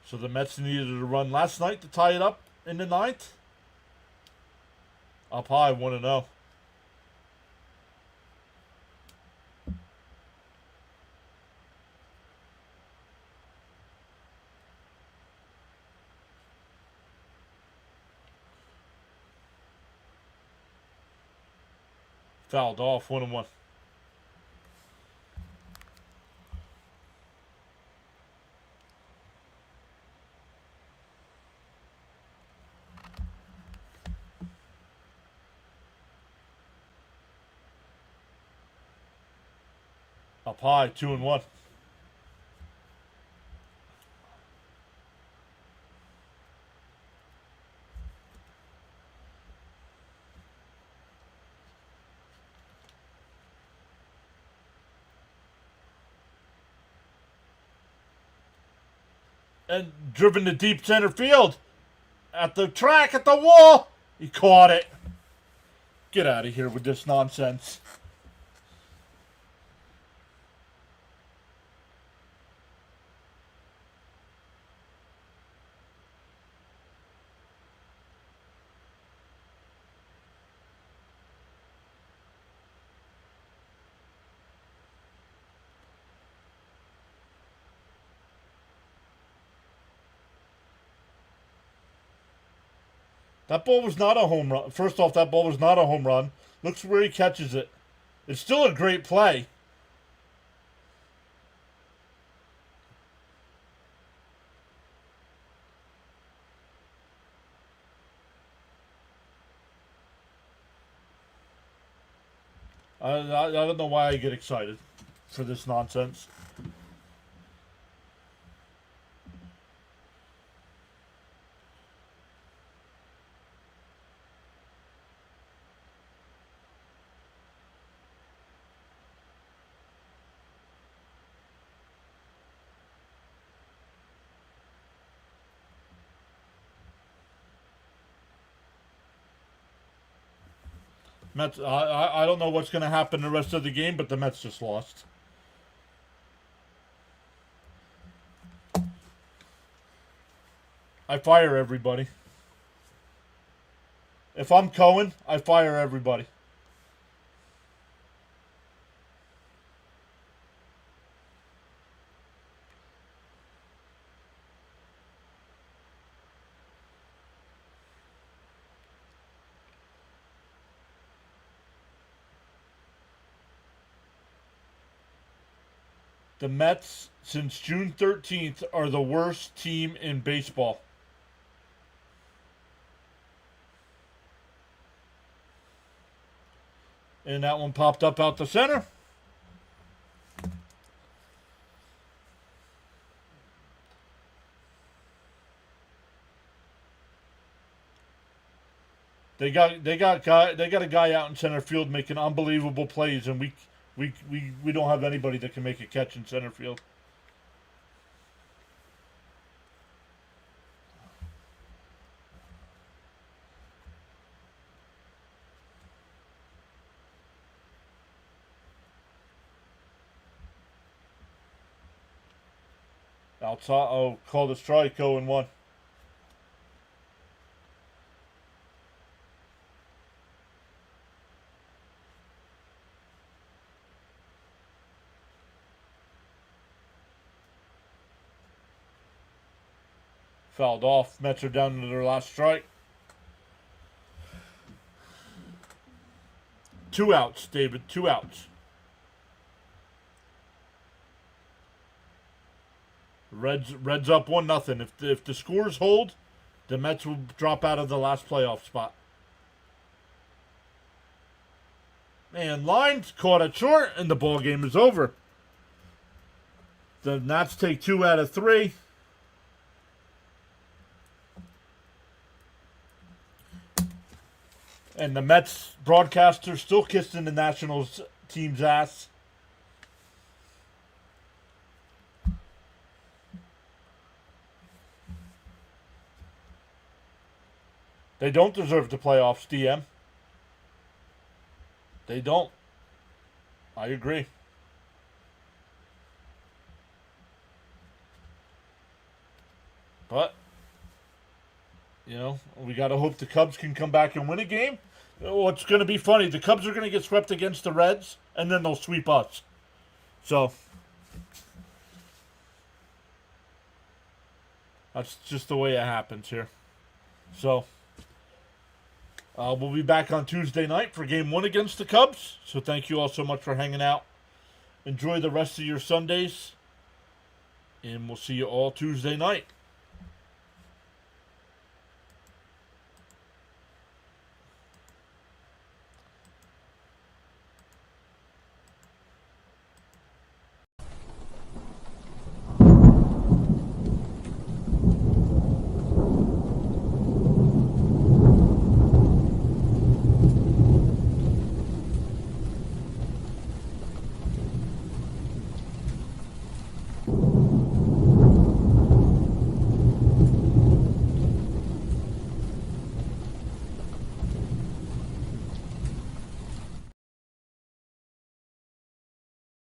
[SPEAKER 1] So the Mets needed a run last night to tie it up in the ninth. Up high, 1-0. Fouled off, 1-1. Up high, 2-1. And driven to deep center field. At the track, at the wall. He caught it. Get out of here with this nonsense. That ball was not a home run. First off, that ball was not a home run. Looks where he catches it. It's still a great play. I don't know why I get excited for this nonsense. Mets. I don't know what's going to happen the rest of the game, but the Mets just lost. I fire everybody. If I'm Cohen, I fire everybody. The Mets, since June 13th, are the worst team in baseball. And that one popped up out the center. They got a guy out in center field making unbelievable plays, and we don't have anybody that can make a catch in center field. Outside, oh, called a strike, 0-1. Fouled off. Mets are down to their last strike. 2 outs, David. 2 outs. Reds up 1-0. If the scores hold, the Mets will drop out of the last playoff spot. And lines caught it short, and the ball game is over. The Nats take 2 out of 3. And the Mets broadcaster still kissing the Nationals team's ass. They don't deserve the playoffs, DM. They don't. I agree. But, you know, we got to hope the Cubs can come back and win a game. What's going to be funny, the Cubs are going to get swept against the Reds, and then they'll sweep us. So, that's just the way it happens here. So, we'll be back on Tuesday night for Game 1 against the Cubs. So thank you all so much for hanging out. Enjoy the rest of your Sundays. And we'll see you all Tuesday night.